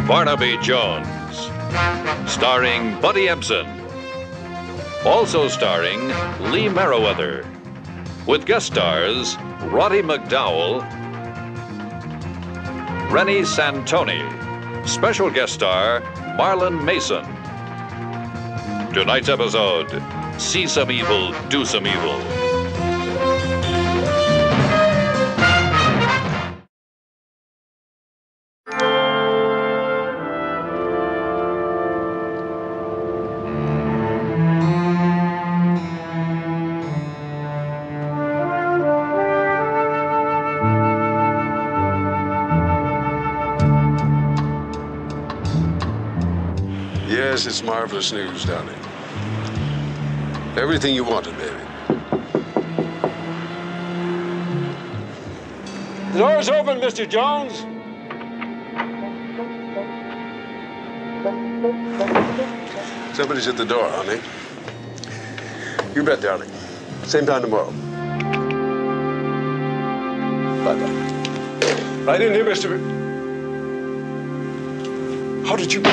Barnaby Jones. Starring Buddy Ebsen. Also starring Lee Merriweather. With guest stars Roddy McDowell, Rennie Santoni. Special guest star Marlon Mason. Tonight's episode, See Some Evil, Do Some Evil. Yes, it's marvelous news, darling. Everything you wanted, baby. The door's open, Mr. Jones. Somebody's at the door, honey. You bet, darling. Same time tomorrow. Bye-bye. Right in here, Mr. How did you...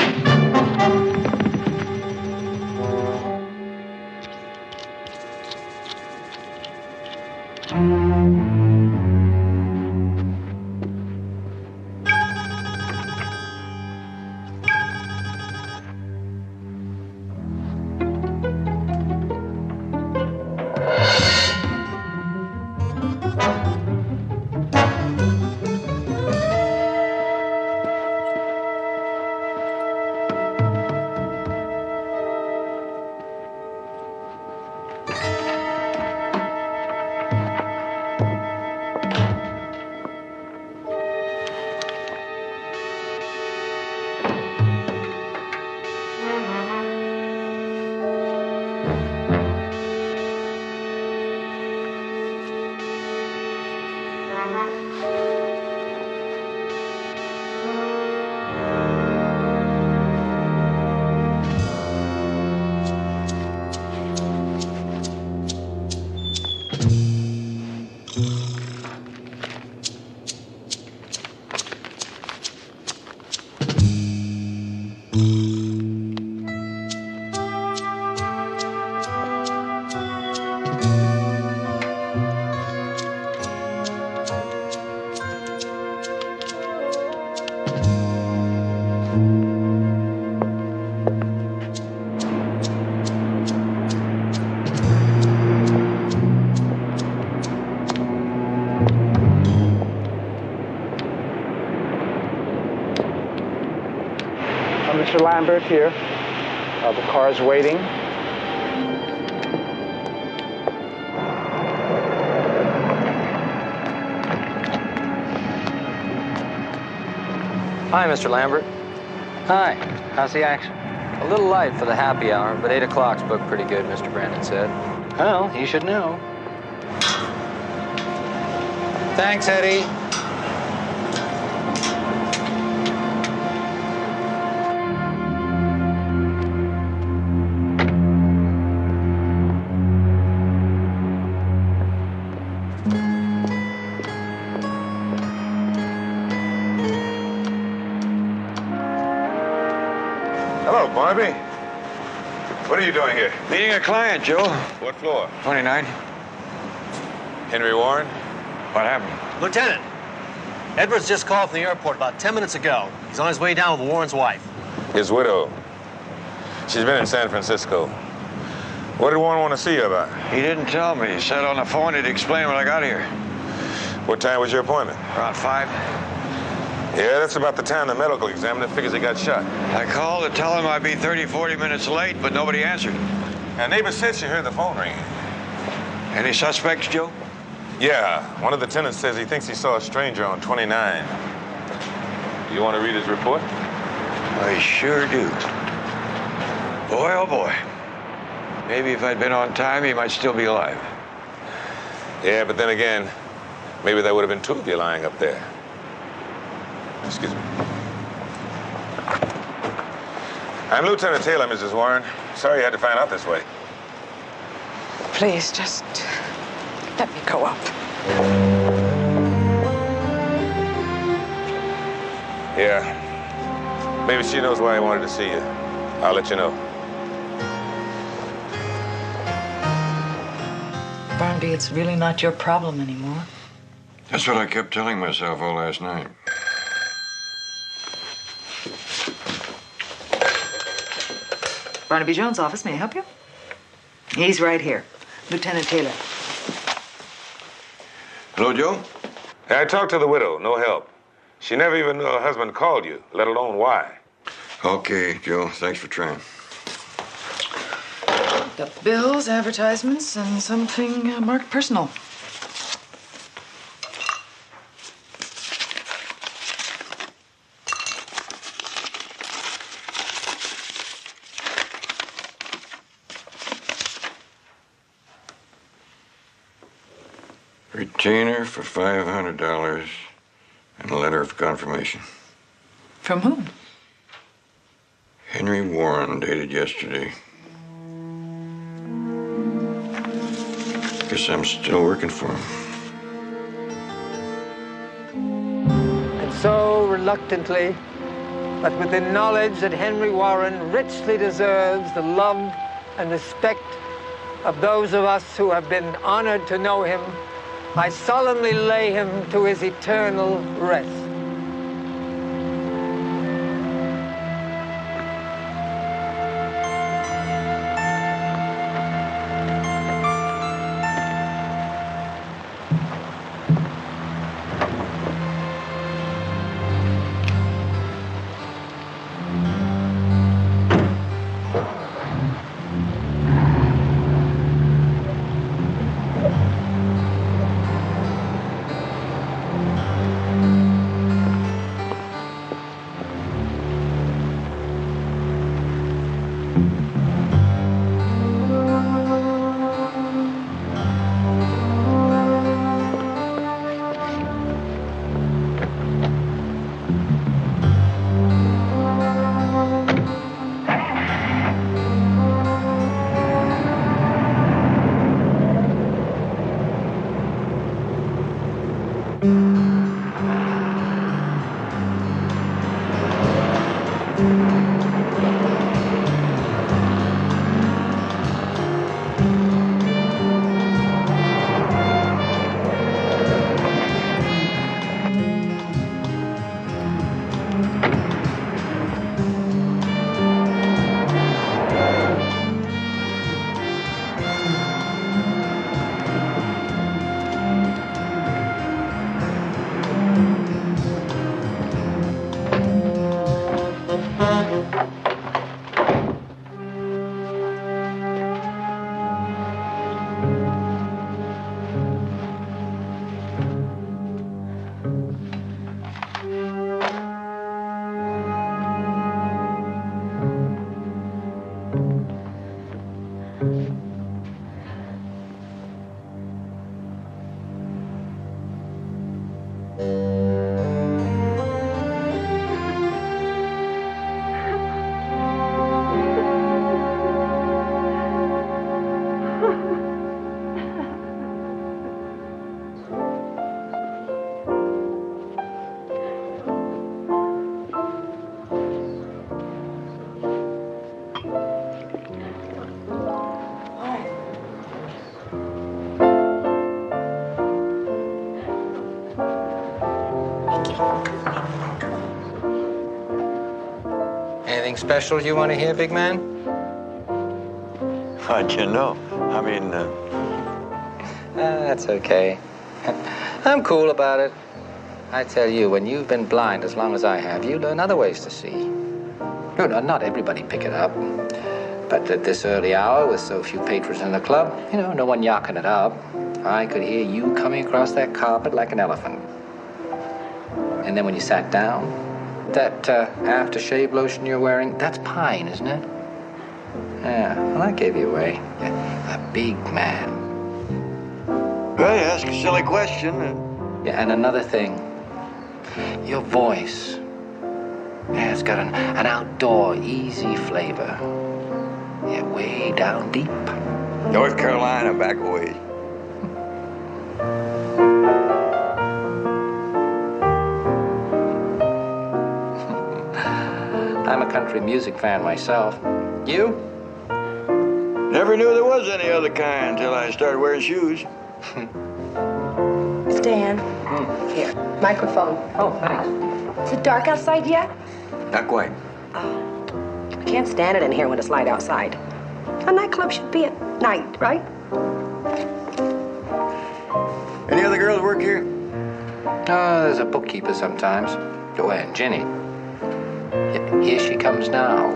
Mr. Lambert here. The car's waiting. Hi, Mr. Lambert. Hi. How's the action? A little light for the happy hour, but 8 o'clock's booked pretty good, Mr. Brandon said. Well, you should know. Thanks, Eddie. Hello, Barnaby. What are you doing here? Meeting a client, Joe. What floor? 29. Henry Warren? What happened? Lieutenant, Edwards just called from the airport about 10 minutes ago. He's on his way down with Warren's wife. His widow. She's been in San Francisco. What did Warren want to see you about? He didn't tell me. He said on the phone he'd explain when I got here. What time was your appointment? Around 5. Yeah, that's about the time the medical examiner figures he got shot. I called to tell him I'd be 30, 40 minutes late, but nobody answered. A neighbor said she heard the phone ringing. Any suspects, Joe? Yeah, one of the tenants says he thinks he saw a stranger on 29. You want to read his report? I sure do. Boy, oh boy. Maybe if I'd been on time, he might still be alive. Yeah, but then again, maybe there would have been 2 of you lying up there. Excuse me. I'm Lieutenant Taylor, Mrs. Warren. Sorry you had to find out this way. Please, just let me go up. Yeah. Maybe she knows why he wanted to see you. I'll let you know. Barnaby, it's really not your problem anymore. That's what I kept telling myself all last night. Barnaby Jones' office, may I help you? He's right here. Lieutenant Taylor. Hello, Joe? Hey, I talked to the widow. No help. She never even knew her husband called you, let alone why. Okay, Joe. Thanks for trying. The bills, advertisements, and something marked personal. Retainer for $500 and a letter of confirmation. From whom? Henry Warren, dated yesterday. Guess I'm still working for him. And so, reluctantly, but with the knowledge that Henry Warren richly deserves the love and respect of those of us who have been honored to know him, I solemnly lay him to his eternal rest. Anything special you want to hear, big man? How'd you know? I mean, That's okay. I'm cool about it. I tell you, when you've been blind as long as I have, you learn other ways to see. No, not everybody pick it up. But at this early hour, with so few patrons in the club, no one yakking it up, I could hear you coming across that carpet like an elephant. And then when you sat down, that aftershave lotion you're wearing, that's pine, isn't it? Yeah, well, that gave you away. A big man. well, you ask a silly question. Yeah, and another thing, your voice. Yeah, it's got an outdoor, easy flavor. Yeah, way down deep. North Carolina, back away. I'm a country music fan myself. You? Never knew there was any other kind until I started wearing shoes. Stan. Here, microphone. Oh, thanks. Is it dark outside yet? Not quite. I can't stand it in here when it's light outside. A nightclub should be at night, right? Any other girls work here? Oh, there's a bookkeeper sometimes. Oh, and Jenny. Here she comes now.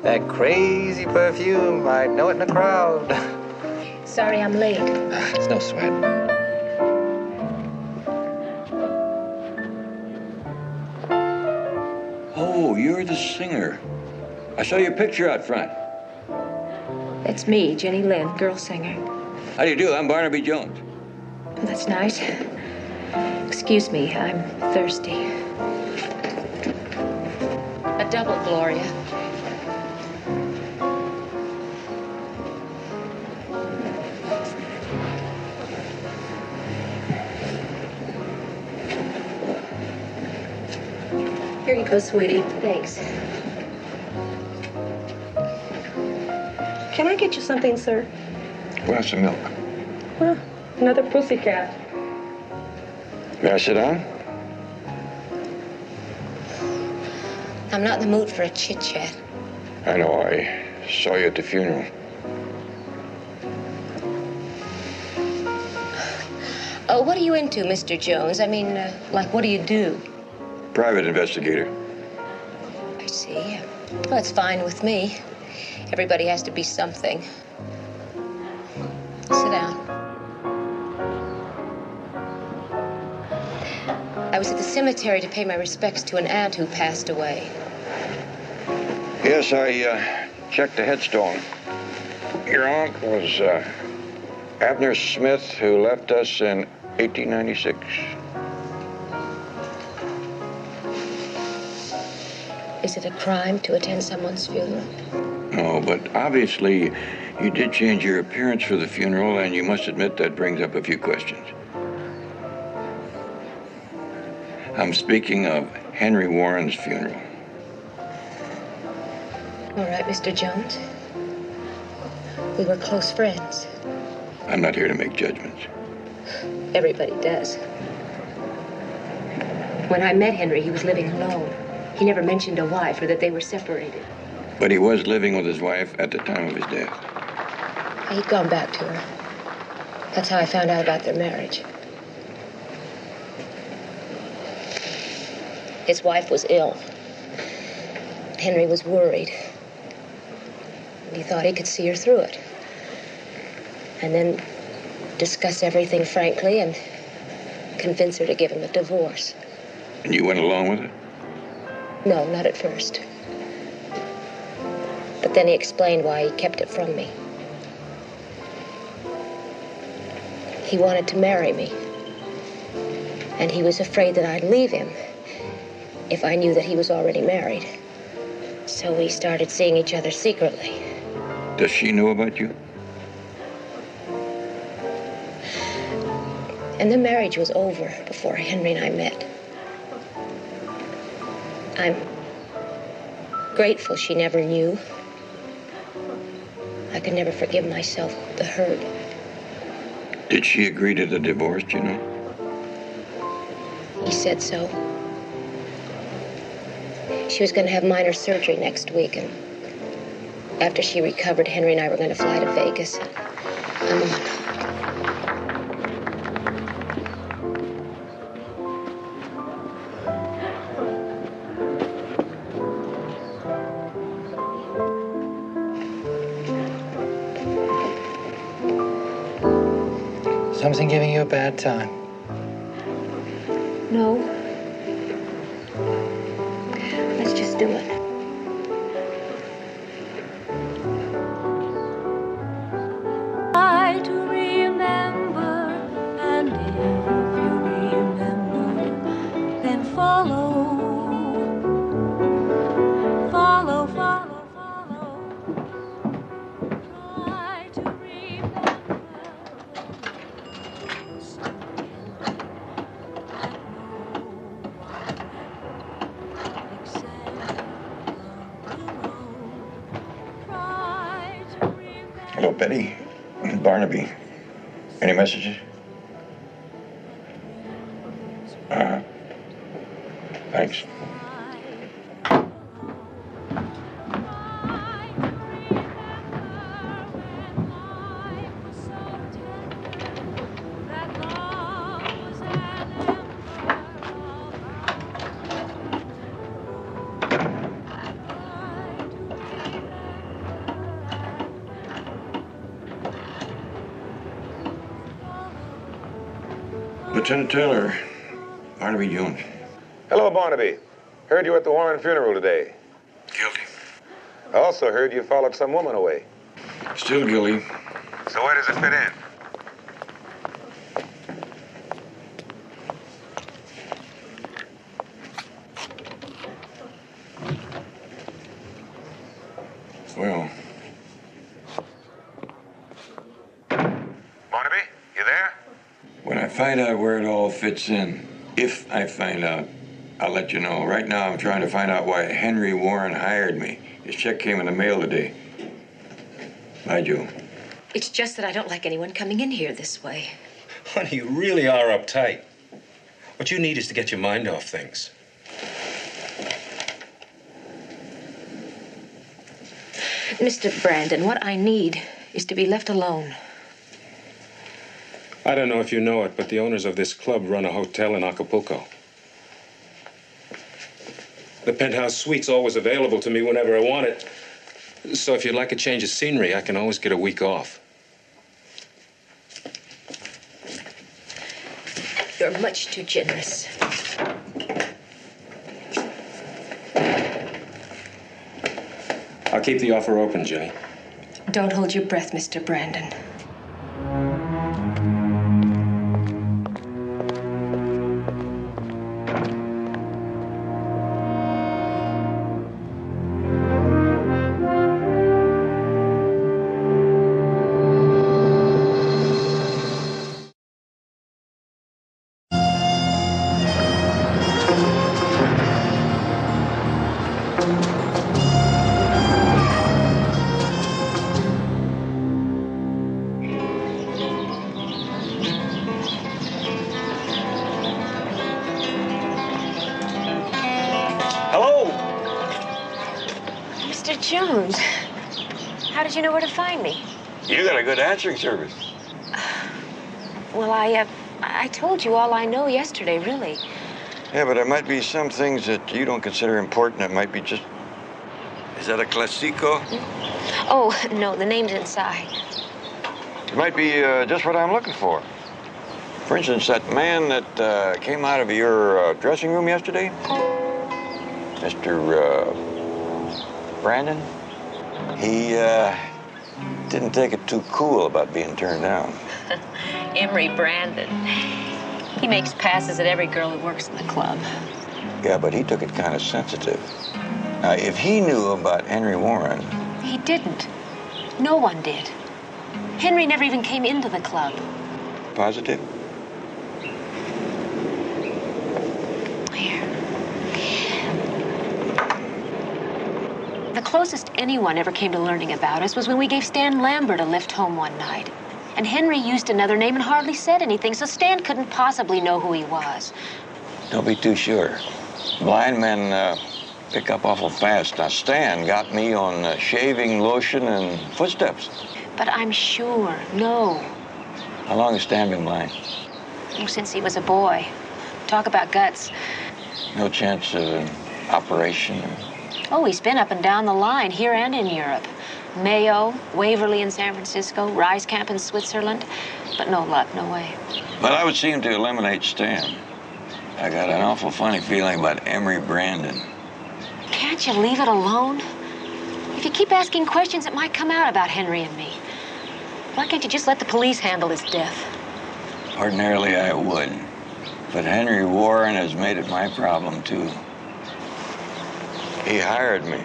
That crazy perfume, I'd know it in a crowd. Sorry I'm late. It's no sweat. Oh, you're the singer. I saw your picture out front. That's me, Jenny Lynn, girl singer. How do you do? I'm Barnaby Jones. Oh, that's nice. Excuse me, I'm thirsty. A double, Gloria. Here you go, sweetie. Thanks. Can I get you something, sir? Glass of milk. Well, another pussycat. May I sit down? I'm not in the mood for a chit-chat. I know. I saw you at the funeral. Oh, what are you into, Mr. Jones? I mean, like, what do you do? Private investigator. I see. Well, it's fine with me. Everybody has to be something. Sit down. I was at the cemetery to pay my respects to an aunt who passed away. Yes, I checked the headstone. Your aunt was Abner Smith, who left us in 1896. Is it a crime to attend someone's funeral? No, but obviously you did change your appearance for the funeral, and you must admit that brings up a few questions. I'm speaking of Henry Warren's funeral. All right, Mr. Jones. We were close friends. I'm not here to make judgments. Everybody does. When I met Henry, he was living alone. He never mentioned a wife or that they were separated. But he was living with his wife at the time of his death. He'd gone back to her. That's how I found out about their marriage. His wife was ill. Henry was worried. And he thought he could see her through it. And then discuss everything frankly and convince her to give him a divorce. And you went along with it? No, not at first. But then he explained why he kept it from me. He wanted to marry me. And he was afraid that I'd leave him if I knew that he was already married. So we started seeing each other secretly. Does she know about you? And the marriage was over before Henry and I met. I'm grateful she never knew. I could never forgive myself the hurt. Did she agree to the divorce, do you know? He said so. She was going to have minor surgery next week, and after she recovered, Henry and I were going to fly to Vegas. I'm on. Something giving you a bad time? No. Let's just do it. Try to remember, and if you remember, then follow. Follow, follow, follow. Try to remember. Hello, Betty. Barnaby. Any messages? Thanks. Lieutenant Taylor, Barnaby Jones. Hello, Barnaby. Heard you at the Warren funeral today. Guilty. I also heard you followed some woman away. Still guilty. So where does it fit in? Well, Barnaby, you there? when I find out where it all fits in, if I find out, I'll let you know. Right now, I'm trying to find out why Henry Warren hired me. His check came in the mail today. Bye, Joe. It's just that I don't like anyone coming in here this way. Honey, you really are uptight. What you need is to get your mind off things. Mr. Brandon, what I need is to be left alone. I don't know if you know it, but the owners of this club run a hotel in Acapulco. The penthouse suite's always available to me whenever I want it. So if you'd like a change of scenery, I can always get a week off. You're much too generous. I'll keep the offer open, Jenny. Don't hold your breath, Mr. Brandon. Jones, how did you know where to find me? You got a good answering service. Well, I told you all I know yesterday, really. Yeah, but there might be some things that you don't consider important. It might be just... Is that a Classico? Oh, no, the name's inside. It might be just what I'm looking for. For instance, that man that came out of your dressing room yesterday, Mr. Brandon, he didn't take it too cool about being turned down. Emery Brandon. He makes passes at every girl who works in the club. Yeah, but he took it kind of sensitive. Now, if he knew about Henry Warren... He didn't. No one did. Henry never even came into the club. Positive? Here. The closest anyone ever came to learning about us was when we gave Stan Lambert a lift home one night. And Henry used another name and hardly said anything, so Stan couldn't possibly know who he was. Don't be too sure. Blind men pick up awful fast. Now, Stan got me on shaving lotion and footsteps. But I'm sure, no. How long has Stan been blind? Oh, since he was a boy. Talk about guts. No chance of an operation? Oh, he's been up and down the line, here and in Europe. Mayo, Waverly in San Francisco, Rice Camp in Switzerland. But no luck, no way. But I would seem to eliminate Stan. I got an awful funny feeling about Emery Brandon. Can't you leave it alone? If you keep asking questions, it might come out about Henry and me. Why can't you just let the police handle his death? Ordinarily, I would. But Henry Warren has made it my problem, too. He hired me.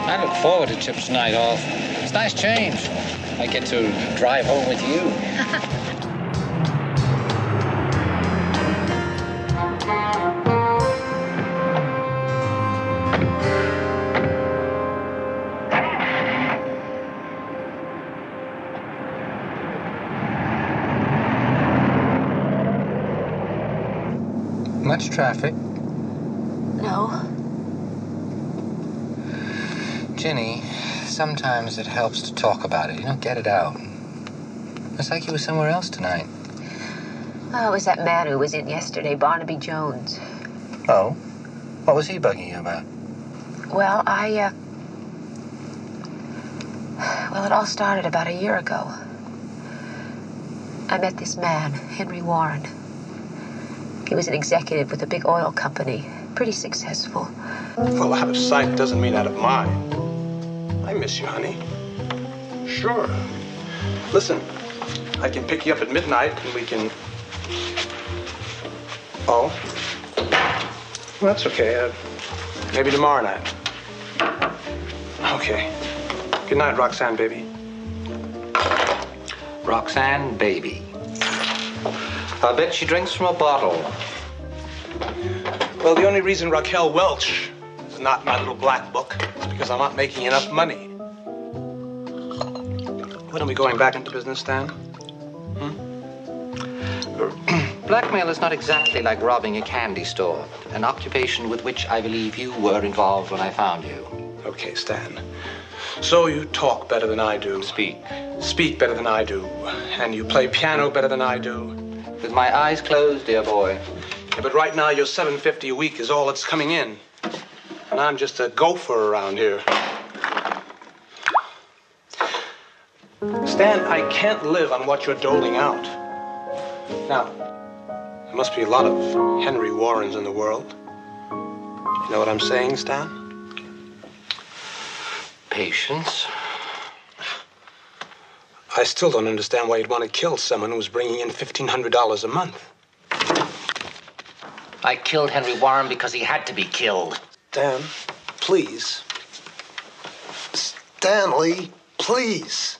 I look forward to Chip's night off. It's a nice change. I get to drive home with you. Much traffic? No. Ginny, sometimes it helps to talk about it. You know, get it out. It's like you were somewhere else tonight. Oh, it was that man who was in yesterday, Barnaby Jones. Oh? What was he bugging you about? Well, Well, it all started about a year ago. I met this man, Henry Warren. He was an executive with a big oil company. Pretty successful. Well, out of sight doesn't mean out of mind. I miss you, honey. Sure. Listen, I can pick you up at midnight and we can... Oh? Well, that's okay. Maybe tomorrow night. Okay. Good night, Roxanne, baby. Roxanne, baby. I'll bet she drinks from a bottle. Well, the only reason Raquel Welch is not in my little black book is because I'm not making enough money. When are we going back into business, Stan? Blackmail is not exactly like robbing a candy store, an occupation with which I believe you were involved when I found you. Okay, Stan. So you talk better than I do. Speak. Speak better than I do. And you play piano better than I do. With my eyes closed, dear boy. Yeah, but right now your $750 a week is all that's coming in. And I'm just a gopher around here. Stan, I can't live on what you're doling out. Now, there must be a lot of Henry Warrens in the world. You know what I'm saying, Stan? Patience. I still don't understand why you'd want to kill someone who's bringing in $1,500 a month. I killed Henry Warren because he had to be killed. Stan, please. Stanley, please.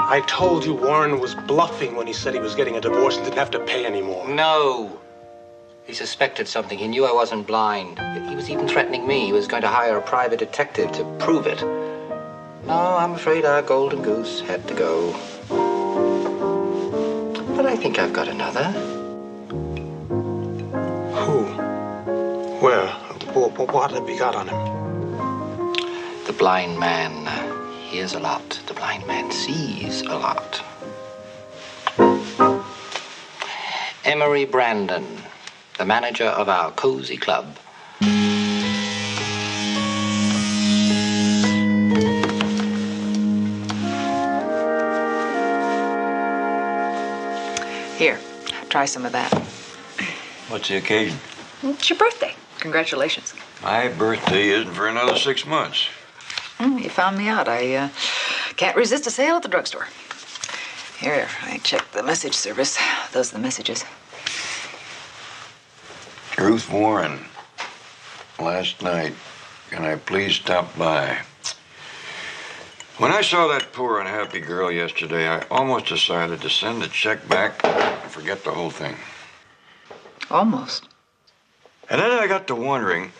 I told you Warren was bluffing when he said he was getting a divorce and didn't have to pay anymore. No. He suspected something. He knew I wasn't blind. He was even threatening me. He was going to hire a private detective to prove it. No, I'm afraid our golden goose had to go. But I think I've got another. Who? Where? What have you got on him? The blind man hears a lot. The blind man sees a lot. Emery Brandon, the manager of our cozy club. Here, try some of that. What's the occasion? It's your birthday. Congratulations. My birthday isn't for another 6 months. You found me out. I can't resist a sale at the drugstore. Here, I checked the message service. Those are the messages. Ruth Warren, last night, can I please stop by? When I saw that poor unhappy girl yesterday, I almost decided to send the check back and forget the whole thing. Almost. And then I got to wondering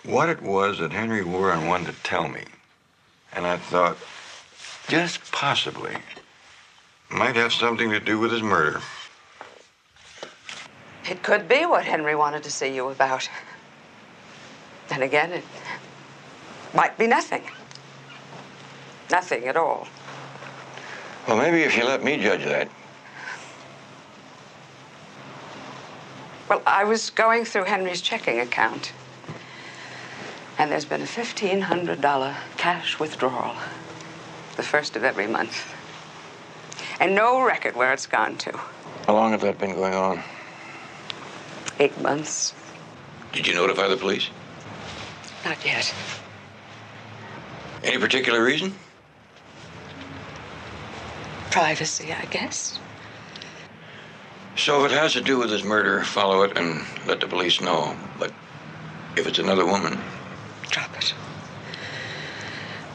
what it was that Henry Warren wanted to tell me. And I thought, just possibly, might have something to do with his murder. It could be what Henry wanted to see you about. And again, it might be nothing. Nothing at all. Well, maybe if you let me judge that. Well, I was going through Henry's checking account. And there's been a $1,500 cash withdrawal. The first of every month. And no record where it's gone to. How long had that been going on? 8 months. Did you notify the police? Not yet. Any particular reason? Privacy, I guess. So if it has to do with his murder, follow it and let the police know. But if it's another woman... Drop it.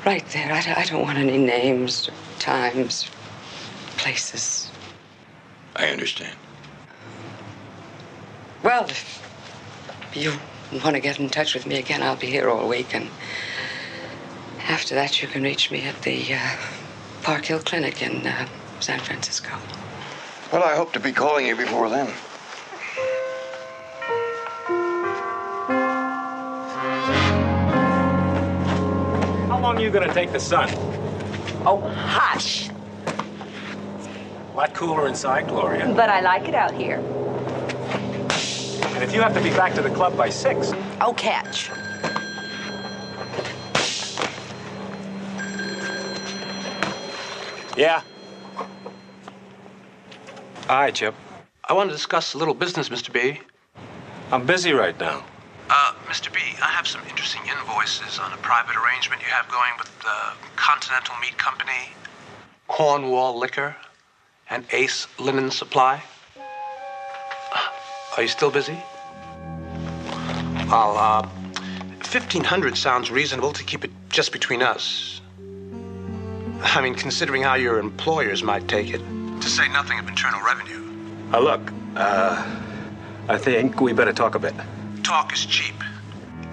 Right there. I don't want any names, times, places. I understand. Well, if you want to get in touch with me again, I'll be here all week. And After that, you can reach me at the Park Hill Clinic in San Francisco. Well, I hope to be calling you before then. How long are you gonna take the sun? Oh, hush. A lot cooler inside, Gloria. But I like it out here. And if you have to be back to the club by 6. Oh, catch. Yeah. Hi, Chip. I want to discuss a little business, Mr. B. I'm busy right now. Mr. B, I have some interesting invoices on a private arrangement you have going with the Continental Meat Company, Cornwall Liquor, and Ace Linen Supply. Are you still busy? Well, 1,500 sounds reasonable to keep it just between us. I mean, considering how your employers might take it, to say nothing of internal revenue. Look, I think we better talk a bit. Talk is cheap.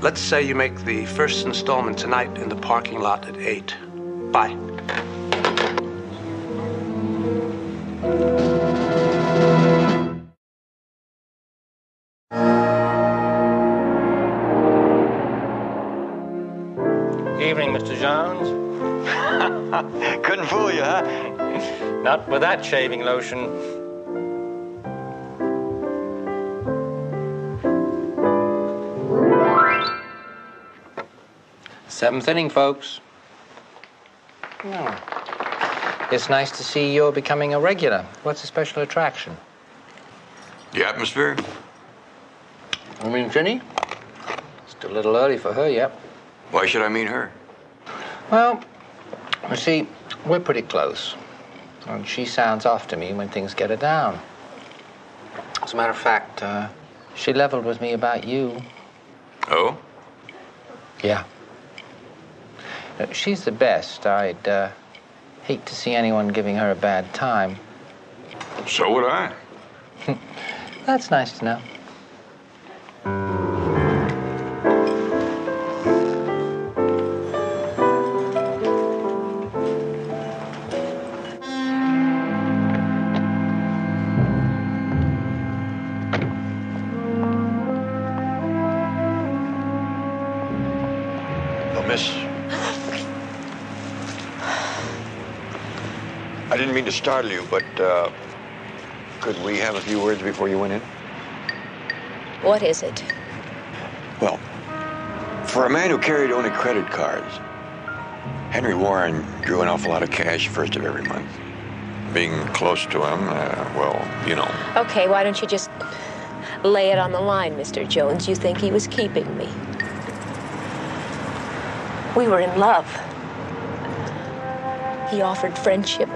Let's say you make the first installment tonight in the parking lot at 8. Bye. Evening, Mr. Jones. Couldn't fool you, huh? Not with that shaving lotion. Seventh inning, folks. It's nice to see you're becoming a regular. What's the special attraction? The atmosphere? I mean, Ginny? Still a little early for her yet. Why should I meet her? Well, you see, we're pretty close. And she sounds off to me when things get her down. As a matter of fact, she leveled with me about you. Oh? Yeah. She's the best. I'd hate to see anyone giving her a bad time. So would I. That's nice to know. Miss, I didn't mean to startle you, but could we have a few words before you went in? What is it? Well, for a man who carried only credit cards, Henry Warren drew an awful lot of cash first of every month. Being close to him, well, you know. Okay, why don't you just lay it on the line, Mr. Jones? You think he was keeping me? We were in love. He offered friendship,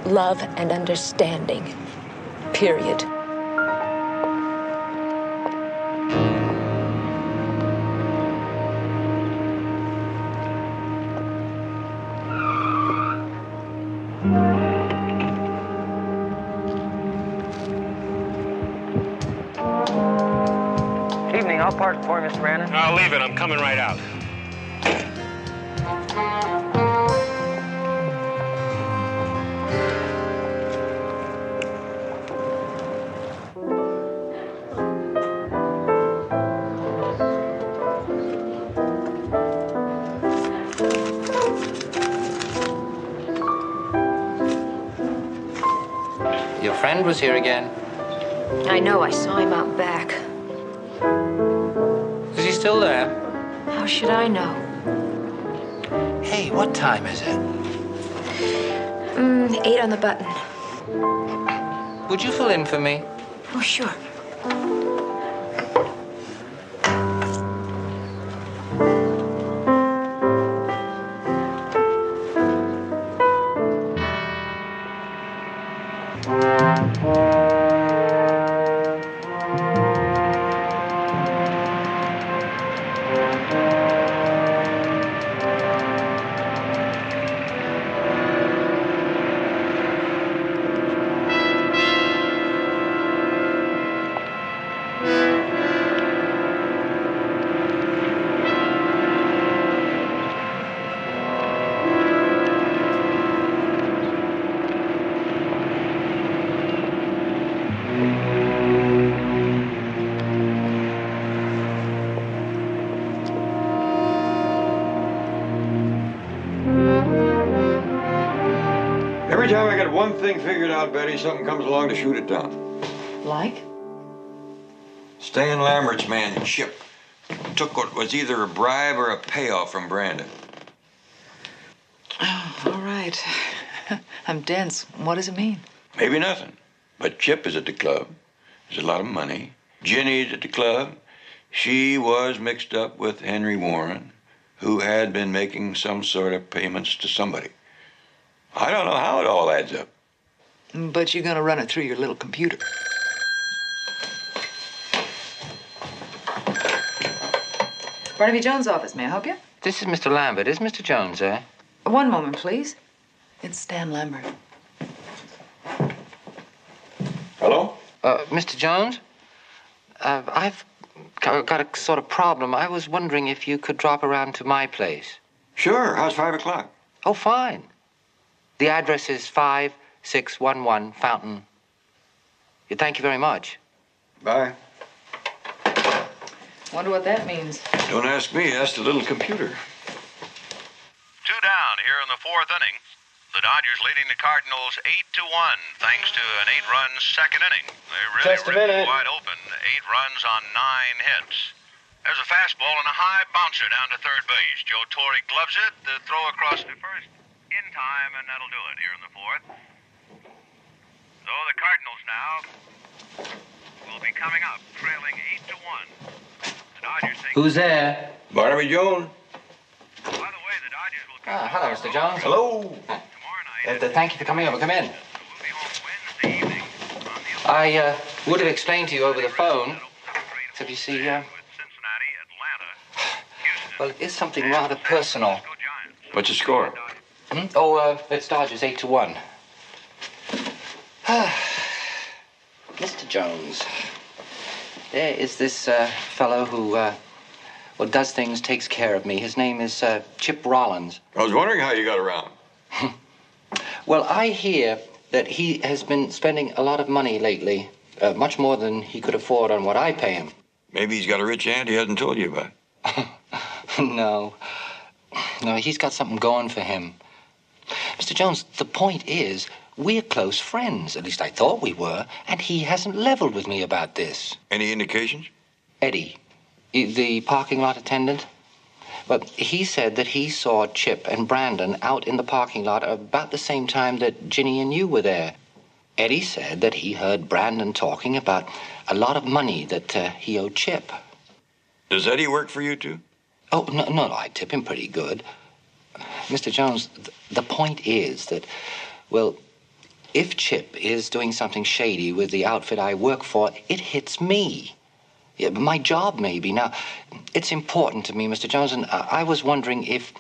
love, and understanding. Period. Evening, I'll park for you, Mr. Brandon. I'll leave it. I'm coming right out. Your friend was here again. I know, I saw him out back. Is he still there? How should I know? Hey, what time is it? 8 on the button. Would you fill in for me? Oh, sure. Every time I get one thing figured out, Betty, something comes along to shoot it down. Like? Stan Lambert's man, Chip, took what was either a bribe or a payoff from Brandon. Oh, all right. I'm dense. What does it mean? Maybe nothing. But Chip is at the club. There's a lot of money. Ginny's at the club. She was mixed up with Henry Warren, who had been making some sort of payments to somebody. I don't know how it all adds up. But you're gonna run it through your little computer. Barnaby Jones' office. May I help you? This is Mr. Lambert. Is Mr. Jones there? One moment, please. It's Stan Lambert. Hello? Mr. Jones? I've got a sort of problem. I was wondering if you could drop around to my place. Sure. How's 5 o'clock? Oh, fine. The address is 5611 Fountain. Thank you very much. Bye. Wonder what that means. Don't ask me. Ask the little computer. 2 down here in the 4th inning. The Dodgers leading the Cardinals 8-1, thanks to an 8-run second inning. They really ripped it wide open. 8 runs on 9 hits. There's a fastball and a high bouncer down to third base. Joe Torre gloves it. The throw across to first in time, and that'll do it here in the 4th. So the Cardinals now will be coming up, trailing 8-1. The Dodgers take... Who's there? Barnaby Jones. By the way, the Dodgers will come... Hello, Mr. Jones. Hello. Thank you for coming over. Come in. I would have explained to you over the phone, except you see, well, it is something rather personal. What's the score? It's Dodgers 8-1. Mr. Jones, there is this fellow who, does things, takes care of me. His name is Chip Rollins. I was wondering how you got around. Well, I hear that he has been spending a lot of money lately, much more than he could afford on what I pay him. Maybe he's got a rich aunt he hasn't told you about. No, he's got something going for him. Mr. Jones, the point is, we're close friends. At least I thought we were, and he hasn't leveled with me about this. Any indications? Eddie, the parking lot attendant. Well, he said that he saw Chip and Brandon out in the parking lot about the same time that Ginny and you were there. Eddie said that he heard Brandon talking about a lot of money that he owed Chip. Does Eddie work for you, too? Oh, no, I tip him pretty good. Mr. Jones, the point is that, well, if Chip is doing something shady with the outfit I work for, it hits me. Yeah, my job, maybe. Now, it's important to me, Mr. Jones, and I was wondering if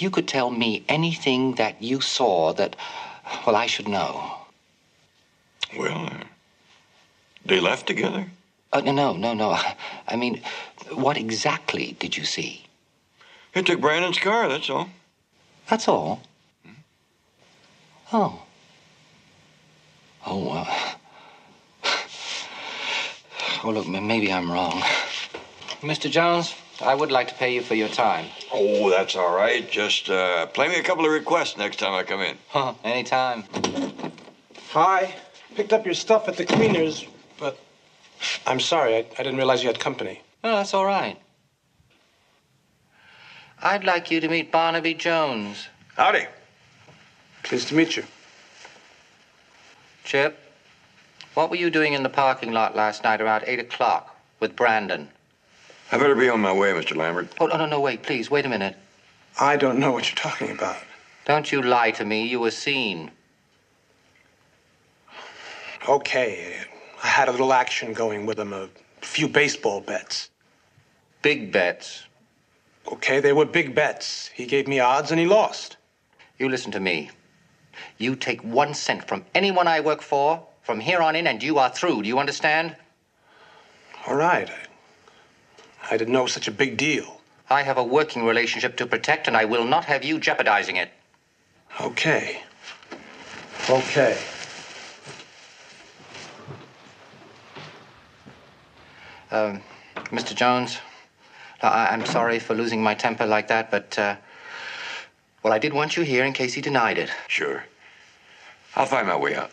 you could tell me anything that you saw that, well, I should know. Well, they left together? No. I mean, what exactly did you see? He took Brandon's car, that's all. That's all? Oh. Oh, look, maybe I'm wrong. Mr. Jones, I would like to pay you for your time. Oh, that's all right. Just play me a couple of requests next time I come in. Anytime. Hi. Picked up your stuff at the cleaners, but I'm sorry. I didn't realize you had company. Oh, that's all right. I'd like you to meet Barnaby Jones. Howdy. Pleased to meet you. Chip, what were you doing in the parking lot last night around 8 o'clock with Brandon? I better be on my way, Mr. Lambert. Oh, no, wait, please, wait a minute. I don't know what you're talking about. Don't you lie to me. You were seen. Okay. I had a little action going with him, a few baseball bets. Big bets? Okay, they were big bets. He gave me odds and he lost. You listen to me. You take 1 cent from anyone I work for from here on in, and you are through. Do you understand? All right. I didn't know it was such a big deal. I have a working relationship to protect, and I will not have you jeopardizing it. Okay. Mr. Jones, I'm sorry for losing my temper like that, but, well, I did want you here in case he denied it. Sure. I'll find my way out.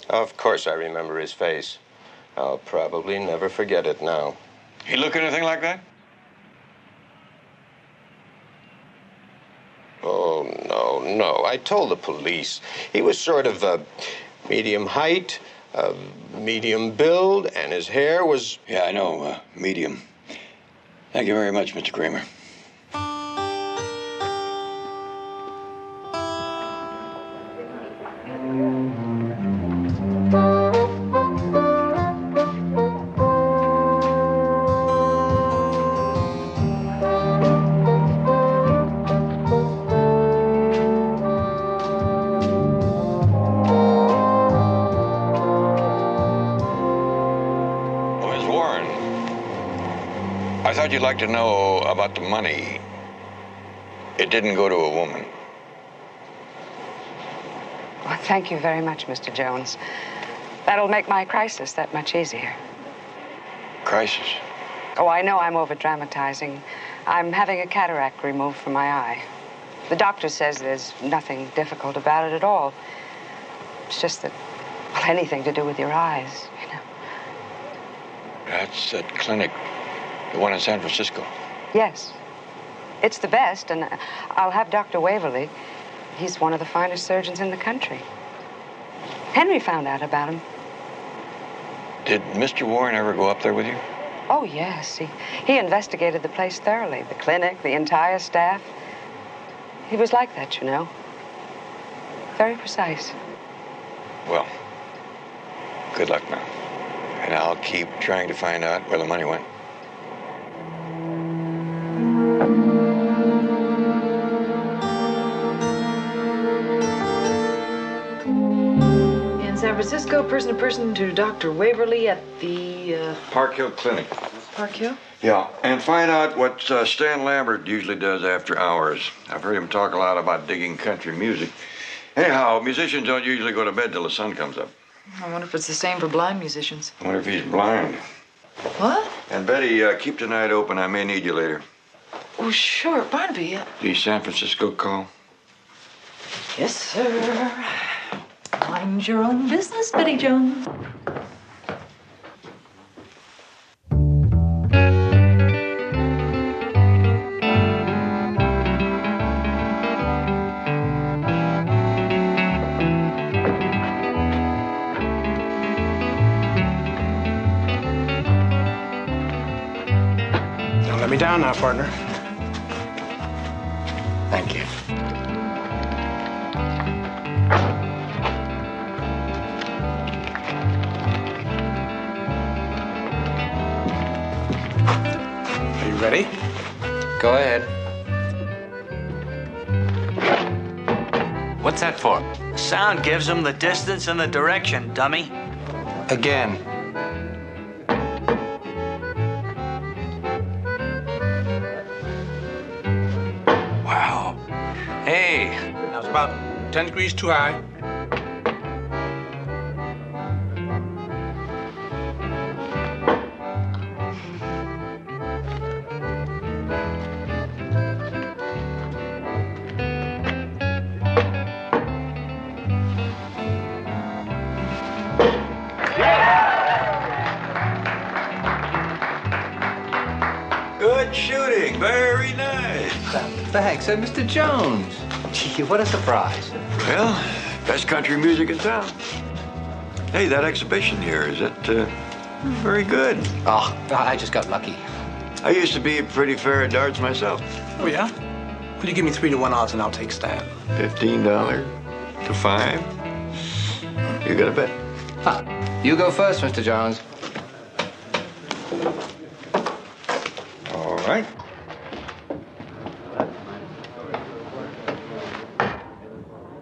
Of course I remember his face. I'll probably never forget it now. He look anything like that? Oh, no. I told the police. He was sort of medium height, medium build, and his hair was... Yeah, I know, medium. Thank you very much, Mr. Kramer. I thought you'd like to know about the money. It didn't go to a woman. Well, thank you very much, Mr. Jones. That'll make my crisis that much easier. Crisis? Oh, I know I'm over-dramatizing. I'm having a cataract removed from my eye. The doctor says there's nothing difficult about it at all. It's just that, well, anything to do with your eyes, you know. That's that clinic. The one in San Francisco? Yes. It's the best, and I'll have Dr. Waverly. He's one of the finest surgeons in the country. Henry found out about him. Did Mr. Warren ever go up there with you? Oh, yes. He investigated the place thoroughly. The clinic, the entire staff. He was like that, you know. Very precise. Well, good luck now. And I'll keep trying to find out where the money went. San Francisco, person to Dr. Waverly at the, Park Hill Clinic. Park Hill? Yeah, and find out what Stan Lambert usually does after hours. I've heard him talk a lot about digging country music. Anyhow, musicians don't usually go to bed till the sun comes up. I wonder if it's the same for blind musicians. I wonder if he's blind. What? And Betty, keep tonight open. I may need you later. Oh, sure. Barnaby. The San Francisco call? Yes, sir. Mind your own business, Betty Jones. Don't let me down now, partner. Thank you. Are you ready? Go ahead. What's that for? Sound gives them the distance and the direction, dummy. Again. Wow. Hey. Now it's about 10 degrees too high. Good shooting. Very nice. Thanks, Mr. Jones. Gee, what a surprise. Well, best country music in town. Hey, that exhibition here, is it very good? Oh, I just got lucky. I used to be pretty fair at darts myself. Oh, yeah? Could you give me 3-to-1 odds and I'll take Stan? $15 to 5? You got a bet? You go first, Mr. Jones. All right.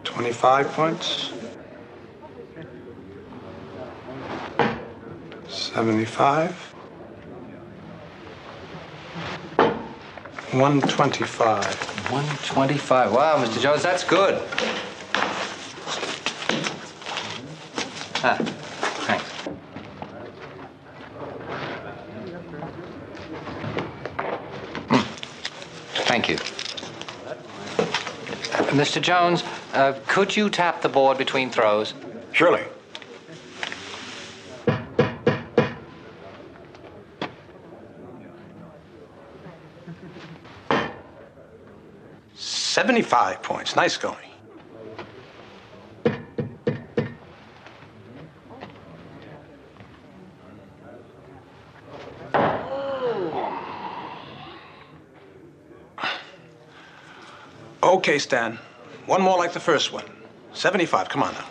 $25. 75. 125. 125. Wow, Mr. Jones, that's good. Thanks. Thank you. Mr. Jones, could you tap the board between throws? Surely. $75. Nice going. Okay, Stan. One more like the first one. 75. Come on now.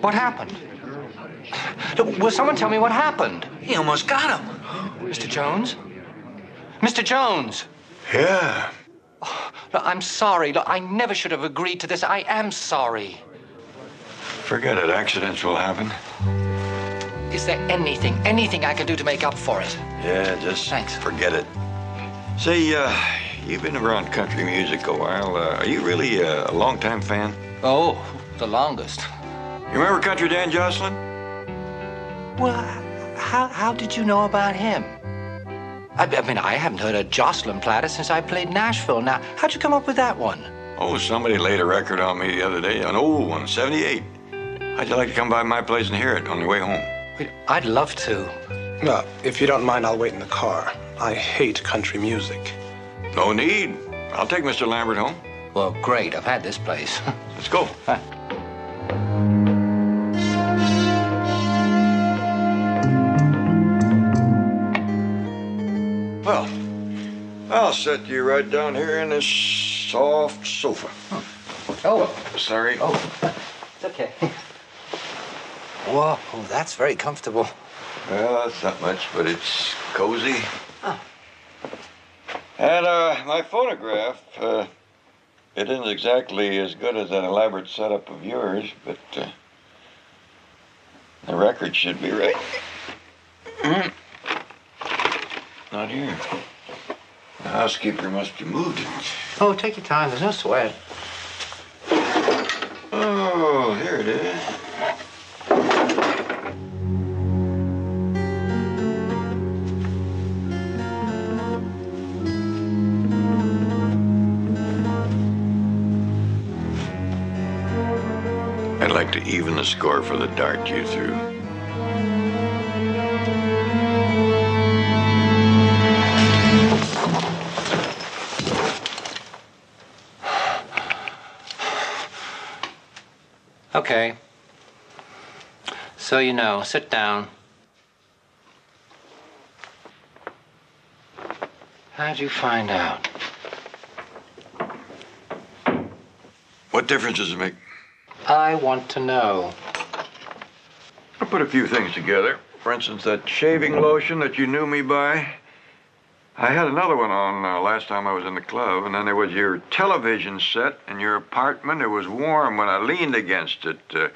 What happened? Will someone tell me what happened? He almost got him. Mr. Jones? Mr. Jones! Yeah. Look, I'm sorry. Look, I never should have agreed to this. I am sorry. Forget it. Accidents will happen. Is there anything I can do to make up for it? Yeah, just forget it. Say, you've been around country music a while. Are you really a longtime fan? Oh, the longest. You remember Country Dan Jocelyn? Well, how did you know about him? I mean, I haven't heard a Jocelyn platter since I played Nashville. Now, how'd you come up with that one? Oh, somebody laid a record on me the other day, an old one, 78. How'd you like to come by my place and hear it on your way home? I'd love to. Well, if you don't mind, I'll wait in the car. I hate country music. No need. I'll take Mr. Lambert home. Well, great. I've had this place. Let's go. Well, I'll set you right down here in this soft sofa. Oh. Sorry. Oh, it's okay. Whoa, that's very comfortable. Well, it's not much, but it's cozy. And my phonograph, it isn't exactly as good as that elaborate setup of yours, but the record should be right. Not here. The housekeeper must have moved it. Oh, take your time. There's no sweat. Oh, here it is. I'd like to even the score for the dart you threw. Okay. So you know, sit down. How'd you find out? What difference does it make? I want to know. I put a few things together. For instance, that shaving lotion that you knew me by. I had another one on last time I was in the club, and then there was your television set in your apartment. It was warm when I leaned against it. A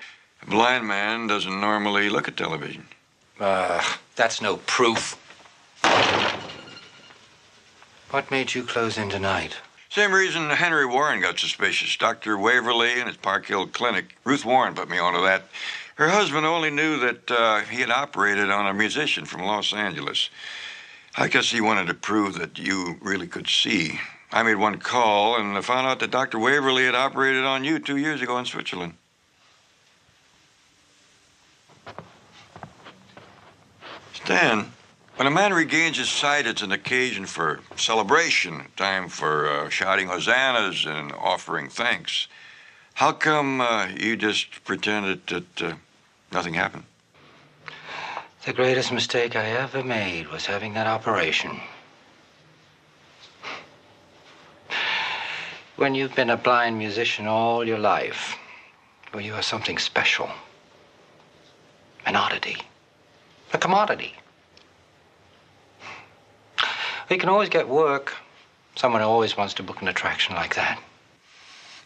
blind man doesn't normally look at television. That's no proof. What made you close in tonight? Same reason Henry Warren got suspicious. Dr. Waverly and his Park Hill clinic. Ruth Warren put me onto that. Her husband only knew that he had operated on a musician from Los Angeles. I guess he wanted to prove that you really could see. I made one call and found out that Dr. Waverly had operated on you 2 years ago in Switzerland. Stan, When a man regains his sight, it's an occasion for celebration, a time for shouting hosannas and offering thanks. How come you just pretended that nothing happened? The greatest mistake I ever made was having that operation. When you've been a blind musician all your life, well, you are something special. An oddity. A commodity. You can always get work. Someone always wants to book an attraction like that.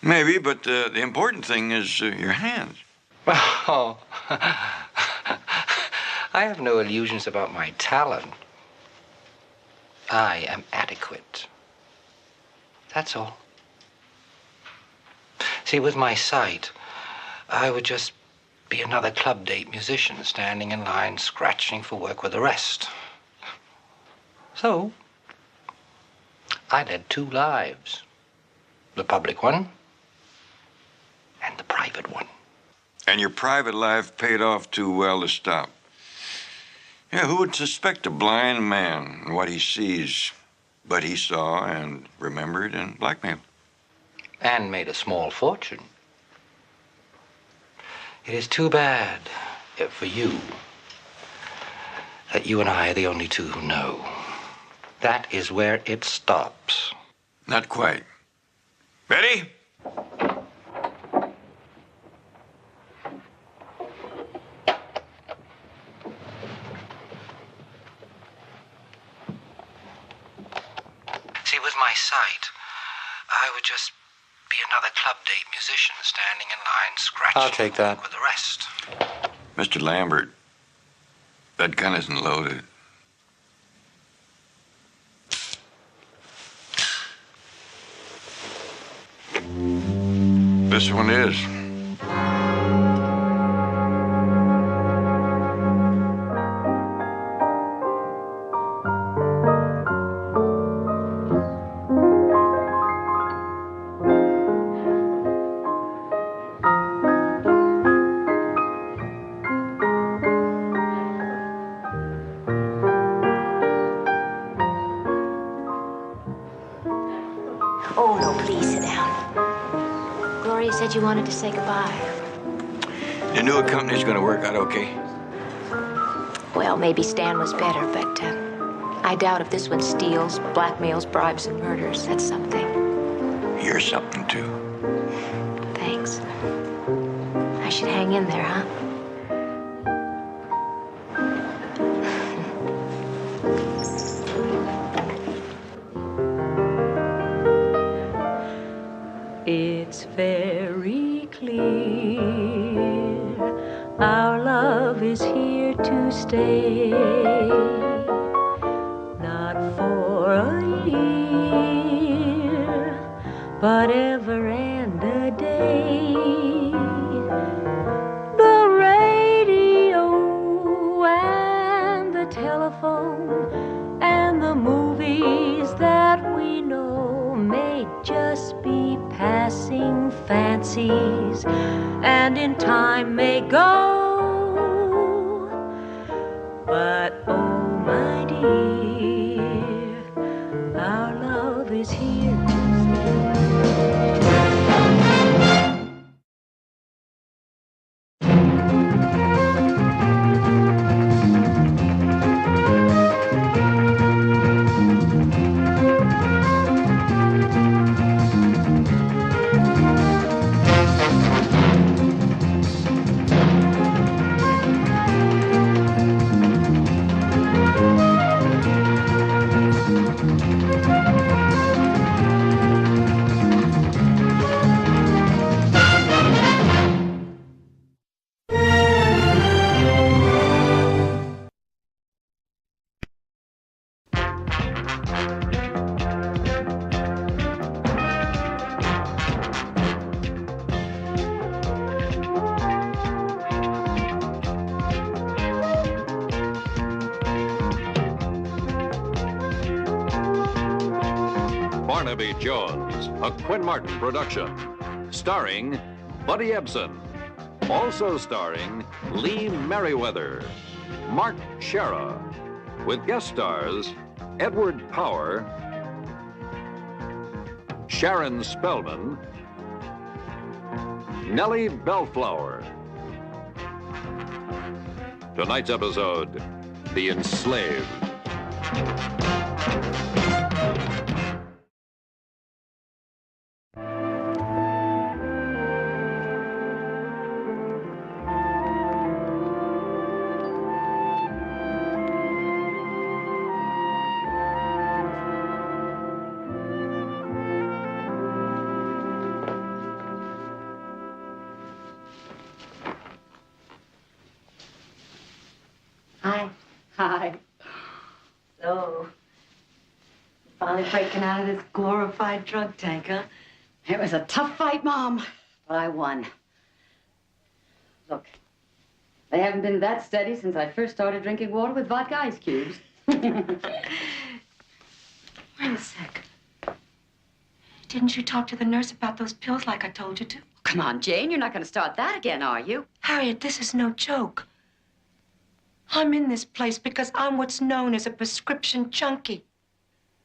Maybe, but the important thing is your hands. Oh, I have no illusions about my talent. I am adequate. That's all. See, with my sight, I would just be another club date musician standing in line scratching for work with the rest. So, I led two lives. The public one and the private one. And your private life paid off too well to stop. Yeah, who would suspect a blind man and what he sees, but he saw and remembered and blackmailed? And made a small fortune. It is too bad for you that you and I are the only two who know. That is where it stops. Not quite. Betty? See, with my sight, I would just be another club date musician standing in line scratching I'll take that. with the rest. Mr. Lambert, that gun isn't loaded. This one is. Oh, no, please sit down. Gloria said you wanted to say goodbye. You knew a company's gonna work out okay? Well, maybe Stan was better, but I doubt if this one steals, blackmails, bribes, and murders. That's something. You're something, too. Thanks. I should hang in there, huh? It's very clear our love is here to stay, not for a year, but ever and a day. The radio and the telephone and the movies that we know may just be passing fancies, and in time may go. But oh, my dear, our love is here to Barnaby Jones, a Quinn Martin production. Starring Buddy Ebsen. Also starring Lee Merriweather, Mark Shera, with guest stars Edward Power, Sharon Spellman, Nellie Bellflower. Tonight's episode, The Enslaved. Hi. So, finally breaking out of this glorified drug tank, huh? It was a tough fight, Mom, but I won. Look, they haven't been that steady since I first started drinking water with vodka ice cubes. Wait a sec. Didn't you talk to the nurse about those pills like I told you to? Come on, Jane, you're not going to start that again, are you? Harriet, this is no joke. I'm in this place because I'm what's known as a prescription junkie.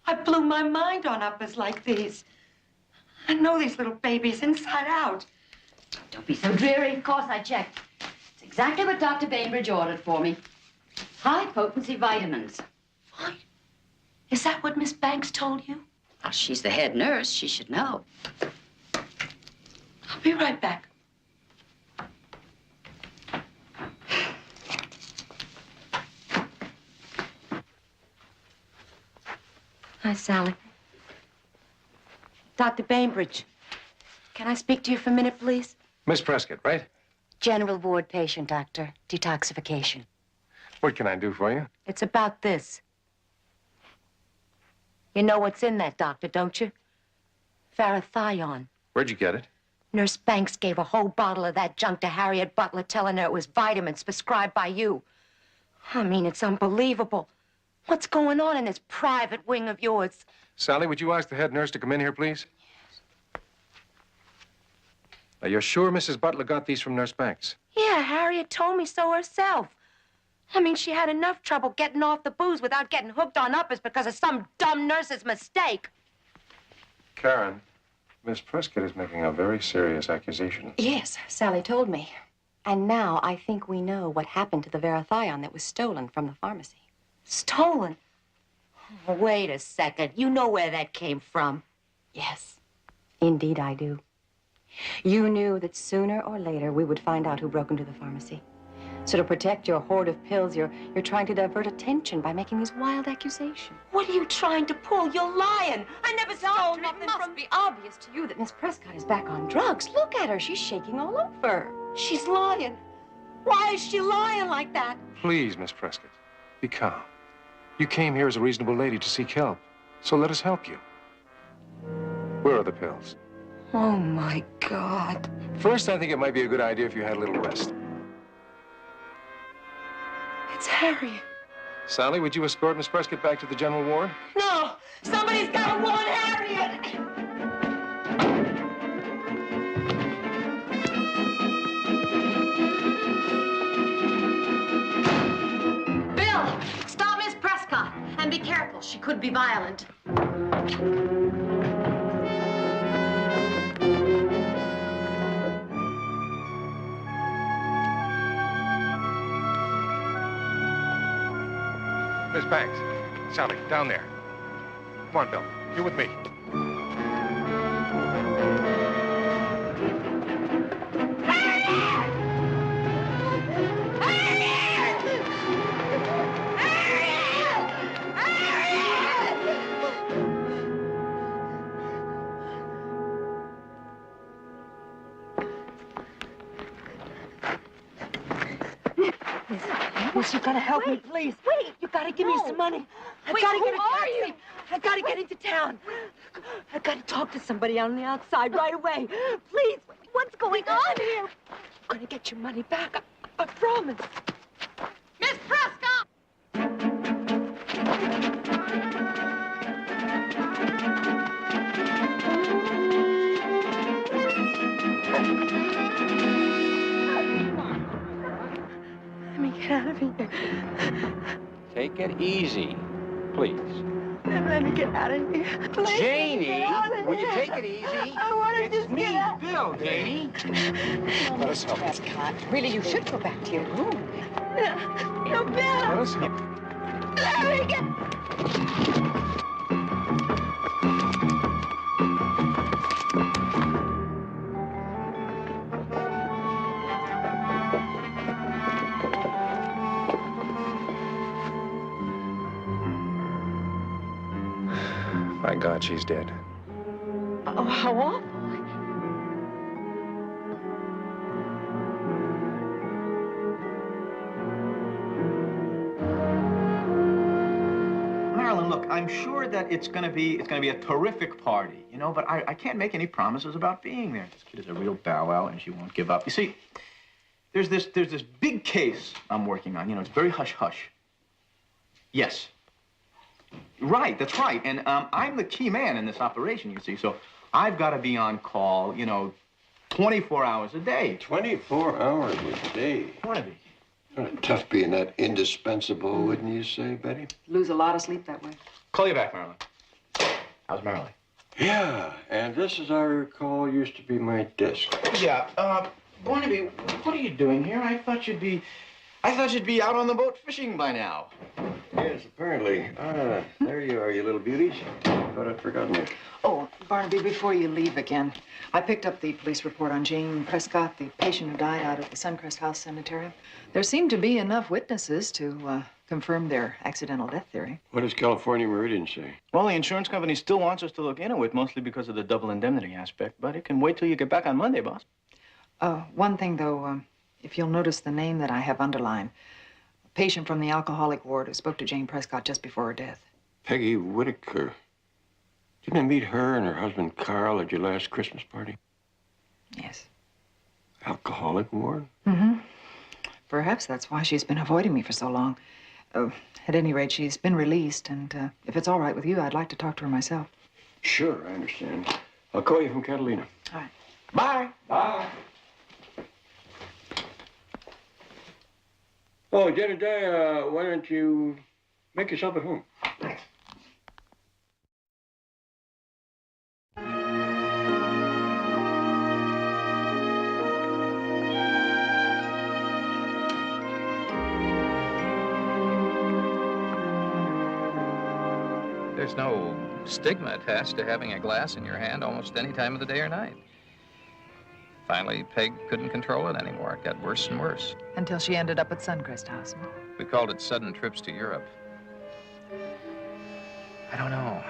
I blew my mind on uppers like these. I know these little babies inside out. Don't be so dreary. Of course I checked. It's exactly what Dr. Bainbridge ordered for me. High-potency vitamins. What? Is that what Miss Banks told you? Well, she's the head nurse. She should know. I'll be right back. Hi, Sally. Dr. Bainbridge, can I speak to you for a minute, please? Miss Prescott, right? General ward patient, Doctor. Detoxification. What can I do for you? It's about this. You know what's in that, Doctor, don't you? Farathion. Where'd you get it? Nurse Banks gave a whole bottle of that junk to Harriet Butler, telling her it was vitamins prescribed by you. I mean, it's unbelievable. What's going on in this private wing of yours? Sally, would you ask the head nurse to come in here, please? Now, you're sure Mrs. Butler got these from Nurse Banks? Yeah, Harriet told me so herself. I mean, she had enough trouble getting off the booze without getting hooked on uppers because of some dumb nurse's mistake. Karen, Miss Prescott is making a very serious accusation. Yes, Sally told me. And now I think we know what happened to the Verathion that was stolen from the pharmacy. Stolen? Oh, wait a second. You know where that came from. Yes, indeed I do. You knew that sooner or later we would find out who broke into the pharmacy. So to protect your hoard of pills, you're trying to divert attention by making these wild accusations. What are you trying to pull? You're lying. I never stole nothing from... It must be obvious to you that Miss Prescott is back on drugs. Look at her. She's shaking all over. She's lying. Why is she lying like that? Please, Miss Prescott, be calm. You came here as a reasonable lady to seek help, so let us help you. Where are the pills? Oh, my God. First, I think it might be a good idea if you had a little rest. It's Harriet. Sally, would you escort Miss Prescott back to the general ward? No! Somebody's got to warn Harriet! Bill, stop Miss Prescott. And be careful. She could be violent. Miss Banks, Sally, down there. Come on, Bill. You're with me. Miss, you gotta help me, please. Wait, you gotta give me some money. I gotta get a taxi. I gotta get into town. I gotta talk to somebody on the outside right away. Please, what's going on here? I'm gonna get your money back. I promise. Miss Prescott! Let me get out of here. Take it easy, please. Let me get out of here. Please, Janie, will you take it easy? easy? I want to just me, get out. Bill, Janie. Let us help. Prescott, really, you should go back to your room. No, Bill. Let us help. Let me get... My God, she's dead. Oh, how awful. Marilyn, look, I'm sure that it's gonna be a terrific party, you know, but I can't make any promises about being there. This kid is a real bow wow and she won't give up. You see, there's this big case I'm working on, you know, it's very hush-hush. Yes. Right, that's right. And I'm the key man in this operation, you see, so I've got to be on call, you know, 24 hours a day. 24 hours a day? Barnaby. Tough being that indispensable, wouldn't you say, Betty? Lose a lot of sleep that way. Call you back, Marilyn. How's Marilyn? Yeah, and this, as I recall, used to be my desk. Yeah, Barnaby, what are you doing here? I thought you'd be out on the boat fishing by now. Yes, apparently. There you are, you little beauties. Thought I'd forgotten you. Oh, Barnaby, before you leave again, I picked up the police report on Jane Prescott, the patient who died out at the Suncrest House Sanitarium. There seemed to be enough witnesses to confirm their accidental death theory. What does California Meridian say? Well, the insurance company still wants us to look into it, mostly because of the double indemnity aspect, but it can wait till you get back on Monday, boss. One thing, though, if you'll notice the name that I have underlined, a patient from the alcoholic ward who spoke to Jane Prescott just before her death. Peggy Whitaker. Didn't I meet her and her husband Carl at your last Christmas party? Yes. Alcoholic ward? Mm-hmm. Perhaps that's why she's been avoiding me for so long. At any rate, she's been released, and if it's all right with you, I'd like to talk to her myself. Sure, I understand. I'll call you from Catalina. All right. Bye. Bye. Oh, Jedediah, why don't you make yourself at home? There's no stigma attached to having a glass in your hand almost any time of the day or night. Finally, Peg couldn't control it anymore. It got worse and worse. Until she ended up at Suncrest House. We called it sudden trips to Europe. I don't know.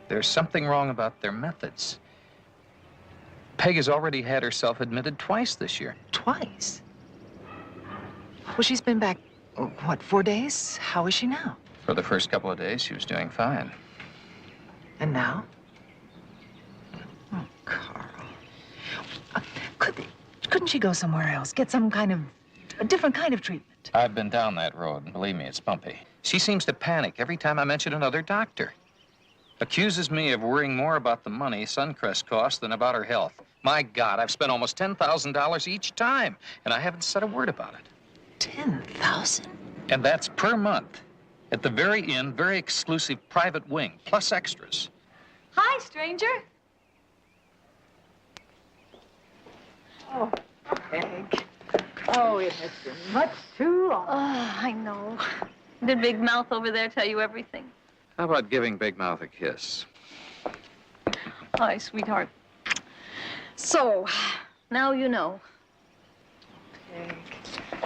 There's something wrong about their methods. Peg has already had herself admitted twice this year. Twice? Well, she's been back, what, 4 days? How is she now? For the first couple of days, she was doing fine. And now? Oh, Carl. Couldn't she go somewhere else? Get some kind of, a different kind of treatment? I've been down that road, and believe me, it's bumpy. She seems to panic every time I mention another doctor. Accuses me of worrying more about the money Suncrest costs than about her health. My God, I've spent almost $10,000 each time, and I haven't said a word about it. 10,000? And that's per month. At the very end, very exclusive private wing, plus extras. Hi, stranger. Oh, Peg. Oh, it has been much too long. Oh, I know. Did Big Mouth over there tell you everything? How about giving Big Mouth a kiss? Hi, sweetheart. So, now you know. Peg,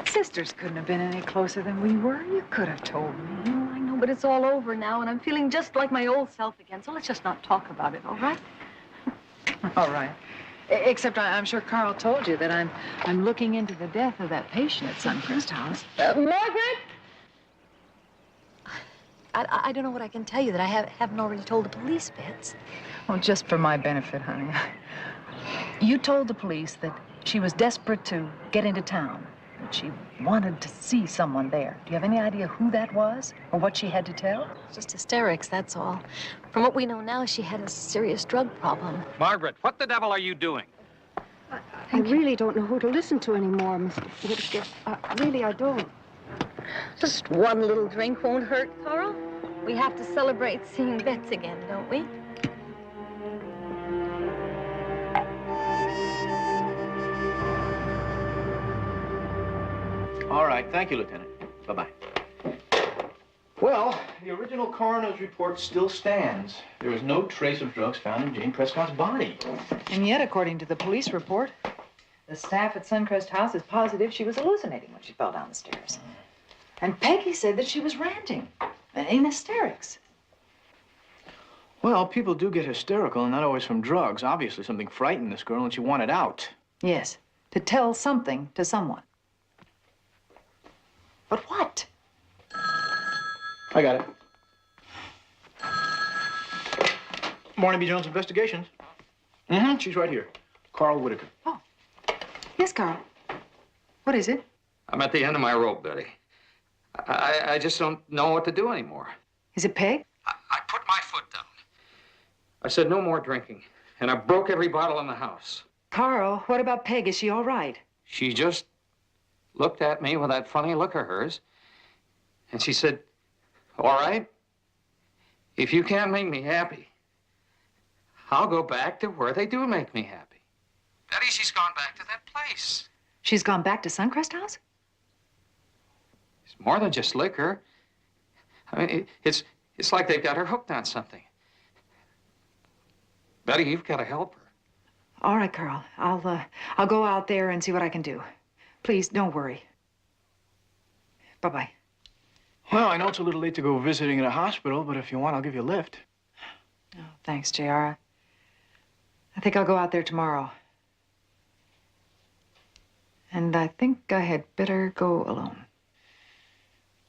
sisters couldn't have been any closer than we were. You could have told me. Oh, I know, but it's all over now, and I'm feeling just like my old self again, so let's just not talk about it, all right? All right. Except I'm sure Carl told you that I'm looking into the death of that patient at Suncrest House. Margaret? I don't know what I can tell you that I haven't already told the police, Bets. Well, just for my benefit, honey. You told the police that she was desperate to get into town, that she wanted to see someone there. Do you have any idea who that was or what she had to tell? Just hysterics, that's all. From what we know now, she had a serious drug problem. Margaret, what the devil are you doing? I really don't know who to listen to anymore, Mr. Whitaker. Really, I don't. Just one little drink won't hurt, Carl. We have to celebrate seeing Bets again, don't we? All right, thank you, Lieutenant. Bye-bye. Well, the original coroner's report still stands. There was no trace of drugs found in Jane Prescott's body. And yet, according to the police report, the staff at Suncrest House is positive she was hallucinating when she fell down the stairs. And Peggy said that she was ranting and in hysterics. Well, people do get hysterical, and not always from drugs. Obviously, something frightened this girl, and she wanted out. Yes, to tell something to someone. But what? I got it. Barnaby Jones Investigations. Mm-hmm, she's right here. Carl Whitaker. Oh. Yes, Carl. What is it? I'm at the end of my rope, Betty. I just don't know what to do anymore. Is it Peg? I put my foot down. I said no more drinking, and I broke every bottle in the house. Carl, what about Peg? Is she all right? She just looked at me with that funny look of hers, and she said, all right, if you can't make me happy, I'll go back to where they do make me happy. Betty, she's gone back to that place. She's gone back to Suncrest House? It's more than just liquor. I mean, it's like they've got her hooked on something. Betty, you've got to help her. All right, Carl. I'll go out there and see what I can do. Please, don't worry. Bye-bye. Well, I know it's a little late to go visiting in a hospital, but if you want, I'll give you a lift. Oh, thanks, JR. I think I'll go out there tomorrow. And I think I had better go alone.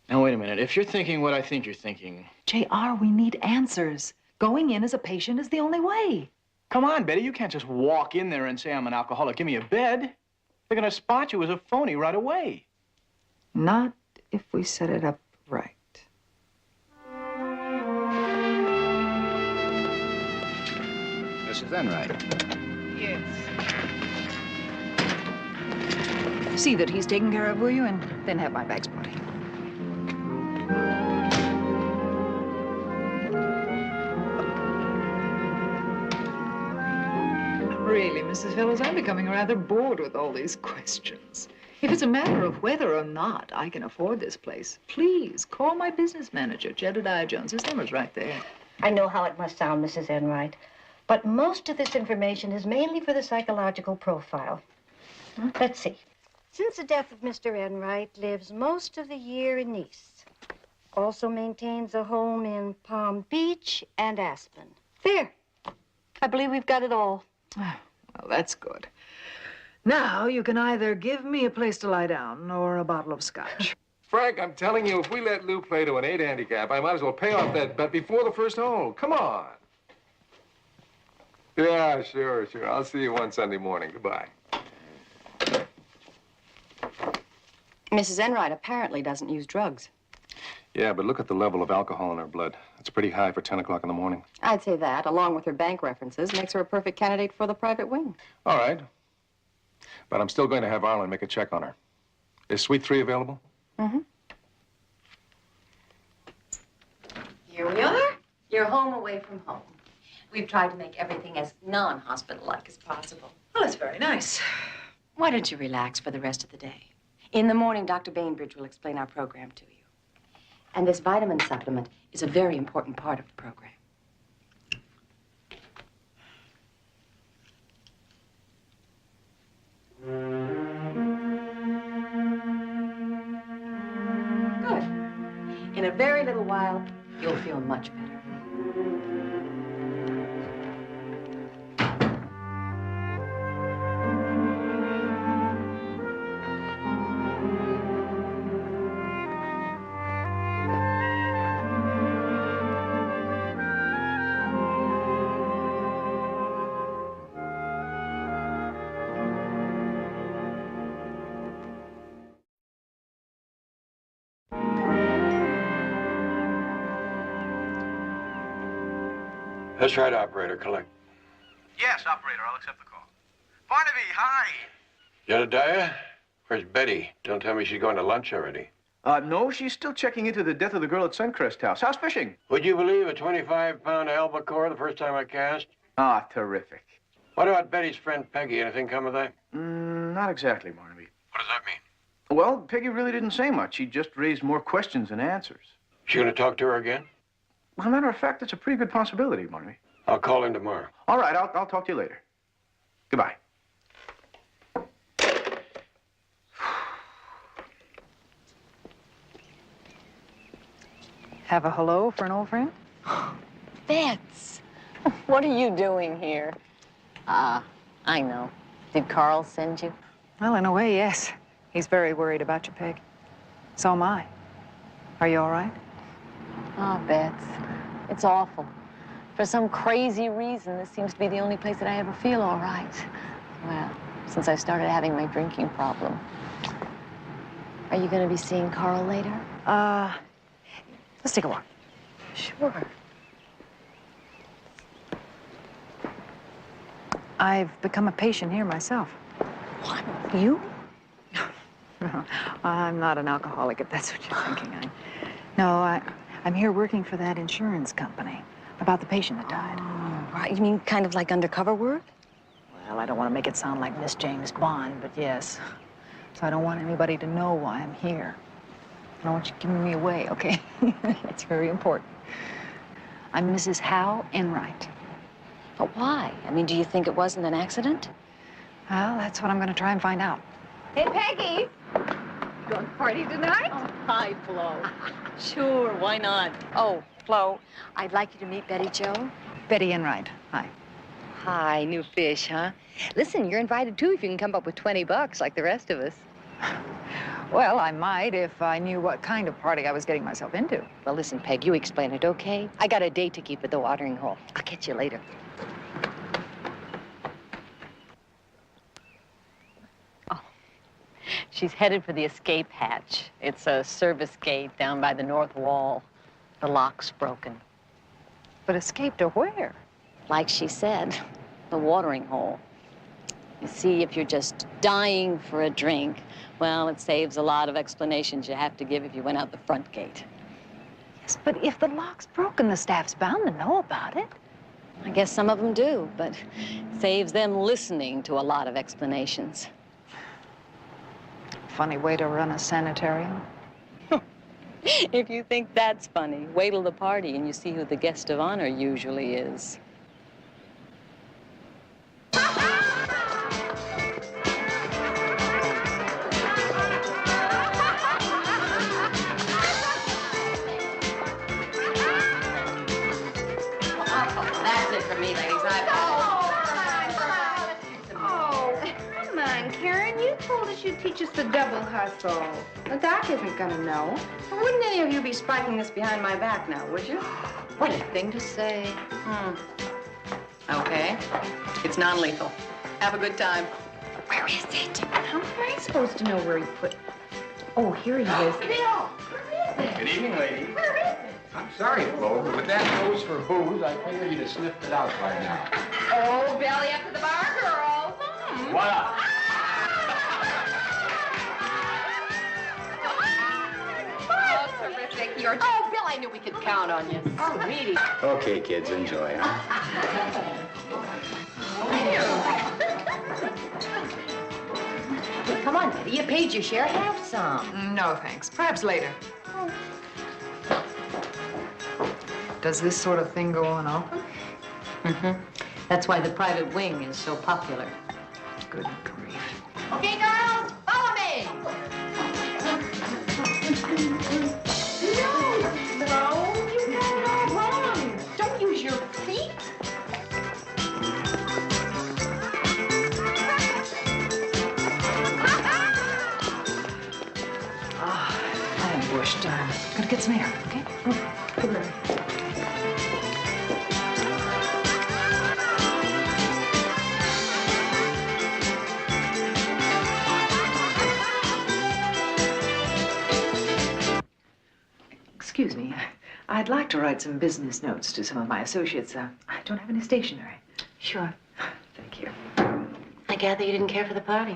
Now, wait a minute. If you're thinking what I think you're thinking... JR, we need answers. Going in as a patient is the only way. Come on, Betty. You can't just walk in there and say I'm an alcoholic. Give me a bed. They're going to spot you as a phony right away. Not if we set it up right. Mrs. Enright. Yes. See that he's taken care of, will you? And then have my bags brought in. Really, Mrs. Fellows, I'm becoming rather bored with all these questions. If it's a matter of whether or not I can afford this place, please call my business manager, Jedediah Jones. His number's right there. I know how it must sound, Mrs. Enright, but most of this information is mainly for the psychological profile. Let's see. Since the death of Mr. Enright, lives most of the year in Nice. Also maintains a home in Palm Beach and Aspen. There. I believe we've got it all. Oh, well, that's good. Now you can either give me a place to lie down or a bottle of scotch. Frank, I'm telling you, if we let Lou play to an 8 handicap, I might as well pay off that bet before the first hole. Come on. Yeah, sure. I'll see you one Sunday morning. Goodbye. Mrs. Enright apparently doesn't use drugs. Yeah, but look at the level of alcohol in her blood. It's pretty high for 10 o'clock in the morning. I'd say that, along with her bank references, makes her a perfect candidate for the private wing. All right. But I'm still going to have Arlen make a check on her. Is Suite 3 available? Mm-hmm. Here we are. You're home away from home. We've tried to make everything as non-hospital-like as possible. Well, that's very nice. Why don't you relax for the rest of the day? In the morning, Dr. Bainbridge will explain our program to you. And this vitamin supplement is a very important part of the program. Good. In a very little while, you'll feel much better. That's right, operator. Collect. Yes, operator. I'll accept the call. Barnaby, hi. Jedediah? Where's Betty? Don't tell me she's going to lunch already. No, she's still checking into the death of the girl at Suncrest House. How's fishing? Would you believe a 25-pound albacore the first time I cast? Ah, terrific. What about Betty's friend Peggy? Anything come of that? Not exactly, Barnaby. What does that mean? Well, Peggy really didn't say much. She just raised more questions than answers. She gonna talk to her again? Well, matter of fact, it's a pretty good possibility, Barnaby. I'll call in tomorrow. All right, I'll talk to you later. Goodbye. Have a hello for an old friend? Bets, what are you doing here? I know. Did Carl send you? Well, in a way, yes. He's very worried about you, Peg. So am I. Are you all right? Ah, Bets, it's awful. For some crazy reason, this seems to be the only place that I ever feel all right. Well, since I started having my drinking problem. Are you going to be seeing Carl later? Let's take a walk. Sure. I've become a patient here myself. What? You? No, I'm not an alcoholic, if that's what you're thinking. I'm here working for that insurance company about the patient that died. Oh, right. You mean kind of like undercover work? Well, I don't want to make it sound like Miss James Bond, but yes. So I don't want anybody to know why I'm here. I don't want you giving me away, okay? That's very important. I'm Mrs. Hal Enright. But why? I mean, do you think it wasn't an accident? Well, that's what I'm going to try and find out. Hey, Peggy! Going to party tonight? Oh, hi, Flo. Sure, why not? Oh, Flo, I'd like you to meet Betty Jo. Betty Enright. Hi. Hi, new fish, huh? Listen, you're invited too if you can come up with $20 like the rest of us. Well, I might if I knew what kind of party I was getting myself into. Well, listen, Peg, you explain it, okay? I got a date to keep at the watering hole. I'll catch you later. Oh, she's headed for the escape hatch. It's a service gate down by the north wall. The lock's broken. But escape to where? Like she said, the watering hole. You see, if you're just dying for a drink, well, it saves a lot of explanations you have to give if you went out the front gate. Yes, but if the lock's broken, the staff's bound to know about it. I guess some of them do, but it saves them listening to a lot of explanations. Funny way to run a sanitarium. If you think that's funny, wait till the party and you see who the guest of honor usually is. That's it for me, ladies. Come on, Karen. You told us you'd teach us the double hustle. The doc isn't gonna know. Wouldn't any of you be spiking this behind my back now, would you? What a thing to say. Okay. It's non-lethal. Have a good time. Where is it? How am I supposed to know where he put... Oh, here he is. Bill! Good evening, ladies. Where is it? I'm sorry, Flo, but with that nose for booze, I figured you'd have sniffed it out by now. Oh, belly up to the bar, girls. What up? Oh, terrific. You're... Oh, Bill, I knew we could count on you. Sweetie. Okay, kids, enjoy, huh? Come on, Betty. You paid your share. Have some. No, thanks. Perhaps later. Does this sort of thing go on often? Mm-hmm. That's why the private wing is so popular. Good grief. Okay, girls, follow me. No, you got it all wrong. Don't use your feet. I am bushed. Gonna get some air, okay? Come here. Excuse me. I'd like to write some business notes to some of my associates. I don't have any stationery. Sure. Thank you. I gather you didn't care for the party.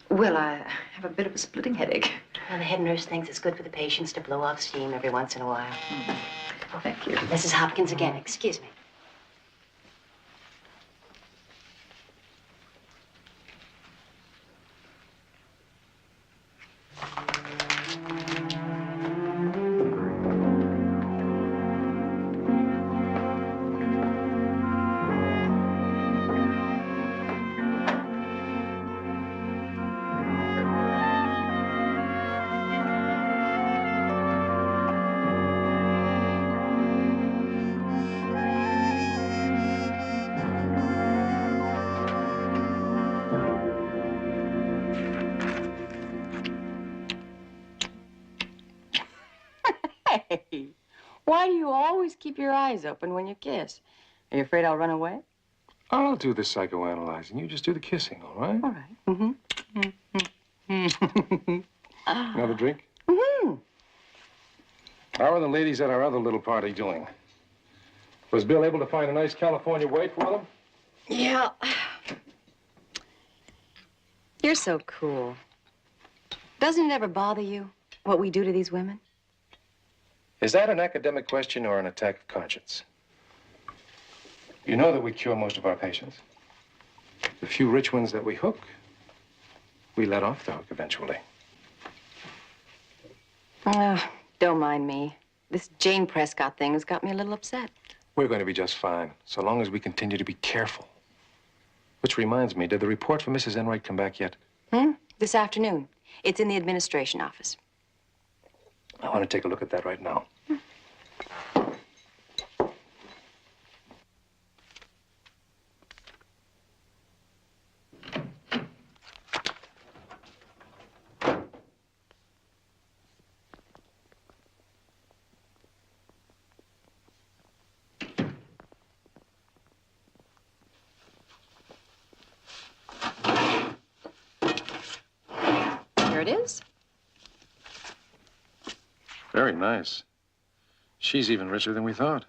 Well, I have a bit of a splitting headache. Well, the head nurse thinks it's good for the patients to blow off steam every once in a while. Oh, thank you. Mrs. Hopkins again. Excuse me. Hey, why do you always keep your eyes open when you kiss? Are you afraid I'll run away? I'll do the psychoanalyzing. You just do the kissing, all right? All right. Mm-hmm. Another drink? Mm-hmm. How are the ladies at our other little party doing? Was Bill able to find a nice California weight for them? Yeah. You're so cool. Doesn't it ever bother you what we do to these women? Is that an academic question or an attack of conscience? You know that we cure most of our patients. The few rich ones that we hook, we let off the hook eventually. Oh, don't mind me. This Jane Prescott thing has got me a little upset. We're going to be just fine, so long as we continue to be careful. Which reminds me, did the report from Mrs. Enright come back yet? This afternoon. It's in the administration office. I want to take a look at that right now. Here it is. Very nice. She's even richer than we thought.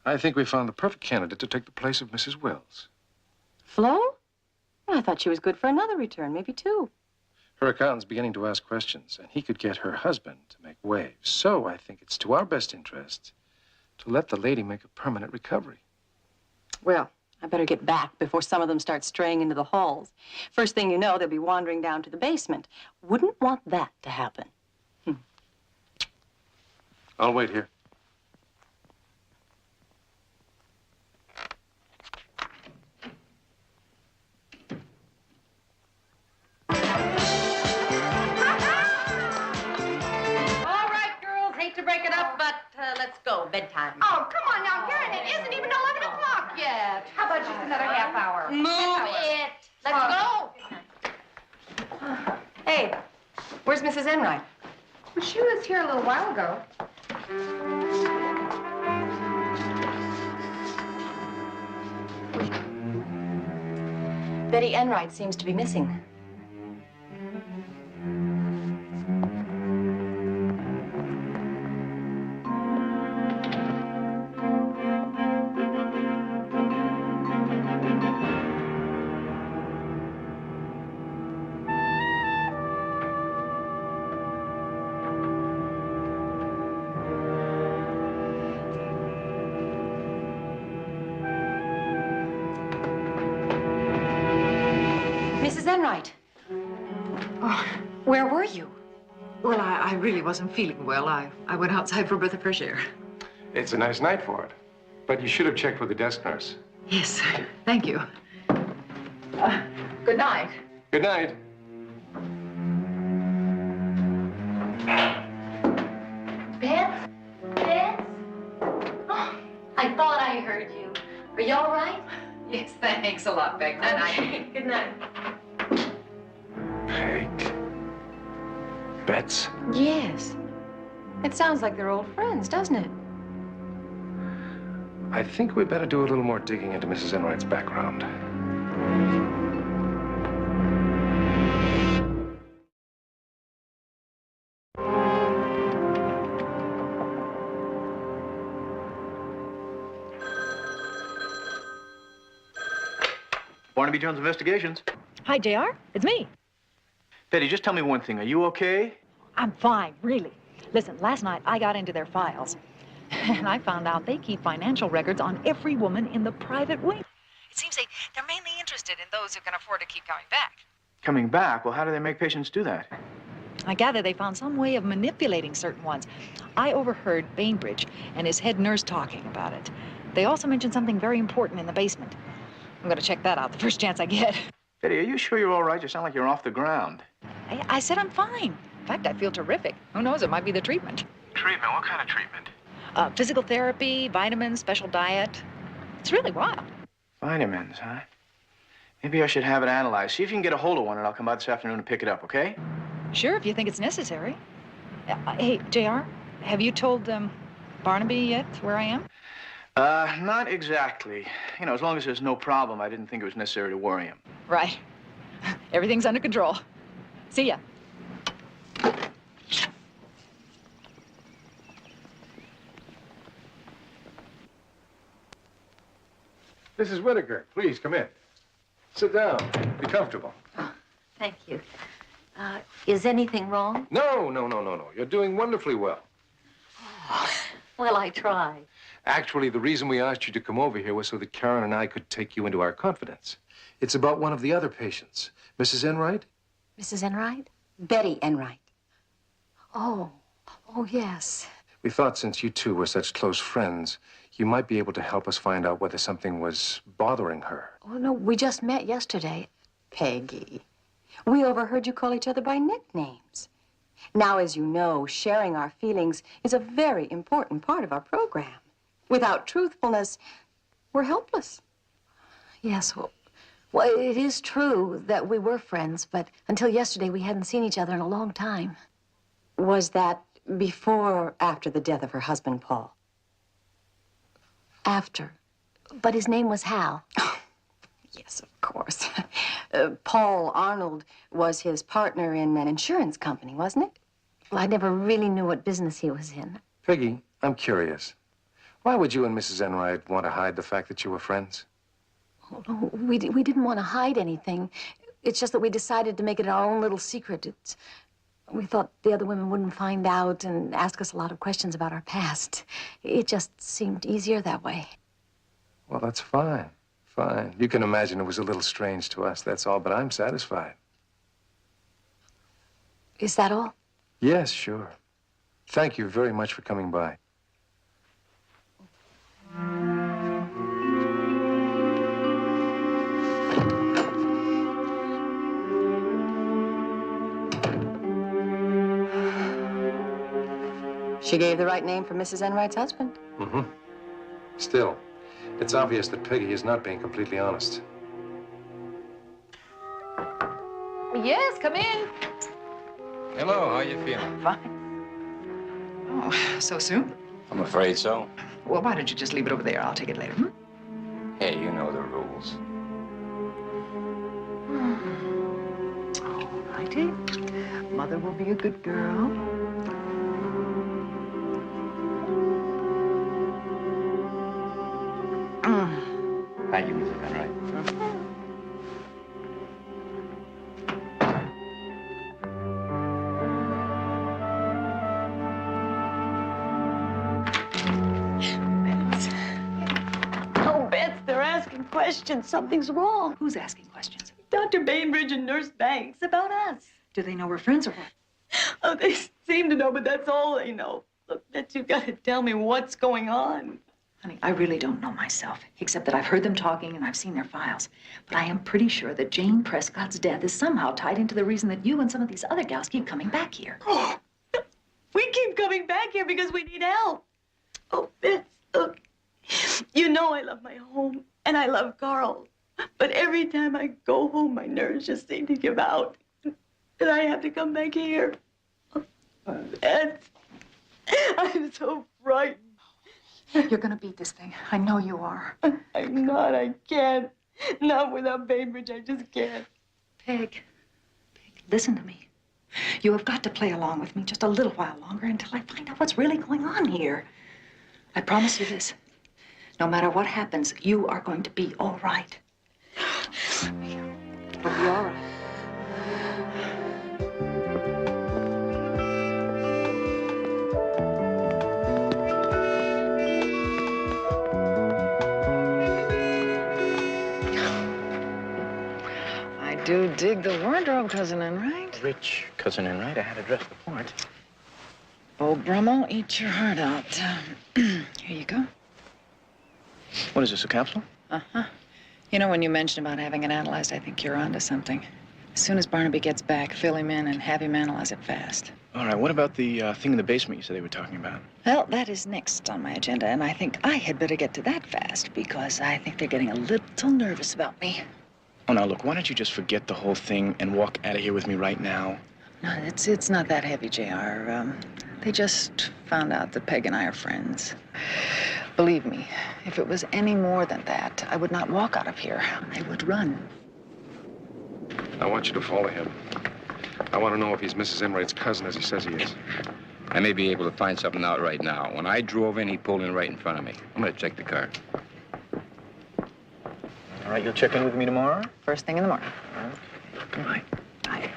I think we found the perfect candidate to take the place of Mrs. Wells. Flo? I thought she was good for another return, maybe two. Her accountant's beginning to ask questions, and he could get her husband to make waves. So I think it's to our best interest to let the lady make a permanent recovery. Well, I better get back before some of them start straying into the halls. First thing you know, they'll be wandering down to the basement. Wouldn't want that to happen. I'll wait here. All right, girls, hate to break it up, but let's go. Bedtime. Oh, come on now, Karen. It isn't even 11 o'clock yet. How about just another half hour? Move it. Let's go. Hey, where's Mrs. Enright? Well, she was here a little while ago. Betty Enright seems to be missing. Mrs. Enright. Oh, Where were you? well, I really wasn't feeling well. I went outside for a breath of fresh air. It's a nice night for it. But you should have checked with the desk nurse. Yes, thank you. Good night. Good night. Beth? Beth? Oh, I thought I heard you. Are you all right? Yes, thanks a lot, Peg. Good night. Good night. Peg. Bets? Yes. It sounds like they're old friends, doesn't it? I think we better do a little more digging into Mrs. Enright's background. Barnaby Jones Investigations. Hi, JR. It's me. Betty, just tell me one thing. Are you okay? I'm fine, really. Listen, last night I got into their files, and I found out they keep financial records on every woman in the private wing. It seems they're mainly interested in those who can afford to keep coming back. Coming back? Well, how do they make patients do that? I gather they found some way of manipulating certain ones. I overheard Bainbridge and his head nurse talking about it. They also mentioned something very important in the basement. I'm going to check that out the first chance I get. Betty, are you sure you're all right? You sound like you're off the ground. I said I'm fine. In fact, I feel terrific. Who knows, it might be the treatment. Treatment? What kind of treatment? Physical therapy, vitamins, special diet. It's really wild. Vitamins, huh? Maybe I should have it analyzed. See if you can get a hold of one, and I'll come by this afternoon and pick it up, okay? Sure, if you think it's necessary. Hey, JR, have you told Barnaby yet where I am? Not exactly. You know, as long as there's no problem, I didn't think it was necessary to worry him. Right. Everything's under control. See ya. Mrs. Whitaker, please come in. Sit down. Be comfortable. Thank you. Is anything wrong? No. You're doing wonderfully well. Well, I tried. Actually, the reason we asked you to come over here was so that Karen and I could take you into our confidence. It's about one of the other patients, Mrs. Enright. Mrs. Enright? Betty Enright. Oh, yes. We thought since you two were such close friends, you might be able to help us find out whether something was bothering her. Oh, no, we just met yesterday. Peggy, we overheard you call each other by nicknames. Now, as you know, sharing our feelings is a very important part of our program. Without truthfulness, we're helpless. Yes, well, it is true that we were friends, but until yesterday, we hadn't seen each other in a long time. Was that before or after the death of her husband, Paul? After. But his name was Hal. Oh, yes, of course. Paul Arnold was his partner in an insurance company, wasn't it? Well, I never really knew what business he was in. Peggy, I'm curious. Why would you and Mrs. Enright want to hide the fact that you were friends? Oh, no, we didn't want to hide anything. It's just that we decided to make it our own little secret. We thought the other women wouldn't find out and ask us a lot of questions about our past. It just seemed easier that way. Well, that's fine. Fine. You can imagine it was a little strange to us, that's all, but I'm satisfied. Is that all? Yes, sure. Thank you very much for coming by. She gave the right name for Mrs. Enright's husband. Mm-hmm. Still, it's obvious that Peggy is not being completely honest. Yes, come in. Hello, how you feeling? Fine. Oh, so soon? I'm afraid so. Well, why don't you just leave it over there? I'll take it later, hmm? Hey, you know the rules. All righty. Mother will be a good girl. Thank you, Mrs. Enright. Oh, Beth, they're asking questions. Something's wrong. Who's asking questions? Dr. Bainbridge and Nurse Banks about us. Do they know we're friends or what? Oh, they seem to know, but that's all they know. Look, Beth, you've got to tell me what's going on. Honey, I really don't know myself, except that I've heard them talking and I've seen their files. But I am pretty sure that Jane Prescott's death is somehow tied into the reason that you and some of these other gals keep coming back here. Oh, we keep coming back here because we need help. Oh, Beth, look, you know I love my home and I love Carl. But every time I go home, my nerves just seem to give out. And I have to come back here. Oh, Beth, I'm so frightened. You're gonna beat this thing. I know you are. I'm not. I can't. Not without Bainbridge. I just can't. Peg, listen to me. You have got to play along with me just a little while longer until I find out what's really going on here. I promise you this. No matter what happens, you are going to be all right. You'll be all right. do dig the wardrobe, Cousin Enright. Rich cousin Enright, I had to dress the part. Oh, Brummel, eat your heart out. Here you go. What is this, a capsule? Uh-huh. You know, when you mentioned about having it analyzed, I think you're onto something. As soon as Barnaby gets back, fill him in and have him analyze it fast. All right, what about the thing in the basement you said they were talking about? Well, that is next on my agenda, and I think I had better get to that fast because I think they're getting a little nervous about me. Oh, now, look, why don't you just forget the whole thing and walk out of here with me right now? No, it's not that heavy, JR. They just found out that Peg and I are friends. Believe me, if it was any more than that, I would not walk out of here. I would run. I want you to follow him. I want to know if he's Mrs. Enright's cousin, as he says he is. I may be able to find something out right now. When I drove in, he pulled in right in front of me. I'm going to check the car. All right, you'll check in with me tomorrow? First thing in the morning. Okay. Good night. Bye.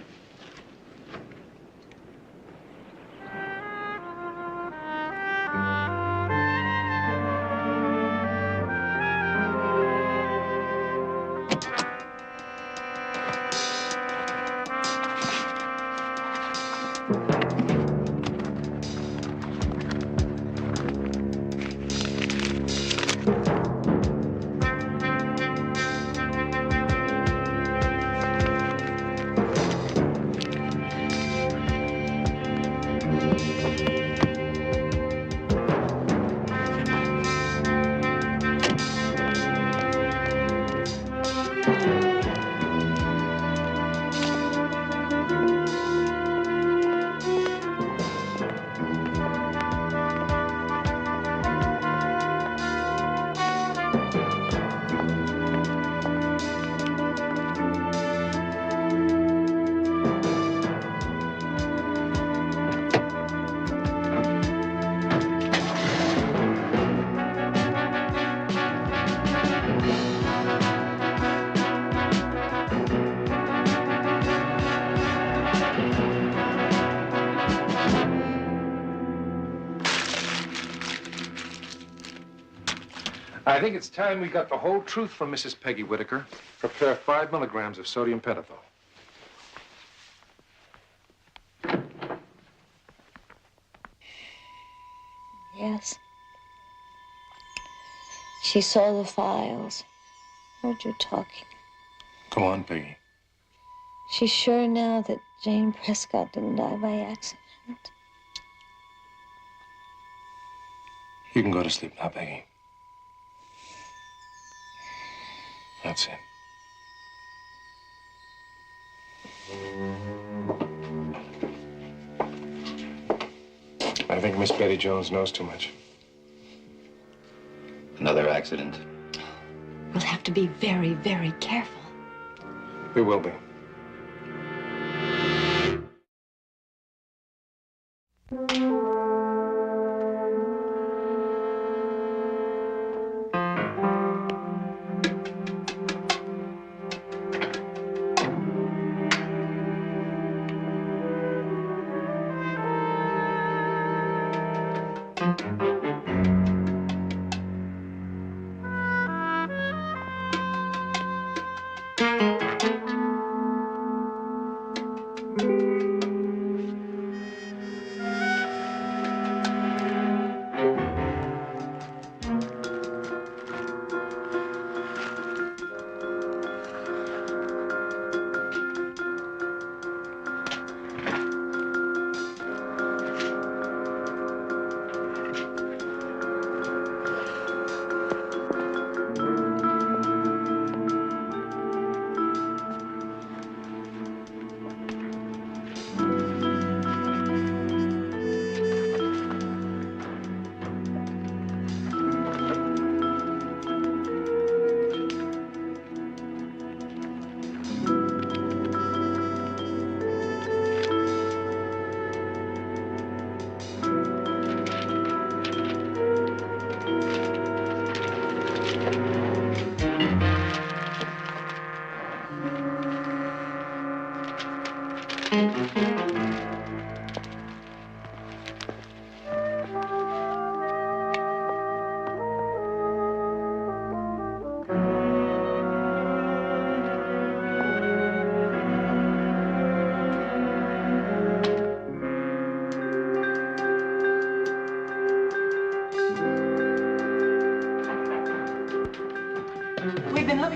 I think it's time we got the whole truth from Mrs. Peggy Whitaker. Prepare 5 milligrams of sodium pentothal. Yes. She saw the files. Heard you talking. Go on, Peggy. She's sure now that Jane Prescott didn't die by accident. You can go to sleep now, Peggy. That's it. I think Miss Betty Jones knows too much. Another accident. We'll have to be very, very careful. We will be.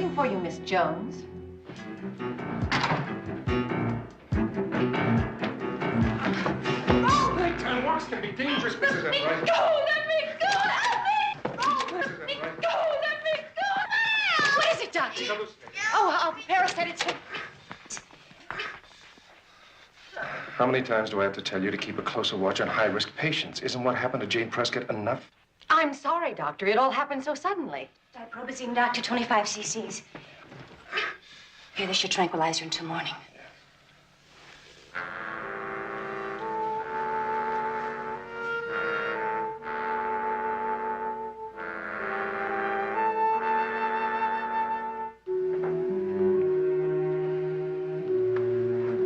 looking for you, Miss Jones. Nighttime walks can be dangerous, Mrs. Enright. Let me go! Let me go! Let me go! Let me go! What is it, Doctor? Oh, I'll prepare a sedative. How many times do I have to tell you to keep a closer watch on high-risk patients? Isn't what happened to Jane Prescott enough? I'm sorry, Doctor. It all happened so suddenly. Diprobenzine, Doctor, 25 cc's. Here, this your tranquilizer until morning.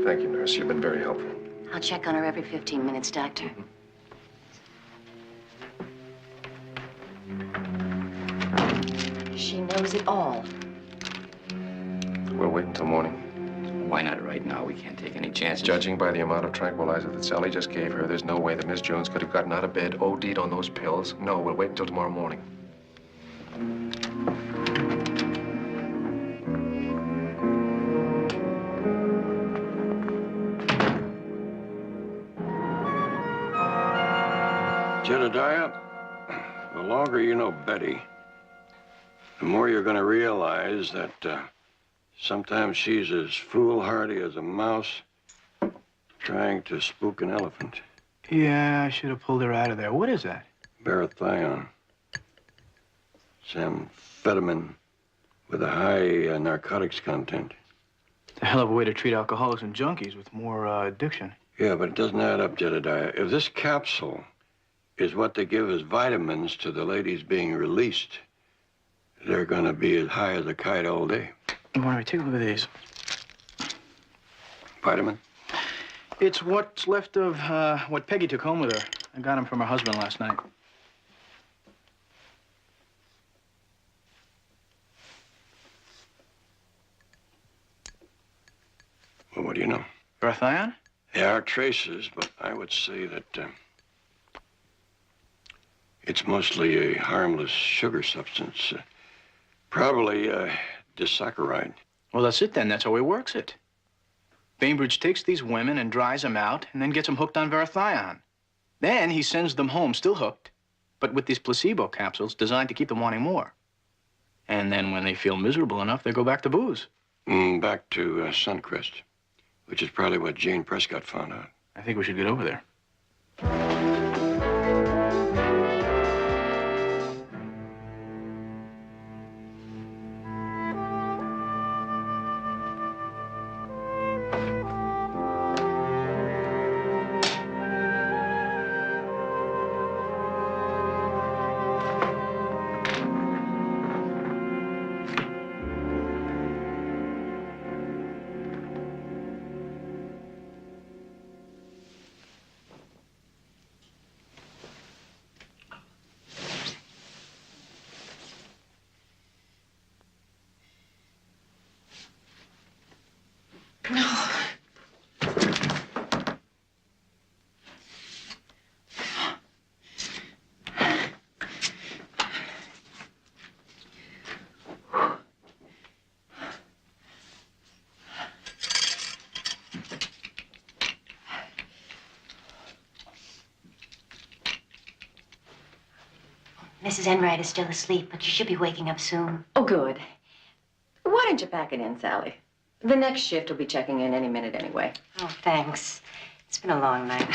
Thank you, nurse. You've been very helpful. I'll check on her every 15 minutes, Doctor. She knows it all. We'll wait until morning. Why not right now? We can't take any chances. Judging by the amount of tranquilizer that Sally just gave her, there's no way that Miss Jones could have gotten out of bed, OD'd on those pills. No, we'll wait until tomorrow morning. Jedediah, the longer you know Betty, the more you're going to realize that sometimes she's as foolhardy as a mouse trying to spook an elephant. Yeah, I should have pulled her out of there. What is that? Barathion. It's amphetamine with a high narcotics content. It's a hell of a way to treat alcoholics and junkies with more addiction. Yeah, but it doesn't add up, Jedediah. If this capsule is what they give as vitamins to the ladies being released, they're going to be as high as a kite all day. Barnaby, take a look at these. Vitamin? It's what's left of what Peggy took home with her. I got them from her husband last night. Well, what do you know? Barathion? There are traces, but I would say that it's mostly a harmless sugar substance. Probably disaccharide. Well, that's it then. That's how he works it. Bainbridge takes these women and dries them out and then gets them hooked on Barathion. Then he sends them home still hooked, but with these placebo capsules designed to keep them wanting more. And then when they feel miserable enough, they go back to booze. Back to Suncrest, which is probably what Jane Prescott found out. I think we should get over there. Mrs. Enright is still asleep, but you should be waking up soon. Oh, good. Why don't you pack it in, Sally? The next shift will be checking in any minute anyway. Oh, thanks. It's been a long night.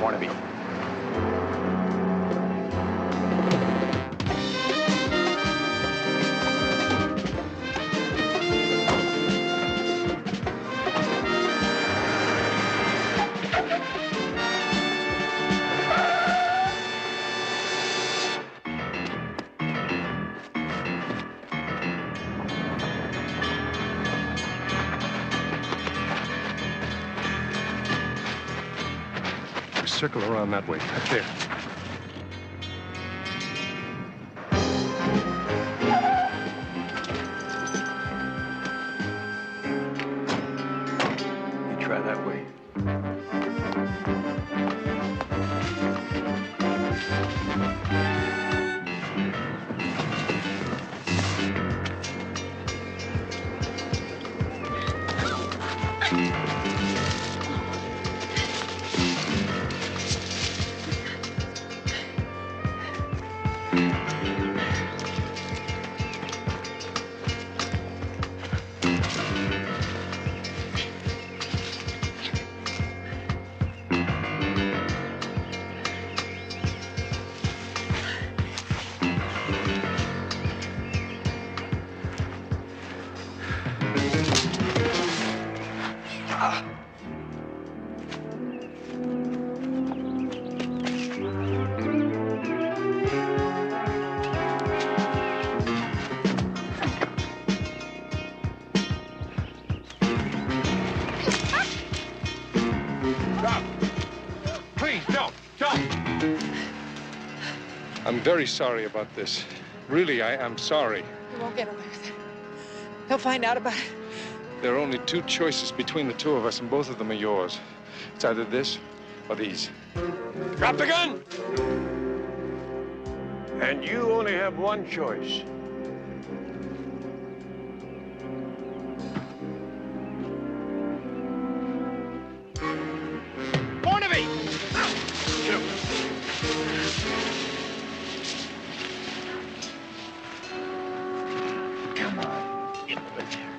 Barnaby. Circle around that way. Up there. You try that way. I'm very sorry about this. Really, I am sorry. You won't get away with it. He'll find out about it. There are only two choices between the two of us, and both of them are yours. It's either this or these. Drop the gun! And you only have one choice. Barnaby! Come on, get over there.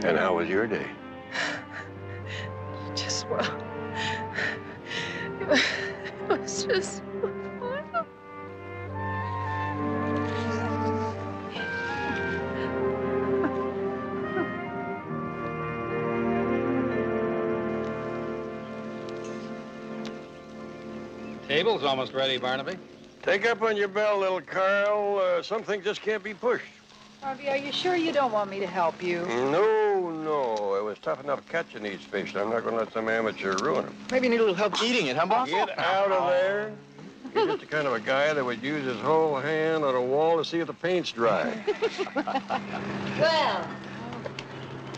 And how was your day? Just, well, it was just wonderful. Table's almost ready, Barnaby. Take up on your bell, little Carl. Some things just can't be pushed. Harvey, are you sure you don't want me to help you? No. It was tough enough catching these fish. I'm not going to let some amateur ruin them. Maybe you need a little help eating it, huh, boss? Get out of there. You're just the kind of a guy that would use his whole hand on a wall to see if the paint's dry. Well,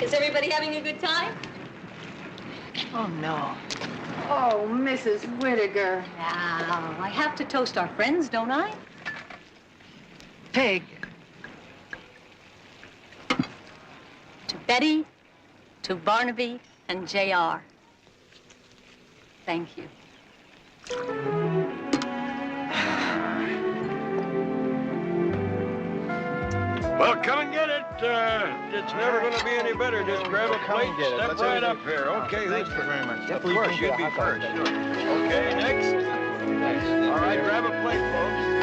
is everybody having a good time? Oh, no. Oh, Mrs. Whittaker. Now, I have to toast our friends, don't I? Peg. To Betty, to Barnaby, and J.R. Thank you. Well, come and get it. It's never going to be any better. Just grab a plate, step right up here. Okay, thank you very much. Of course, you'd be first. Sure. Okay, next. All right, grab a plate, folks.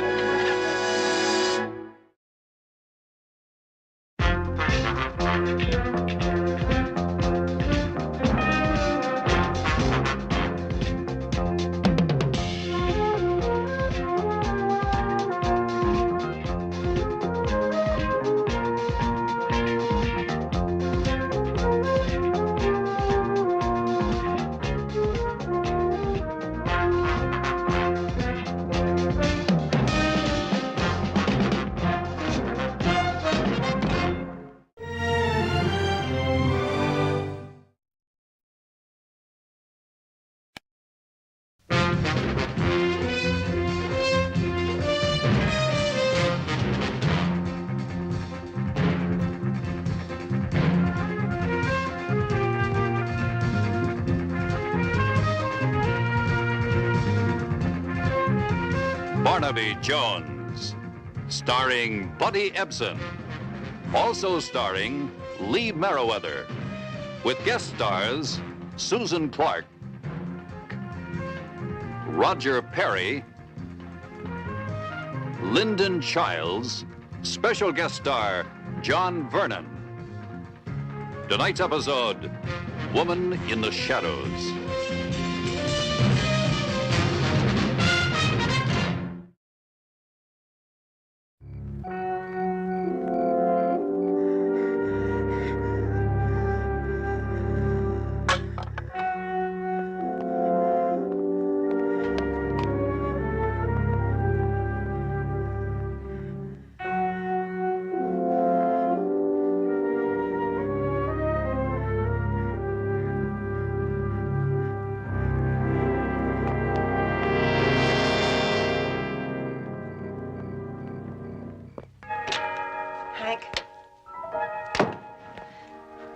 Barnaby Jones, starring Buddy Ebsen. Also starring Lee Meriwether, with guest stars Susan Clark, Roger Perry, Lyndon Childs, special guest star John Vernon. Tonight's episode, Woman in the Shadows.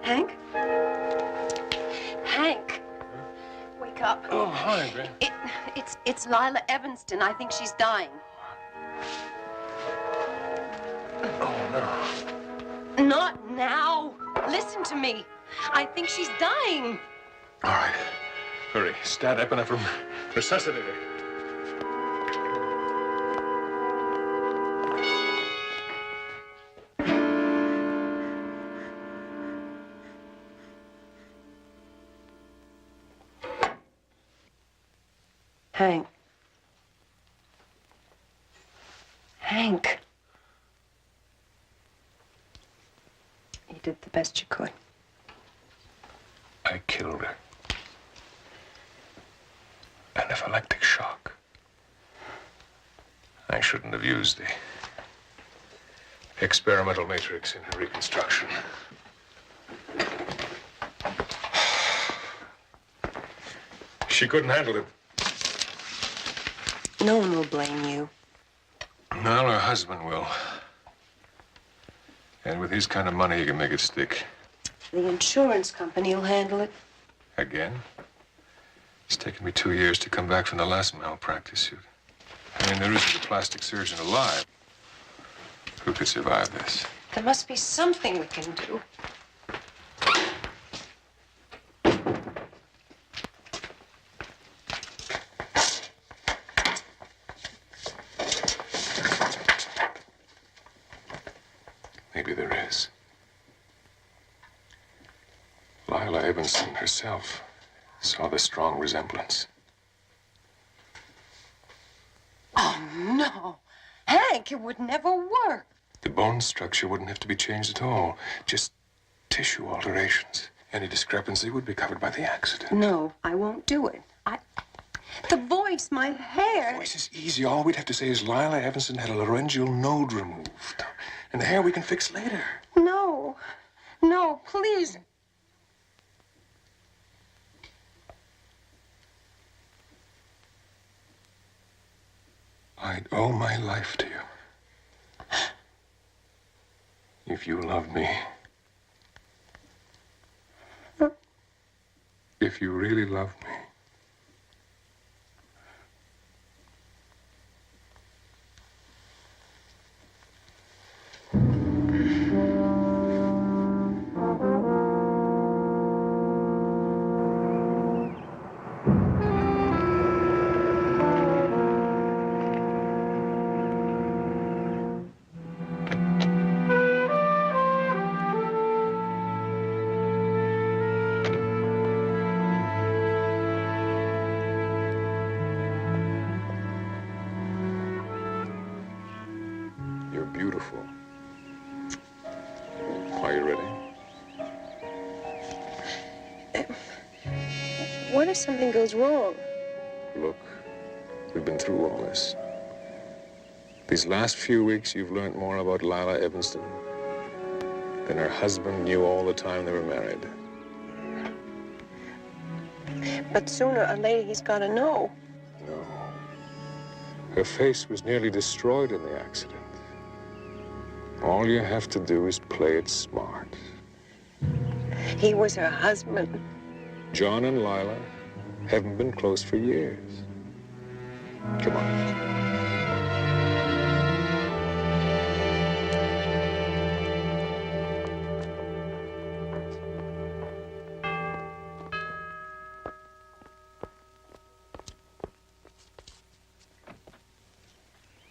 Hank? Hank! Wake up. Oh, hi, Gran. It's Lila Evanston. I think she's dying. Oh, no. Not now. Listen to me. I think she's dying. All right. Hurry. Stat epinephrine. Resuscitator. Hank. Hank. You did the best you could. I killed her. Anaphylactic shock. I shouldn't have used the experimental matrix in her reconstruction. She couldn't handle it. No one will blame you. Well, her husband will. And with his kind of money, he can make it stick. The insurance company will handle it. Again? It's taken me 2 years to come back from the last malpractice suit. I mean, there isn't a plastic surgeon alive who could survive this. There must be something we can do. Maybe there is. Lila Evanston herself saw the strong resemblance. Oh, no. Hank, it would never work. The bone structure wouldn't have to be changed at all. Just tissue alterations. Any discrepancy would be covered by the accident. No, I won't do it. The voice, my hair. The voice is easy. All we'd have to say is Lila Evanston had a laryngeal node removed. And the hair we can fix later. No. No, please. I'd owe my life to you. If you loved me. If you really loved me. You're beautiful. Are you ready? What if something goes wrong? Look, we've been through all this. These last few weeks, you've learned more about Lila Evanston than her husband knew all the time they were married. But sooner or later, he's got to know. No. Her face was nearly destroyed in the accident. All you have to do is play it smart. He was her husband. John and Lila haven't been close for years. Come on.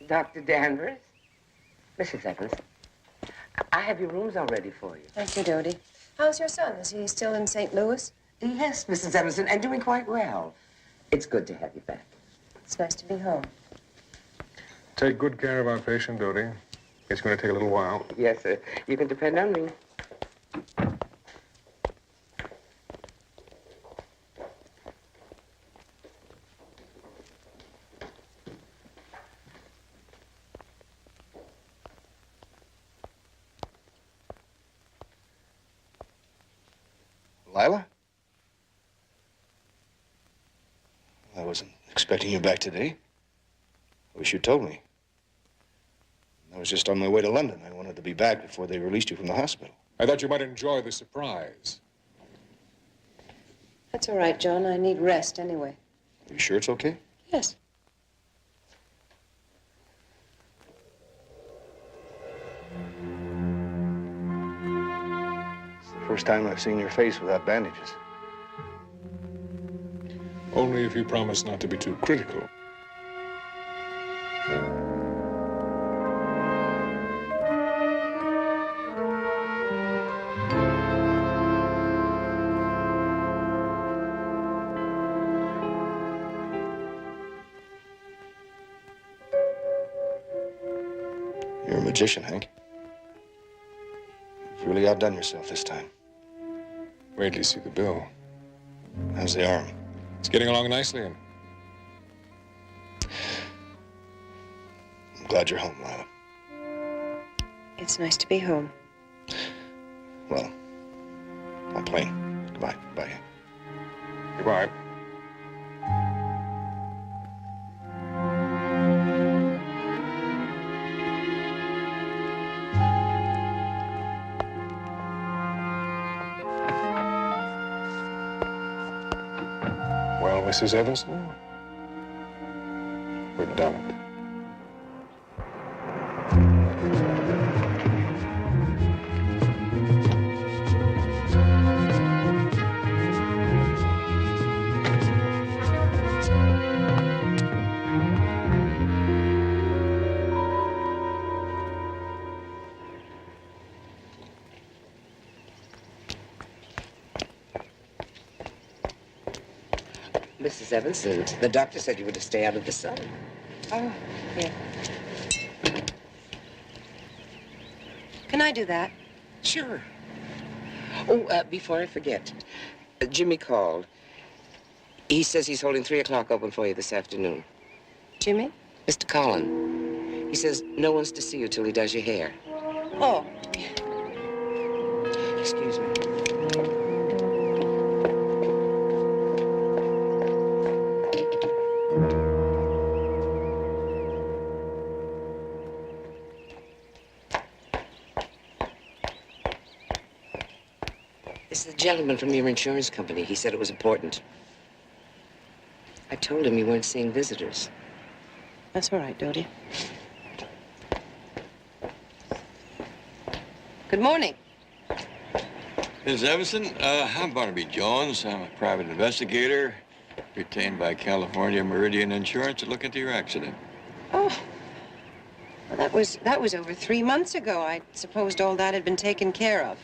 Dr. Danvers. Mrs. Evans, I have your rooms all ready for you. Thank you, Dodie. How's your son? Is he still in St. Louis? Yes, Mrs. Emerson, and doing quite well. It's good to have you back. It's nice to be home. Take good care of our patient, Dodie. It's going to take a little while. Yes, sir. You can depend on me. Lila? I wasn't expecting you back today. I wish you told me. I was just on my way to London. I wanted to be back before they released you from the hospital. I thought you might enjoy the surprise. That's all right, John. I need rest anyway. Are you sure it's okay? Yes. It's the first time I've seen your face without bandages. Only if you promise not to be too critical. You're a magician, Hank. You've really outdone yourself this time. Wait till you see the bill. How's the arm? It's getting along nicely, and I'm glad you're home, Lila. It's nice to be home. Well, on plane. Goodbye. Goodbye, Hank. Goodbye. Well, Mrs. Evanson, we've done it. Mrs. Evanson, the doctor said you were to stay out of the sun. Oh, yeah. Can I do that? Sure. Oh, before I forget, Jimmy called. He says he's holding 3 o'clock open for you this afternoon. Jimmy? Mr. Collin. He says no one's to see you till he does your hair. Oh. Excuse me. It's the gentleman from your insurance company. He said it was important. I told him you weren't seeing visitors. That's all right, Dodie. Good morning. Ms. Evanson, I'm Barnaby Jones. I'm a private investigator retained by California Meridian Insurance to look into your accident. Oh. Well, that was over 3 months ago. I supposed all that had been taken care of.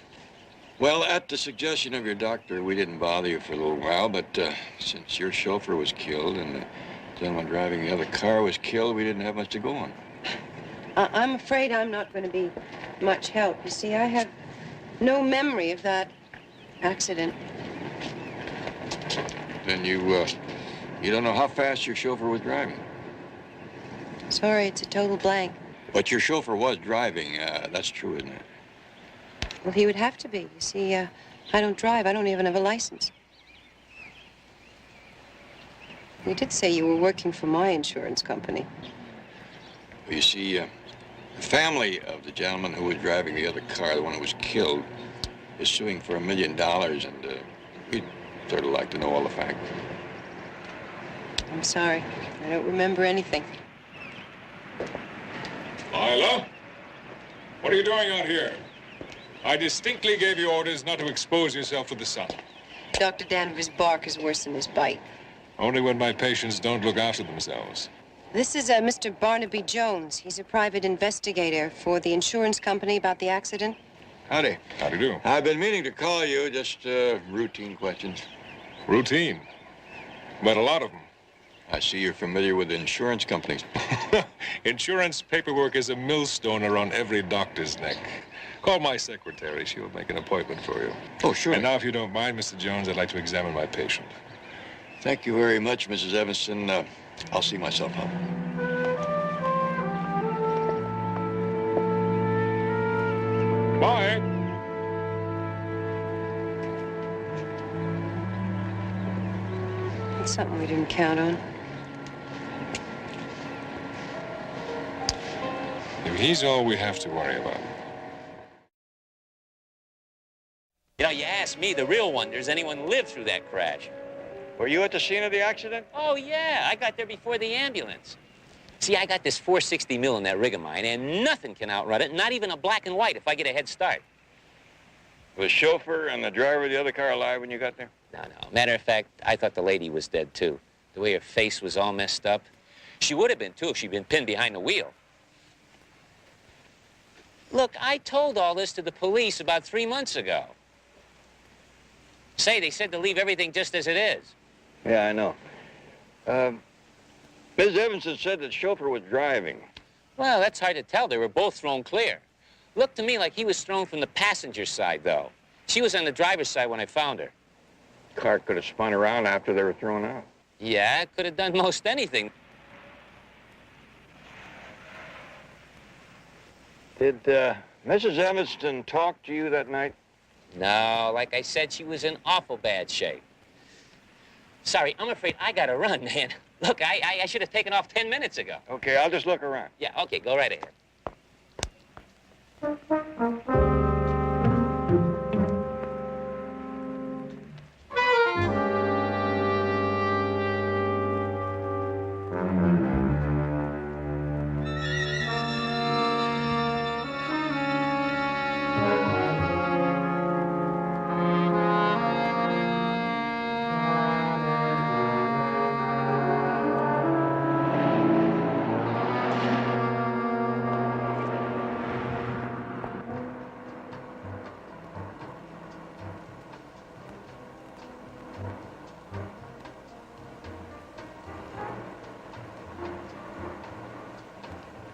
Well, at the suggestion of your doctor, we didn't bother you for a little while, but since your chauffeur was killed and the gentleman driving the other car was killed, we didn't have much to go on. I'm afraid I'm not going to be much help. You see, I have no memory of that accident. Then you don't know how fast your chauffeur was driving. Sorry, it's a total blank. But your chauffeur was driving. That's true, isn't it? Well, he would have to be. You see, I don't drive. I don't even have a license. You did say you were working for my insurance company. Well, you see, the family of the gentleman who was driving the other car, the one who was killed, is suing for $1 million, and we'd sort of like to know all the facts. I'm sorry. I don't remember anything. Lila? What are you doing out here? I distinctly gave you orders not to expose yourself to the sun. Dr. Danvers' bark is worse than his bite. Only when my patients don't look after themselves. This is Mr. Barnaby Jones. He's a private investigator for the insurance company about the accident. Howdy. Howdy do. I've been meaning to call you, just routine questions. Routine? But a lot of them. I see you're familiar with insurance companies. Insurance paperwork is a millstone around every doctor's neck. Call my secretary. She'll make an appointment for you. Oh, sure. And now, if you don't mind, Mr. Jones, I'd like to examine my patient. Thank you very much, Mrs. Evanston. I'll see myself out. Bye. It's something we didn't count on. If he's all we have to worry about. You know, you ask me, the real one, does anyone live through that crash? Were you at the scene of the accident? Oh, yeah. I got there before the ambulance. See, I got this 460 mil in that rig of mine, and nothing can outrun it, not even a black and white if I get a head start. Was the chauffeur and the driver of the other car alive when you got there? No. Matter of fact, I thought the lady was dead, too. The way her face was all messed up. She would have been, too, if she'd been pinned behind the wheel. Look, I told all this to the police about 3 months ago. Say, they said to leave everything just as it is. Yeah, I know. Ms. Evanston said that chauffeur was driving. Well, that's hard to tell. They were both thrown clear. Looked to me like he was thrown from the passenger side, though. She was on the driver's side when I found her. Car could have spun around after they were thrown out. Yeah, it could have done most anything. Did Mrs. Evanston talk to you that night? No, like I said, she was in awful bad shape. Sorry, I'm afraid I gotta run, man. Look, I should have taken off 10 minutes ago. Okay, I'll just look around. Yeah, okay, go right ahead.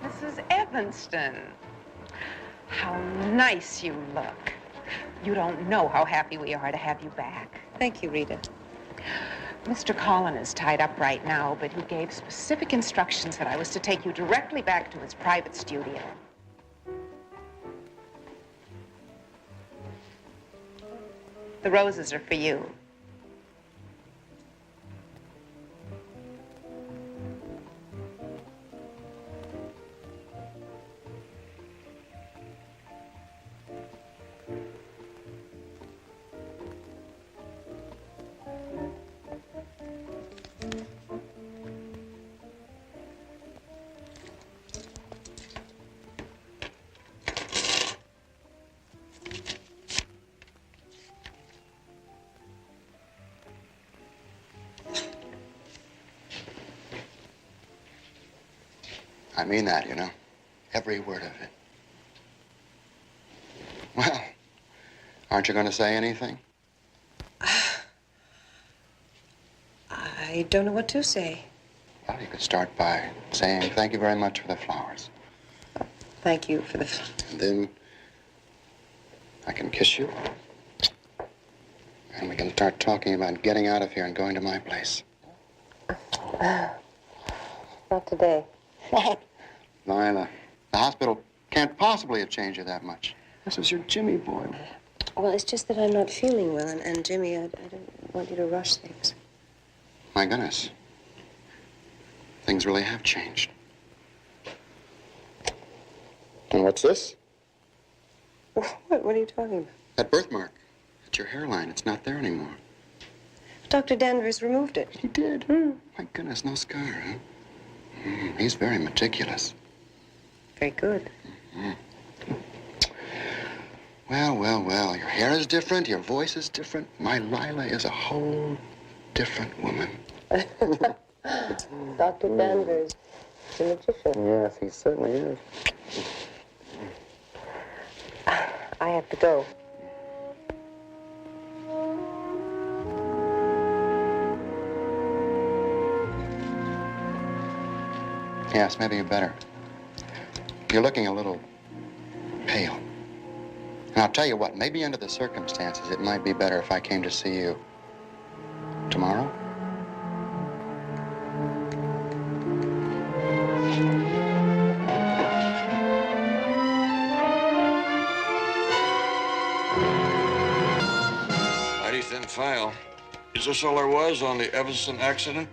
Mrs. Evanston, how nice you look. You don't know how happy we are to have you back. Thank you, Rita. Mr. Collin is tied up right now, but he gave specific instructions that I was to take you directly back to his private studio. The roses are for you. I mean that, you know. Every word of it. Well, aren't you going to say anything? I don't know what to say. Well, you could start by saying thank you very much for the flowers. Thank you for the... And then I can kiss you. And we can start talking about getting out of here and going to my place. Not today. What? Lila, the hospital can't possibly have changed you that much. This is your Jimmy boy. Well, it's just that I'm not feeling well, and Jimmy, I don't want you to rush things. My goodness. Things really have changed. And what's this? What are you talking about? That birthmark. It's your hairline. It's not there anymore. Dr. Danvers removed it. He did? My goodness, no scar, huh? He's very meticulous. Very good. Well. Your hair is different. Your voice is different. My Lila is a whole different woman. Dr. Danvers, He's a magician. Yes, he certainly is. I have to go. Yes, maybe you better. You're looking a little pale. And I'll tell you what, maybe under the circumstances, it might be better if I came to see you tomorrow. Mighty thin file. Is this all there was on the Evanston accident?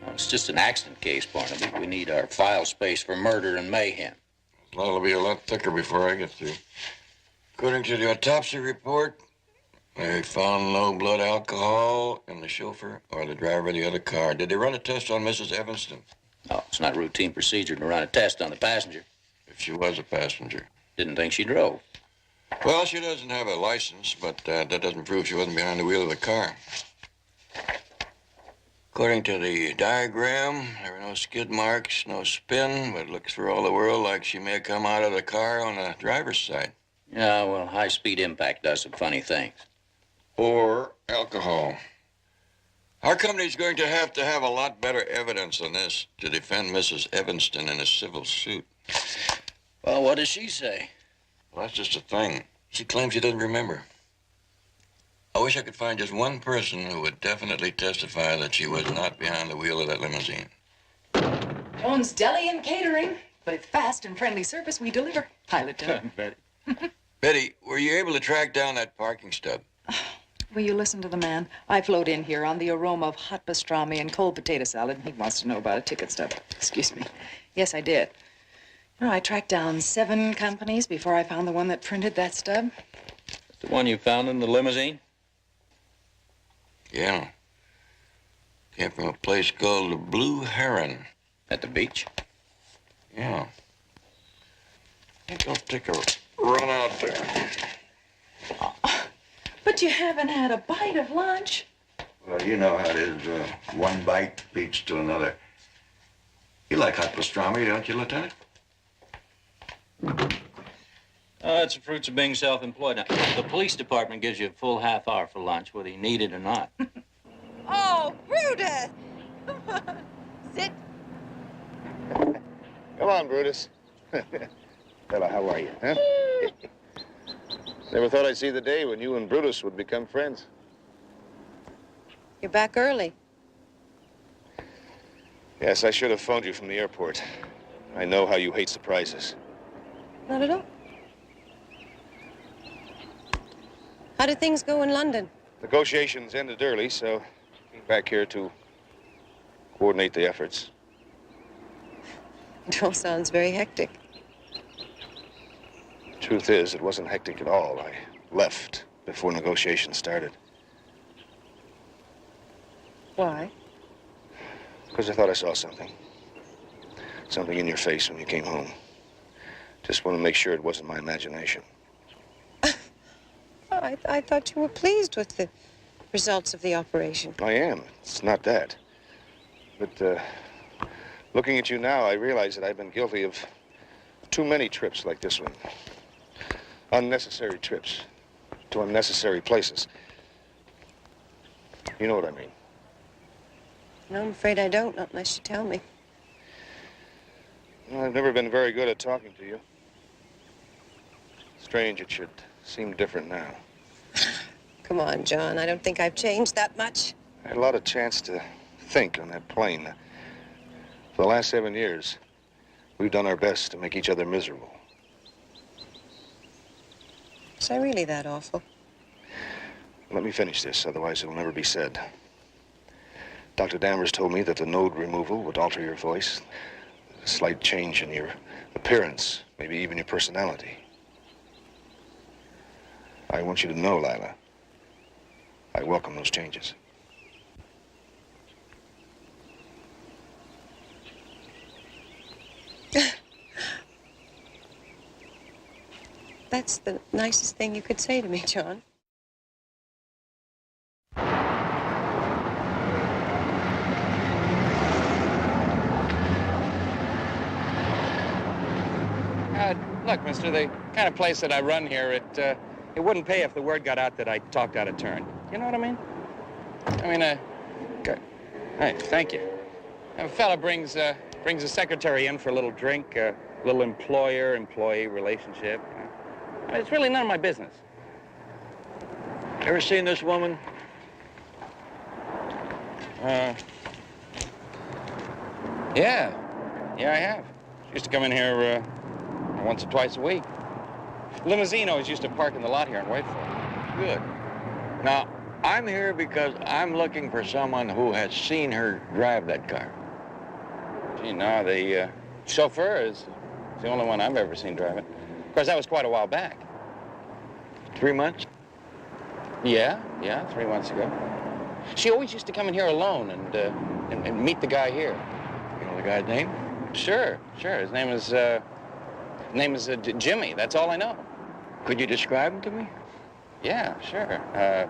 Well, it's just an accident case, Barnaby. We need our file space for murder and mayhem. That'll be a lot thicker before I get through. According to the autopsy report, they found no blood alcohol in the chauffeur or the driver of the other car. Did they run a test on Mrs. Evanston? No, it's not routine procedure to run a test on the passenger. If she was a passenger. Didn't think she drove. Well, she doesn't have a license, but that doesn't prove she wasn't behind the wheel of the car. According to the diagram, there were no skid marks, no spin, but it looks for all the world like she may have come out of the car on the driver's side. Yeah, well, high-speed impact does some funny things. Or alcohol. Our company's going to have a lot better evidence on this to defend Mrs. Evanston in a civil suit. Well, what does she say? Well, that's just a thing. She claims she doesn't remember. I wish I could find just one person who would definitely testify that she was not behind the wheel of that limousine. Jones Deli and Catering. With fast and friendly service, we deliver. Pilot dinner. Betty. Betty, were you able to track down that parking stub? Will you listen to the man? I float in here on the aroma of hot pastrami and cold potato salad, and he wants to know about a ticket stub. Excuse me. Yes, I did. You know, I tracked down 7 companies before I found the one that printed that stub. The one you found in the limousine? Yeah. Came from a place called the Blue Heron. At the beach? Yeah. I think I'll take a run out there. But you haven't had a bite of lunch. Well, you know how it is. One bite beats to another. You like hot pastrami, don't you, Lieutenant? That's the fruits of being self-employed. Now, the police department gives you a full half hour for lunch, whether you need it or not. Oh, Brutus! Sit. Come on, Brutus. Fella, how are you, huh? Never thought I'd see the day when you and Brutus would become friends. You're back early. Yes, I should have phoned you from the airport. I know how you hate surprises. Not at all. How did things go in London? Negotiations ended early, so I came back here to coordinate the efforts. It all sounds very hectic. Truth is, it wasn't hectic at all. I left before negotiations started. Why? Because I thought I saw something. Something in your face when you came home. Just want to make sure it wasn't my imagination. I thought you were pleased with the results of the operation. I am. It's not that. But looking at you now, I realize that I've been guilty of too many trips like this one. Unnecessary trips to unnecessary places. You know what I mean? No, I'm afraid I don't, not unless you tell me. Well, I've never been very good at talking to you. Strange it should seem different now. Come on, John. I don't think I've changed that much. I had a lot of chance to think on that plane. For the last 7 years, we've done our best to make each other miserable. Is I really that awful? Let me finish this, otherwise it'll never be said. Dr. Danvers told me that the node removal would alter your voice, a slight change in your appearance, maybe even your personality. I want you to know, Lila, I welcome those changes. That's the nicest thing you could say to me, John. Look, mister, the kind of place that I run here, it wouldn't pay if the word got out that I talked out of turn. You know what I mean? Good. Hey, thank you. A fella brings a secretary in for a little drink, a little employer-employee relationship. It's really none of my business. Ever seen this woman? Yeah, I have. She used to come in here once or twice a week. Limousine always used to park in the lot here and wait for her. Good. Now, I'm here because I'm looking for someone who has seen her drive that car. Gee, no, the chauffeur is the only one I've ever seen drive it. Of course, that was quite a while back. 3 months? Yeah, 3 months ago. She always used to come in here alone and meet the guy here. You know the guy's name? Sure. His name is Jimmy. That's all I know. Could you describe him to me? Yeah, sure.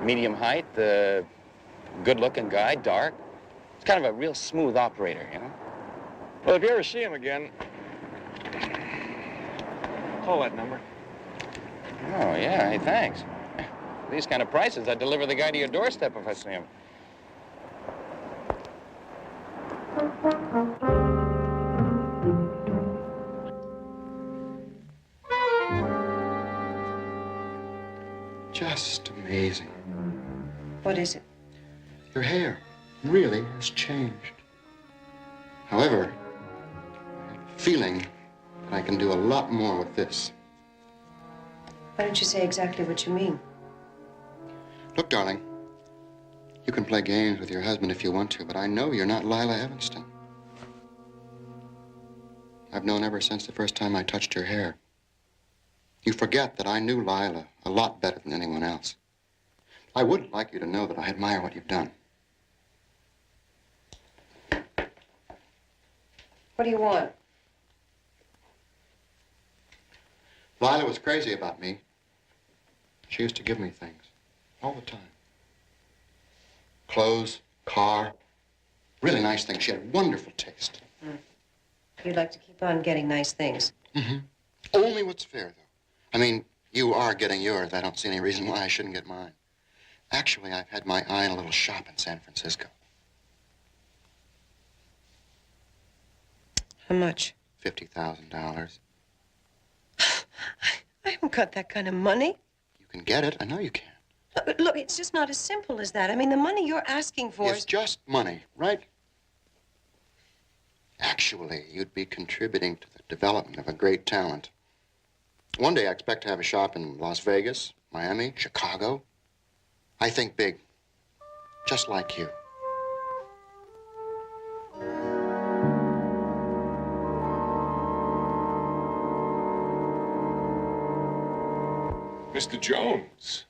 Medium height, good-looking guy, dark. He's kind of a real smooth operator, you know? Well, if you ever see him again, call that number. Oh, yeah, hey, thanks. These kind of prices, I'd deliver the guy to your doorstep if I see him. Just amazing. What is it? Your hair really has changed. However, I have a feeling that I can do a lot more with this. Why don't you say exactly what you mean? Look, darling, you can play games with your husband if you want to, but I know you're not Lila Evanston. I've known ever since the first time I touched your hair. You forget that I knew Lila a lot better than anyone else. I would like you to know that I admire what you've done. What do you want? Lila was crazy about me. She used to give me things all the time. Clothes, car, really nice things. She had wonderful taste. You'd like to keep on getting nice things. Mm-hmm. Only what's fair, though. I mean, you are getting yours. I don't see any reason why I shouldn't get mine. Actually, I've had my eye on a little shop in San Francisco. How much? $50,000. I haven't got that kind of money. You can get it. I know you can. Look, it's just not as simple as that. I mean, the money you're asking for It's just money, right? Actually, you'd be contributing to the development of a great talent. One day, I expect to have a shop in Las Vegas, Miami, Chicago. I think big, just like you. Mr. Jones,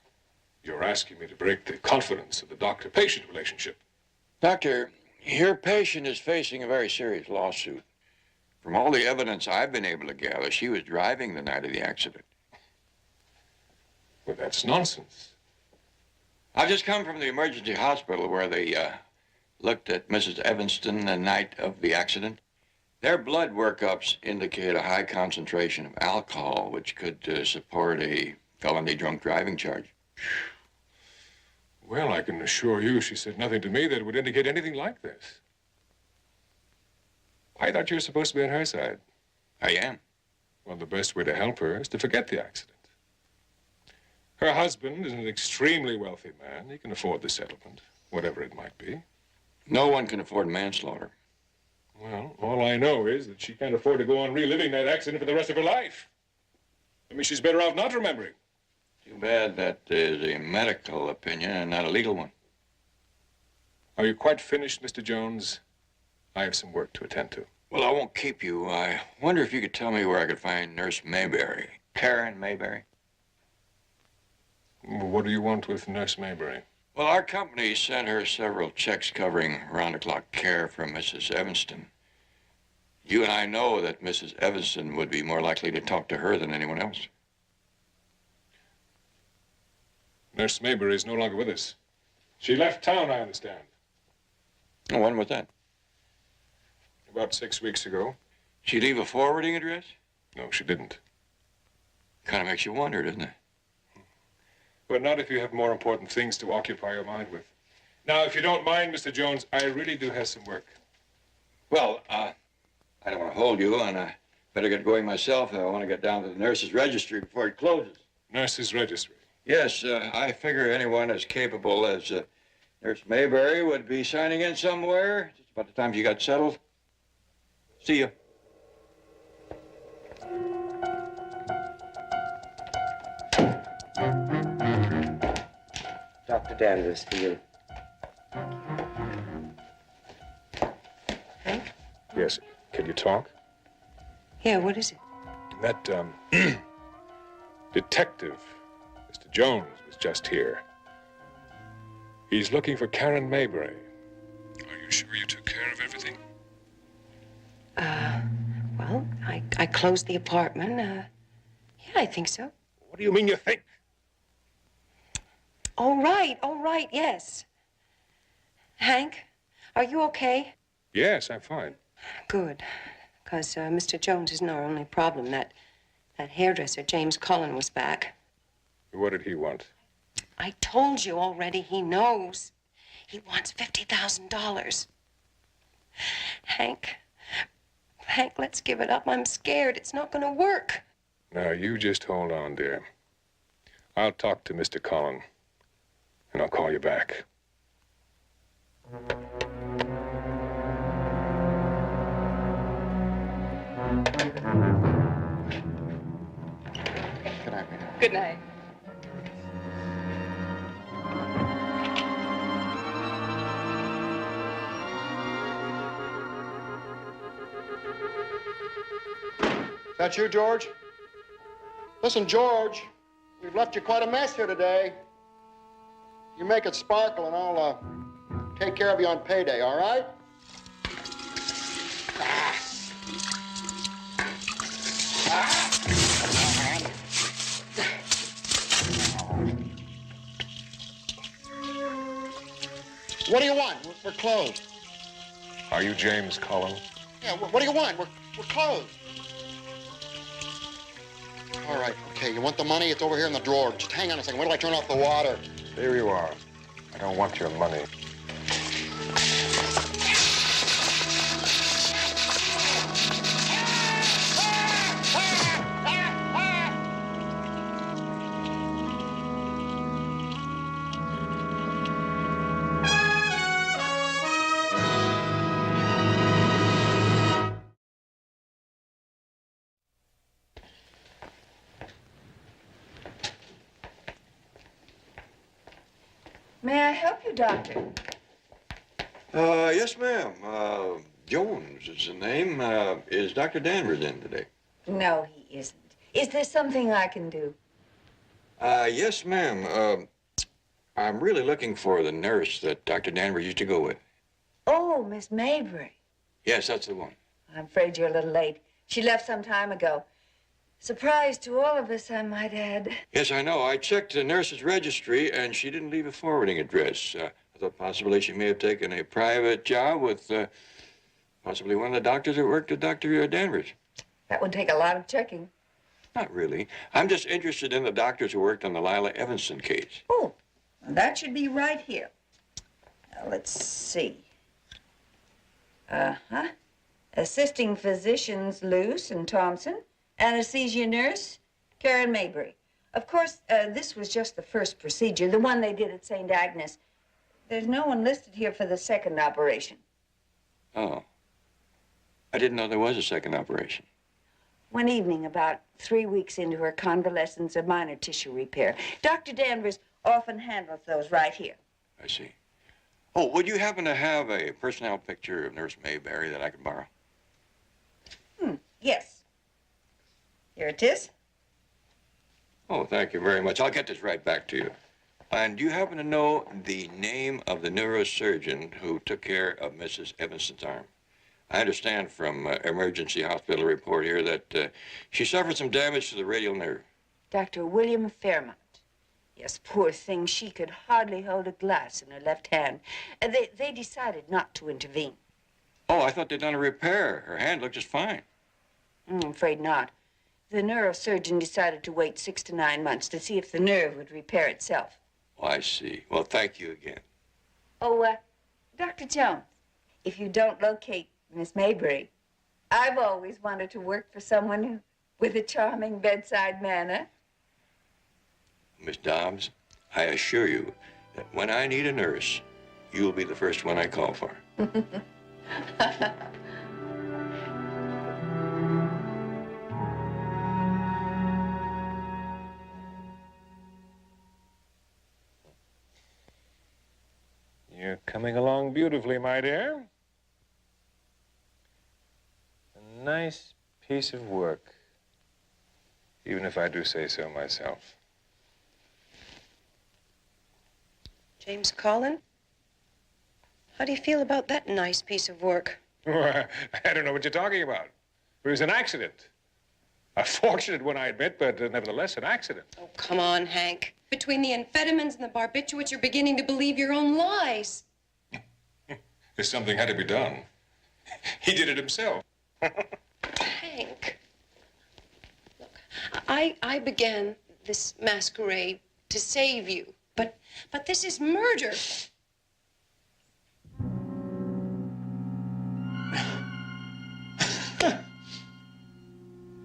you're asking me to break the confidence of the doctor-patient relationship. Doctor, your patient is facing a very serious lawsuit. From all the evidence I've been able to gather, she was driving the night of the accident. Well, that's nonsense. I've just come from the emergency hospital where they looked at Mrs. Evanston the night of the accident. Their blood workups indicate a high concentration of alcohol, which could support a felony drunk driving charge. Well, I can assure you she said nothing to me that would indicate anything like this. I thought you were supposed to be on her side. I am. Well, the best way to help her is to forget the accident. Her husband is an extremely wealthy man. He can afford the settlement, whatever it might be. No one can afford manslaughter. Well, all I know is that she can't afford to go on reliving that accident for the rest of her life. I mean, she's better off not remembering. Too bad that is a medical opinion and not a legal one. Are you quite finished, Mr. Jones? I have some work to attend to. Well, I won't keep you. I wonder if you could tell me where I could find Nurse Mayberry. Karen Mayberry? Well, what do you want with Nurse Mayberry? Well, our company sent her several checks covering round-the-clock care for Mrs. Evanston. You and I know that Mrs. Evanston would be more likely to talk to her than anyone else. Nurse Mayberry is no longer with us. She left town, I understand. And when was that? About 6 weeks ago. She leave a forwarding address? No, she didn't. Kind of makes you wonder, doesn't it? But not if you have more important things to occupy your mind with. Now, if you don't mind, Mr. Jones, I really do have some work. Well, I don't want to hold you, and I better get going myself. I want to get down to the nurse's registry before it closes. Nurse's registry? Yes, I figure anyone as capable as Nurse Mayberry would be signing in somewhere just about the time you got settled. See you. Dr. Danvers, for you. Hank? Yes. Can you talk? Yeah, what is it? That, detective, Mr. Jones, was just here. He's looking for Karen Mayberry. Are you sure you took care of everything? Well, I closed the apartment. Yeah, I think so. What do you mean you think? All right, yes. Hank, are you okay? Yes, I'm fine. Good, because Mr. Jones isn't our only problem. That hairdresser, James Cullen, was back. What did he want? I told you already, he knows. He wants $50,000. Hank, let's give it up. I'm scared. It's not going to work. Now, you just hold on, dear. I'll talk to Mr. Cullen, and I'll call you back. Good night, Rita. Good night. Is that you, George? Listen, George, we've left you quite a mess here today. You make it sparkle, and I'll take care of you on payday, all right? What do you want? We're closed. Are you James Cullen? Yeah, what do you want? We're closed. All right, okay, you want the money? It's over here in the drawer. Just hang on a second. Wait till I turn off the water. There you are. I don't want your money. May I help you, Doctor? Yes, ma'am. Jones is the name. Is Dr. Danvers in today? No, he isn't. Is there something I can do? Yes, ma'am. I'm really looking for the nurse that Dr. Danvers used to go with. Oh, Miss Mayberry. Yes, that's the one. I'm afraid you're a little late. She left some time ago. Surprise to all of us, I might add. Yes, I know. I checked the nurse's registry, and she didn't leave a forwarding address. I thought possibly she may have taken a private job with possibly one of the doctors that worked with Dr. Danvers. That would take a lot of checking. Not really. I'm just interested in the doctors who worked on the Lila Evanston case. Oh, that should be right here. Now, let's see. Uh-huh. Assisting physicians Luce and Thompson. Anesthesia nurse, Karen Mayberry. Of course, this was just the first procedure, the one they did at St. Agnes. There's no one listed here for the second operation. Oh. I didn't know there was a second operation. One evening, about 3 weeks into her convalescence, a minor tissue repair. Dr. Danvers often handles those right here. I see. Oh, would you happen to have a personnel picture of Nurse Mayberry that I could borrow? Yes. Here it is. Oh, thank you very much. I'll get this right back to you. And do you happen to know the name of the neurosurgeon who took care of Mrs. Evanston's arm? I understand from emergency hospital report here that she suffered some damage to the radial nerve. Dr. William Fairmont. Yes, poor thing. She could hardly hold a glass in her left hand. They decided not to intervene. Oh, I thought they'd done a repair. Her hand looked just fine. I'm afraid not. The neurosurgeon decided to wait 6 to 9 months to see if the nerve would repair itself. Oh, I see. Well, thank you again. Oh, Dr. Jones, if you don't locate Miss Maybury, I've always wanted to work for someone with a charming bedside manner. Miss Dobbs, I assure you that when I need a nurse, you'll be the first one I call for. You're coming along beautifully, my dear. A nice piece of work, even if I do say so myself. James Collin? How do you feel about that nice piece of work? I don't know what you're talking about. It was an accident. A fortunate one, I admit, but nevertheless an accident. Oh, come on, Hank. Between the amphetamines and the barbiturates, you're beginning to believe your own lies. If something had to be done, he did it himself. Hank, look, I began this masquerade to save you, but this is murder.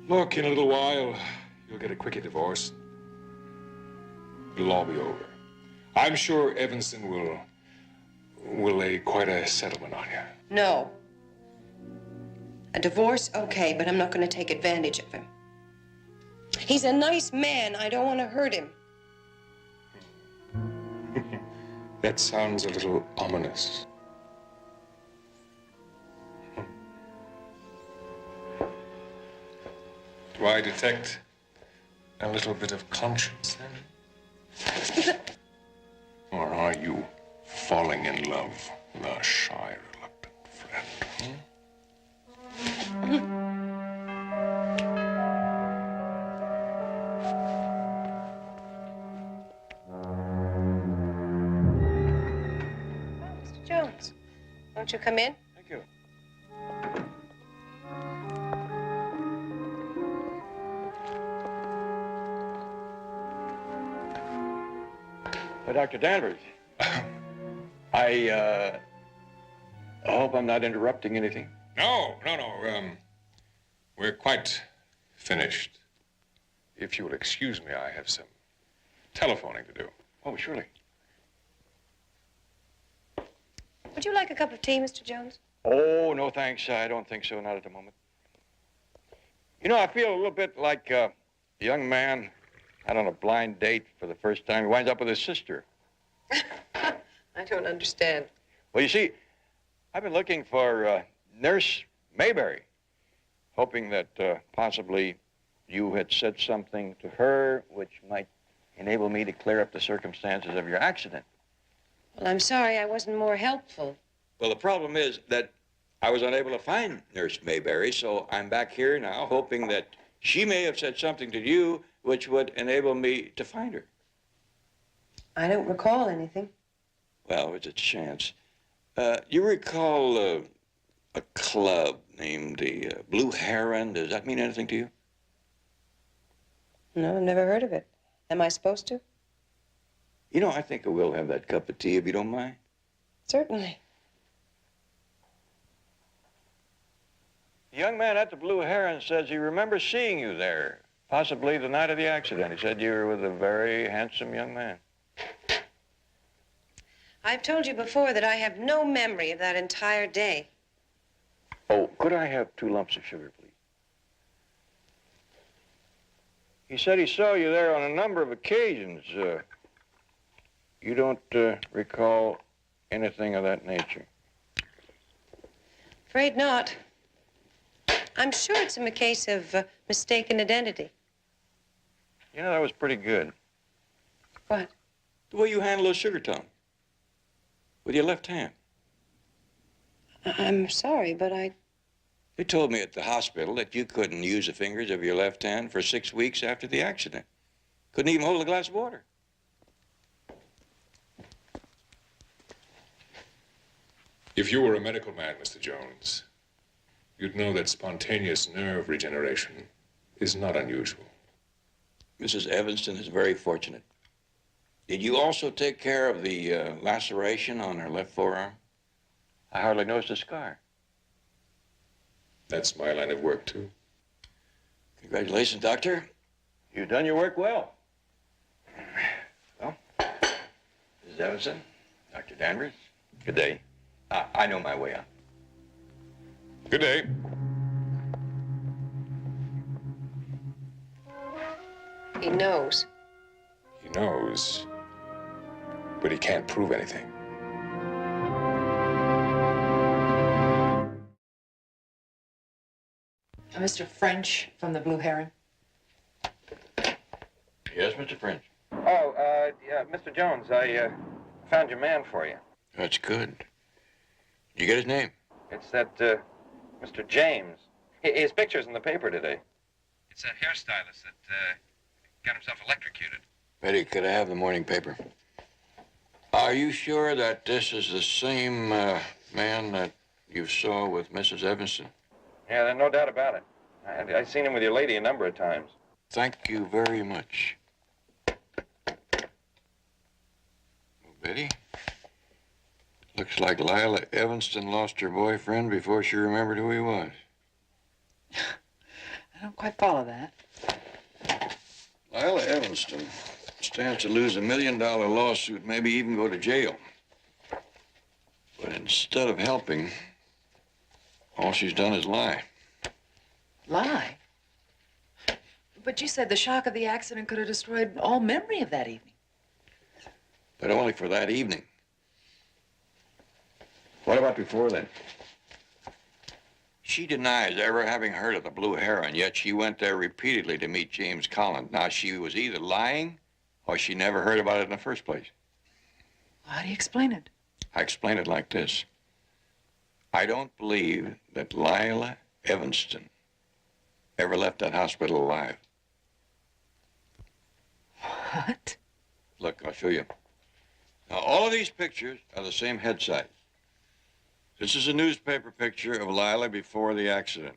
Look, in a little while, you'll get a quickie divorce. It'll all be over. I'm sure Evanston will lay quite a settlement on you. No. A divorce, okay, but I'm not going to take advantage of him. He's a nice man. I don't want to hurt him. That sounds a little ominous. Do I detect a little bit of conscience then? Or are you falling in love with our shy, reluctant friend? Mr. Jones, won't you come in? Thank you. Dr. Danvers, I hope I'm not interrupting anything. No. We're quite finished. If you will excuse me, I have some telephoning to do. Oh, surely. Would you like a cup of tea, Mr. Jones? Oh, no, thanks. I don't think so, not at the moment. You know, I feel a little bit like a young man out on a blind date for the first time. He winds up with his sister. I don't understand. Well, you see, I've been looking for Nurse Mayberry, hoping that possibly you had said something to her which might enable me to clear up the circumstances of your accident. Well, I'm sorry I wasn't more helpful. Well, the problem is that I was unable to find Nurse Mayberry, so I'm back here now hoping that she may have said something to you which would enable me to find her. I don't recall anything. Well, it's a chance. You recall a club named the Blue Heron? Does that mean anything to you? No, I've never heard of it. Am I supposed to? You know, I think I will have that cup of tea if you don't mind. Certainly. The young man at the Blue Heron says he remembers seeing you there, possibly the night of the accident. He said you were with a very handsome young man. I've told you before that I have no memory of that entire day. Oh, could I have 2 lumps of sugar, please? He said he saw you there on a number of occasions. You don't recall anything of that nature? Afraid not. I'm sure it's a case of mistaken identity. You know, that was pretty good. What? The way you handle those sugar tongs. With your left hand. I'm sorry, but They told me at the hospital that you couldn't use the fingers of your left hand for 6 weeks after the accident. Couldn't even hold a glass of water. If you were a medical man, Mr. Jones, you'd know that spontaneous nerve regeneration is not unusual. Mrs. Evanston is very fortunate. Did you also take care of the laceration on her left forearm? I hardly noticed a scar. That's my line of work, too. Congratulations, Doctor. You've done your work well. Well, Mrs. Evanston, Dr. Danvers, good day. I know my way out. Good day. He knows. He knows, but he can't prove anything. Mr. French from the Blue Heron. Yes, Mr. French. Oh, yeah, Mr. Jones, I found your man for you. That's good. Did you get his name? It's that, Mr. James. His picture's in the paper today. It's a hairstylist that, got himself electrocuted. Betty, could I have the morning paper? Are you sure that this is the same man that you saw with Mrs. Evanston? Yeah, there's no doubt about it. I've seen him with your lady a number of times. Thank you very much. Well, Betty, looks like Lila Evanston lost her boyfriend before she remembered who he was. I don't quite follow that. Lila Evanston stands to lose $1 million lawsuit, maybe even go to jail. But instead of helping, all she's done is lie. Lie? But you said the shock of the accident could have destroyed all memory of that evening. But only for that evening. What about before then? She denies ever having heard of the Blue Heron, yet she went there repeatedly to meet James Collins. Now, she was either lying or she never heard about it in the first place. How do you explain it? I explain it like this. I don't believe that Lila Evanston ever left that hospital alive. What? Look, I'll show you. Now, all of these pictures are the same head size. This is a newspaper picture of Lila before the accident.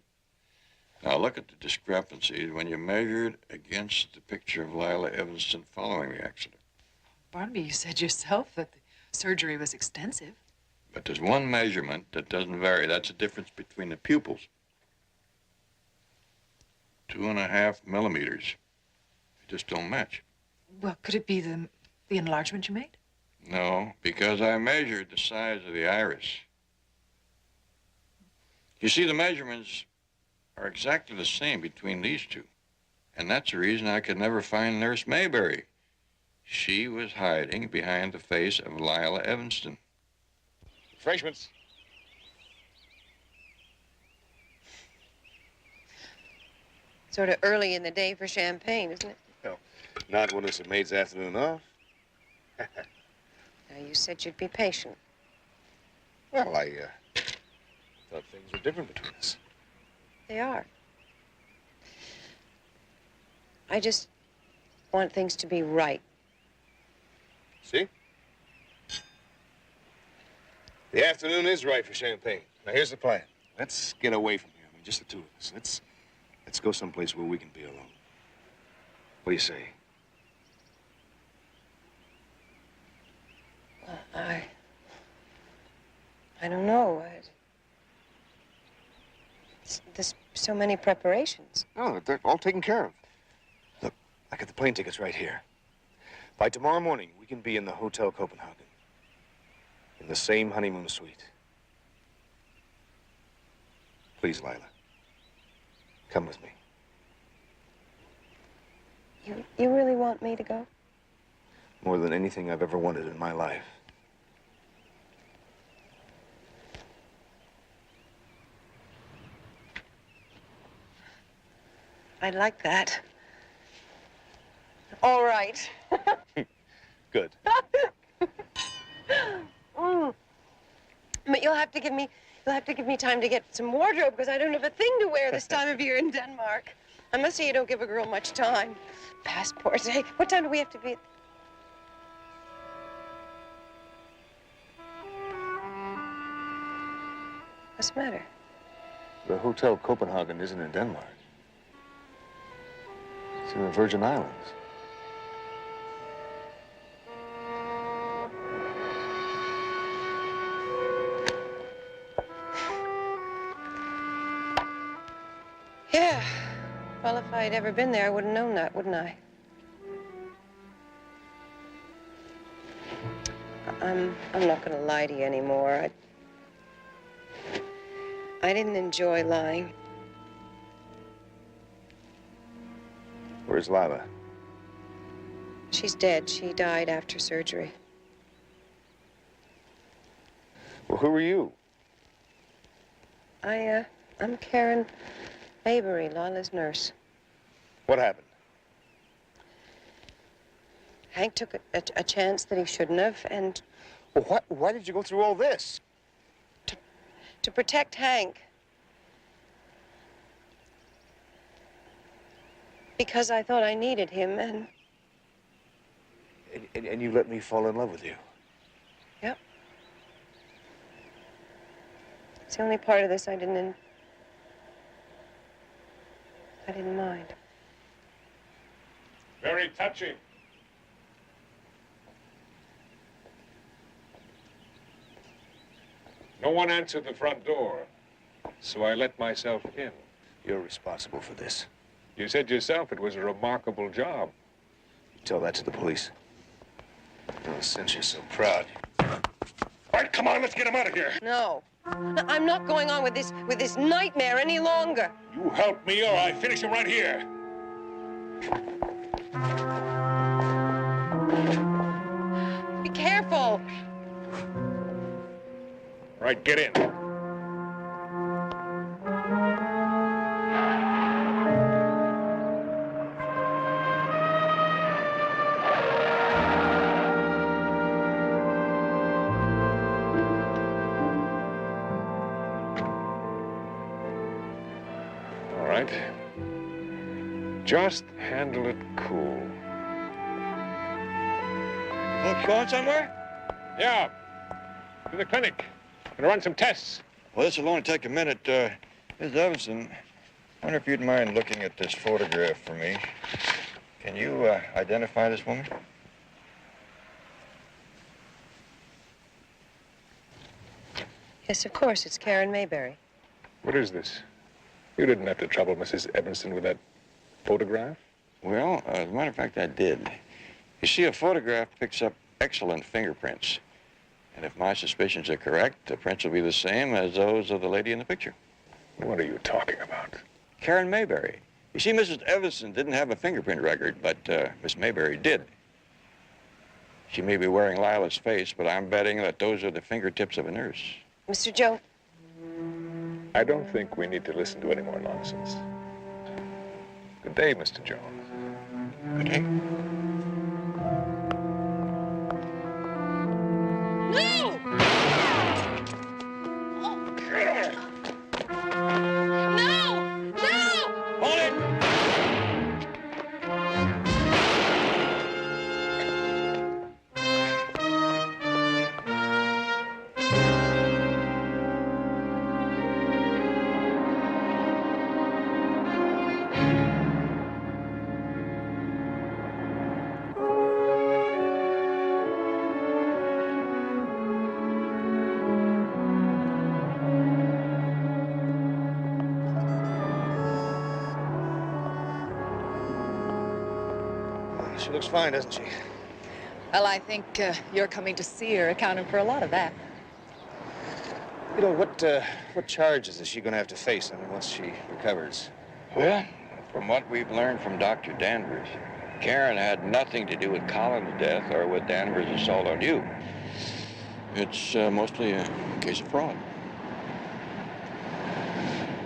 Now, look at the discrepancies when you measure it against the picture of Lila Evanston following the accident. Barnaby, you said yourself that the surgery was extensive. But there's one measurement that doesn't vary. That's the difference between the pupils. 2.5 millimeters. They just don't match. Well, could it be the enlargement you made? No, because I measured the size of the iris. You see, the measurements are exactly the same between these two. And that's the reason I could never find Nurse Mayberry. She was hiding behind the face of Lila Evanston. Refreshments. Sort of early in the day for champagne, isn't it? No, not when it's a maid's afternoon off. Now, you said you'd be patient. Well, I thought things were different between us. They are. I just want things to be right. See? The afternoon is right for champagne. Now, here's the plan. Let's get away from here. I mean, just the two of us. Let's go someplace where we can be alone. What do you say? I don't know. There's so many preparations. No, they're all taken care of. Look, I got the plane tickets right here. By tomorrow morning, we can be in the Hotel Copenhagen. In the same honeymoon suite. Please, Lila. Come with me. You really want me to go? More than anything I've ever wanted in my life. I'd like that. All right. Good. But you'll have to give me time to get some wardrobe because I don't have a thing to wear this time of year in Denmark. I must say you don't give a girl much time. Passports. Hey, what time do we have to be? What's the matter? The Hotel Copenhagen isn't in Denmark. It's in the Virgin Islands. Yeah. Well, if I'd ever been there, I would have known that, wouldn't I? I'm not going to lie to you anymore. I didn't enjoy lying. Where's Lila? She's dead. She died after surgery. Well, who are you? I'm Karen Maybury, Lila's nurse. What happened? Hank took a chance that he shouldn't have, and... Well, why did you go through all this? To protect Hank. Because I thought I needed him, and... And you let me fall in love with you. Yep. It's the only part of this I didn't mind. Very touching. No one answered the front door, so I let myself in. You're responsible for this. You said yourself it was a remarkable job. Tell that to the police. Oh, since you're so proud. All right, come on, let's get him out of here. No. No, I'm not going on with this nightmare any longer. You help me or I finish him right here. Be careful. All right, get in. All right. Just handle it cool. Look, going somewhere? Yeah. To the clinic. Gonna run some tests. Well, this will only take a minute. Miss Evanson, I wonder if you'd mind looking at this photograph for me. Can you identify this woman? Yes, of course. It's Karen Maybury. What is this? You didn't have to trouble Mrs. Evanson with that photograph? Well, as a matter of fact, I did. You see, a photograph picks up excellent fingerprints. And if my suspicions are correct, the prints will be the same as those of the lady in the picture. What are you talking about? Karen Maybury. You see, Mrs. Evanson didn't have a fingerprint record, but Miss Maybury did. She may be wearing Lila's face, but I'm betting that those are the fingertips of a nurse. Mr. Joe? I don't think we need to listen to any more nonsense. Good day, Mr. Jones. Good day. No! No! No! Hold it! She looks fine, doesn't she? Well, I think your coming to see her accounted for a lot of that. You know, what charges is she going to have to face, once she recovers? Well, from what we've learned from Dr. Danvers, Karen had nothing to do with Colin's death or with Danvers' assault on you. It's mostly a case of fraud.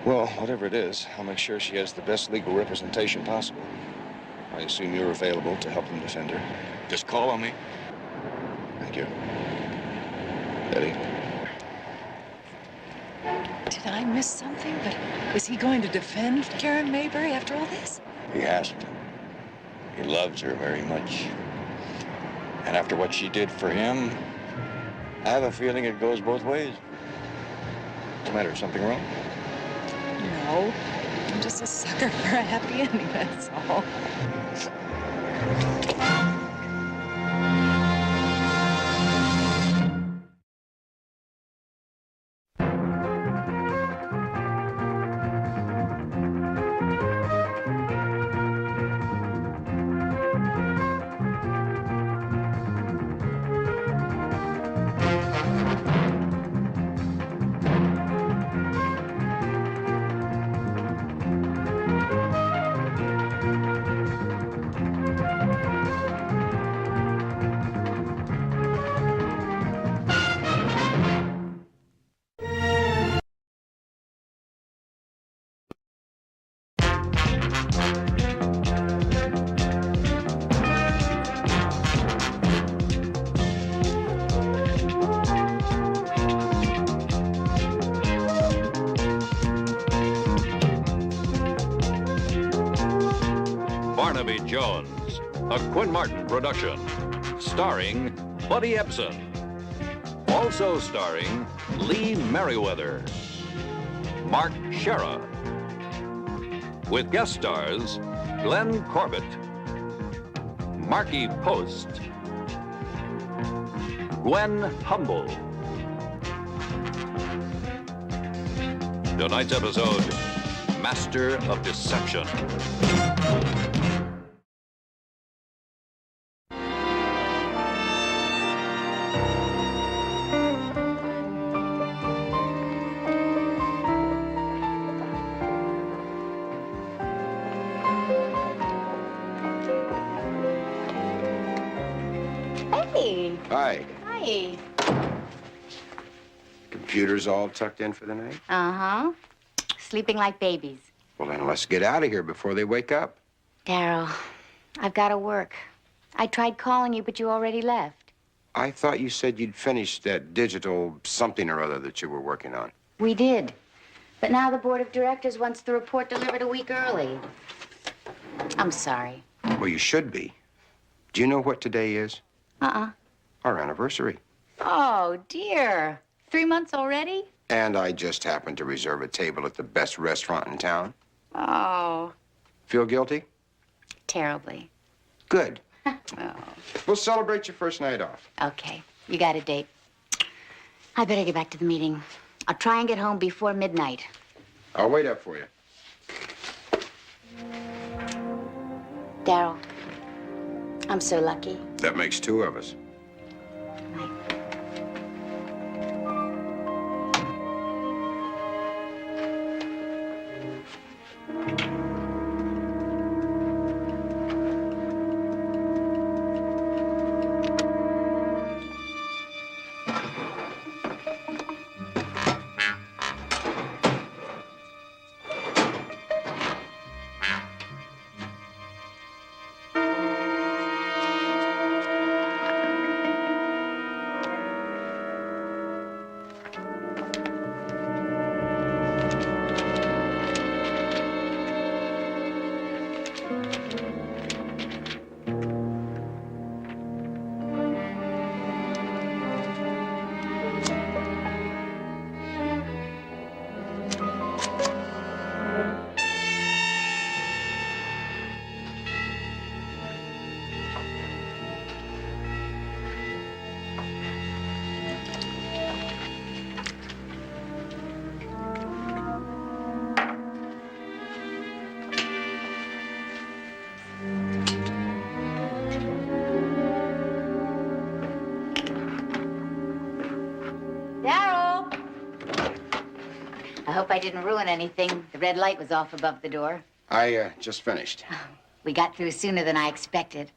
Well, whatever it is, I'll make sure she has the best legal representation possible. I assume you're available to help them defend her. Just call on me. Thank you. Eddie? Did I miss something? But is he going to defend Karen Maybury after all this? He has to. He loves her very much. And after what she did for him, I have a feeling it goes both ways. What's the matter? Something wrong? No. I'm just a sucker for a happy ending, that's all. Barnaby Jones, a Quinn Martin production, starring Buddy Ebsen. Also starring Lee Merriweather, Mark Shera, with guest stars Glenn Corbett, Marky Post, Gwen Humble. Tonight's episode, Master of Deception. Hey. Hi. Hi. Computer's all tucked in for the night? Uh-huh. Sleeping like babies. Well, then let's get out of here before they wake up. Daryl, I've got to work. I tried calling you, but you already left. I thought you said you'd finished that digital something or other that you were working on. We did. But now the board of directors wants the report delivered a week early. I'm sorry. Well, you should be. Do you know what today is? Uh-uh. Our anniversary. Oh, dear. 3 months already? And I just happened to reserve a table at the best restaurant in town. Oh, Feel guilty? terribly. Good. Oh. We'll celebrate your first night off. Okay, you got a date. I better get back to the meeting. I'll try and get home before midnight. I'll wait up for you. Daryl, I'm so lucky. That makes two of us. Daryl! I hope I didn't ruin anything. The red light was off above the door. I just finished. We got through sooner than I expected.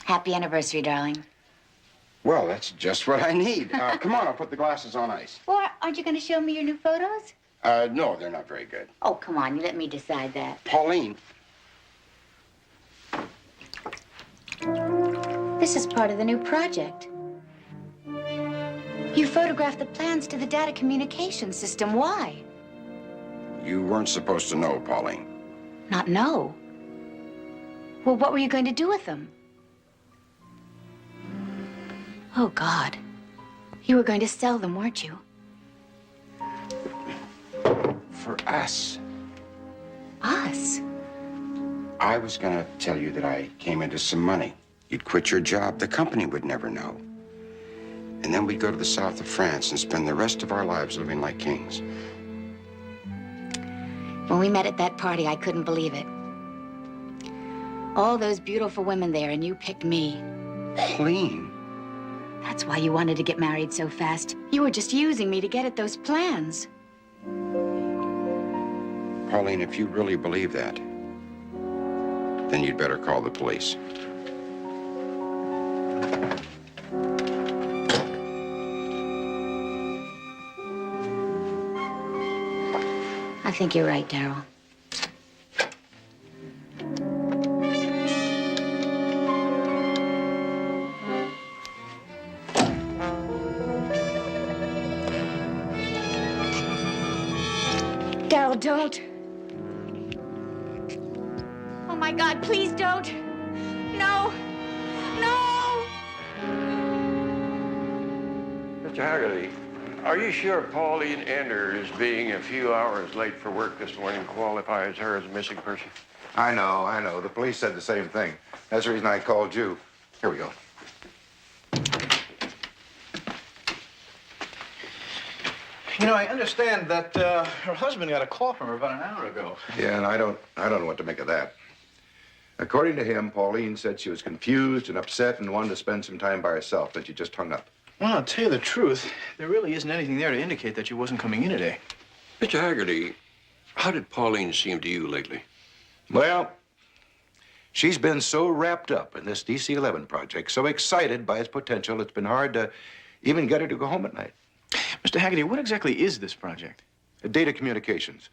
Happy anniversary, darling. Well, that's just what I need. Come on, I'll put the glasses on ice. Well, aren't you going to show me your new photos? No, they're not very good. Oh, come on. You let me decide that. Pauline. This is part of the new project. You photographed the plans to the data communication system. Why? You weren't supposed to know, Pauline. Not know. Well, what were you going to do with them? Oh, God. You were going to sell them, weren't you? For us. Us? I was gonna tell you that I came into some money. You'd quit your job. The company would never know. And then we'd go to the south of France and spend the rest of our lives living like kings. When we met at that party, I couldn't believe it. All those beautiful women there, and you picked me. Pauline. That's why you wanted to get married so fast. You were just using me to get at those plans. Pauline, if you really believe that, then you'd better call the police. I think you're right, Daryl. Daryl, don't. Oh, my God, please don't. No. No! Mr. Haggerty, are you sure Pauline Enders being a few hours late for work this morning qualifies her as a missing person? I know. The police said the same thing. That's the reason I called you. Here we go. You know, I understand that her husband got a call from her about an hour ago. Yeah, and I don't know what to make of that. According to him, Pauline said she was confused and upset and wanted to spend some time by herself, but she just hung up. Well, I'll tell you the truth. There really isn't anything there to indicate that she wasn't coming in today. Mr. Haggerty, how did Pauline seem to you lately? Well, she's been so wrapped up in this DC-11 project, so excited by its potential, it's been hard to even get her to go home at night. Mr. Haggerty, what exactly is this project? Data communications.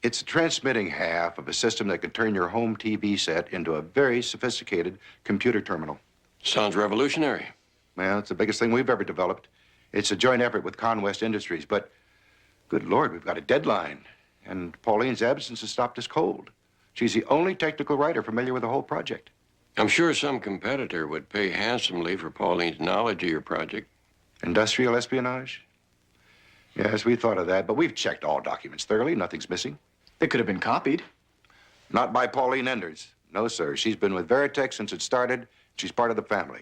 It's the transmitting half of a system that can turn your home TV set into a very sophisticated computer terminal. Sounds revolutionary. Well, it's the biggest thing we've ever developed. It's a joint effort with Conwest Industries, but good Lord, we've got a deadline. And Pauline's absence has stopped us cold. She's the only technical writer familiar with the whole project. I'm sure some competitor would pay handsomely for Pauline's knowledge of your project. Industrial espionage? Yes, we thought of that, but we've checked all documents thoroughly. Nothing's missing. They could have been copied. Not by Pauline Enders. No, sir. She's been with Veritech since it started. She's part of the family.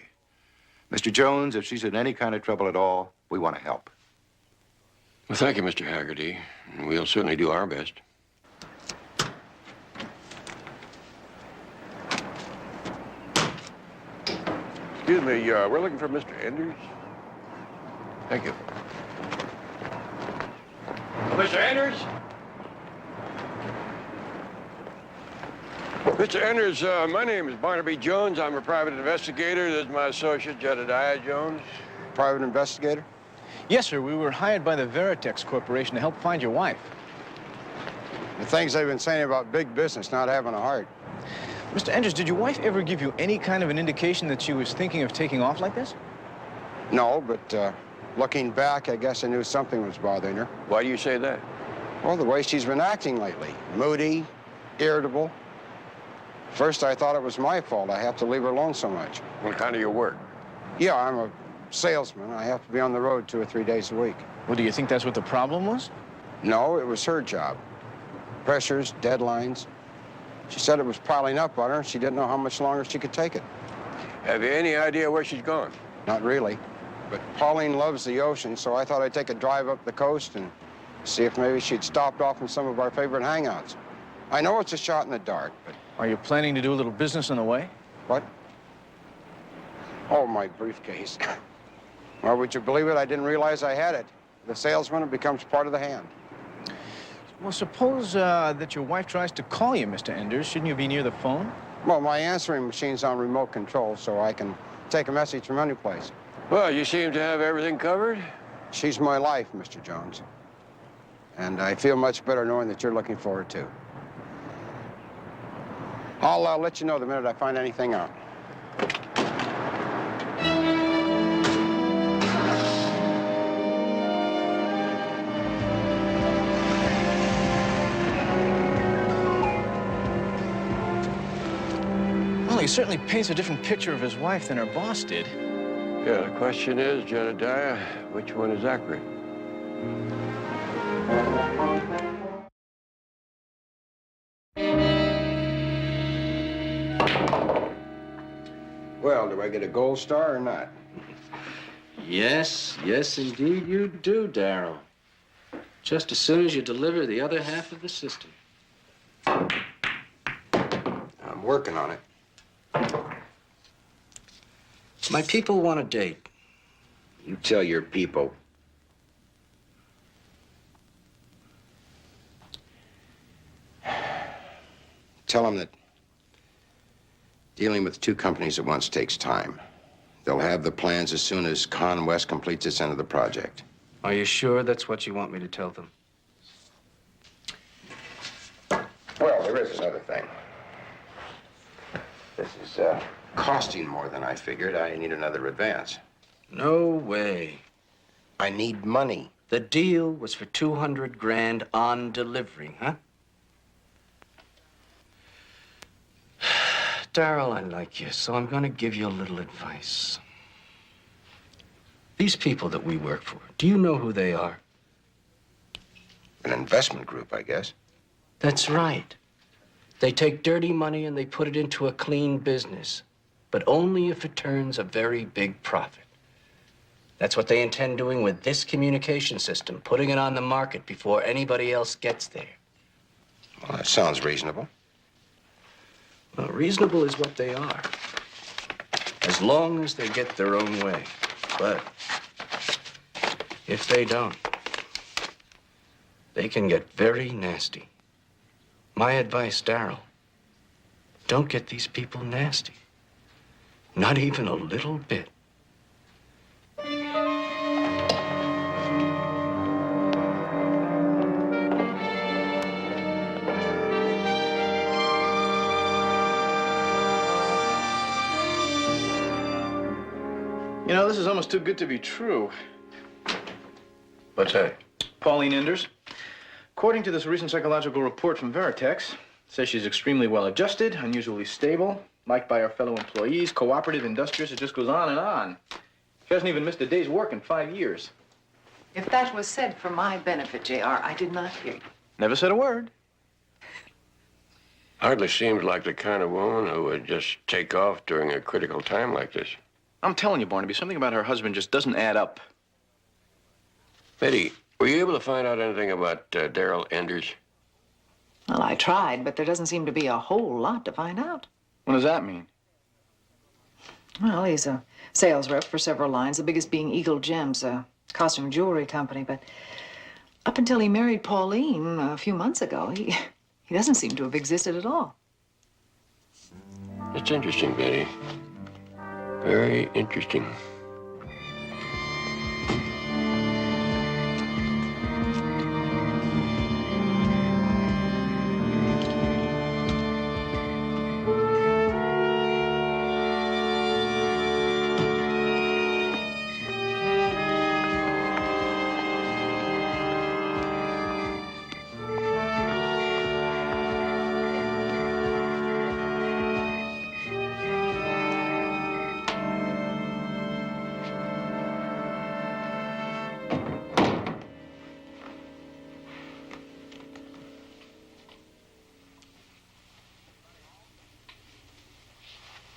Mr. Jones, if she's in any kind of trouble at all, we want to help. Well, thank you, Mr. Haggerty. We'll certainly do our best. Excuse me, we're looking for Mr. Enders. Thank you. Mr. Enders? Mr. Enders, my name is Barnaby Jones. I'm a private investigator. This is my associate, Jedediah Jones. Private investigator? Yes, sir. We were hired by the Veritex Corporation to help find your wife. The things they've been saying about big business not having a heart. Mr. Enders, did your wife ever give you any kind of an indication that she was thinking of taking off like this? No, but looking back, I guess I knew something was bothering her. Why do you say that? Well, the way she's been acting lately. Moody, irritable. First, I thought it was my fault. I have to leave her alone so much. What kind of your work? Yeah, I'm a salesman. I have to be on the road 2 or 3 days a week. Well, do you think that's what the problem was? No, it was her job. Pressures, deadlines. She said it was piling up on her. She didn't know how much longer she could take it. Have you any idea where she's gone? Not really. But Pauline loves the ocean, so I thought I'd take a drive up the coast and see if maybe she'd stopped off in some of our favorite hangouts. I know it's a shot in the dark, but... Are you planning to do a little business on the way? What? Oh, my briefcase. Well, would you believe it? I didn't realize I had it. The salesman, it becomes part of the hand. Well, suppose that your wife tries to call you, Mr. Enders. Shouldn't you be near the phone? Well, my answering machine's on remote control, so I can take a message from any place. Well, you seem to have everything covered. She's my life, Mr. Jones. And I feel much better knowing that you're looking for her, too. I'll let you know the minute I find anything out. Well, he certainly paints a different picture of his wife than her boss did. Yeah, the question is, Jedediah, which one is accurate? Well, do I get a gold star or not? Yes, indeed you do, Darryl. Just as soon as you deliver the other half of the system. I'm working on it. My people want a date. You tell your people. Tell them that dealing with two companies at once takes time. They'll have the plans as soon as Con West completes its end of the project. Are you sure that's what you want me to tell them? Well, there is another thing. This is costing more than I figured. I need another advance. No way. I need money. The deal was for 200 grand on delivery, huh? Darryl, I like you, so I'm going to give you a little advice. These people that we work for, do you know who they are? An investment group, I guess. That's right. They take dirty money and they put it into a clean business, but only if it turns a very big profit. That's what they intend doing with this communication system, putting it on the market before anybody else gets there. Well, that sounds reasonable. Well, reasonable is what they are, as long as they get their own way. But if they don't, they can get very nasty. My advice, Darryl, don't get these people nasty. Not even a little bit. You know, this is almost too good to be true. What's that? Pauline Enders. According to this recent psychological report from Veritex, it says she's extremely well adjusted, unusually stable, liked by her fellow employees, cooperative, industrious. It just goes on and on. She hasn't even missed a day's work in 5 years. If that was said for my benefit, JR, I did not hear you. Never said a word. Hardly seems like the kind of woman who would just take off during a critical time like this. I'm telling you, Barnaby, something about her husband just doesn't add up. Betty, were you able to find out anything about Darryl Enders? Well, I tried, but there doesn't seem to be a whole lot to find out. What does that mean? Well, he's a sales rep for several lines, the biggest being Eagle Gems, a costume jewelry company. But up until he married Pauline a few months ago, he doesn't seem to have existed at all. It's interesting, Betty. Very interesting.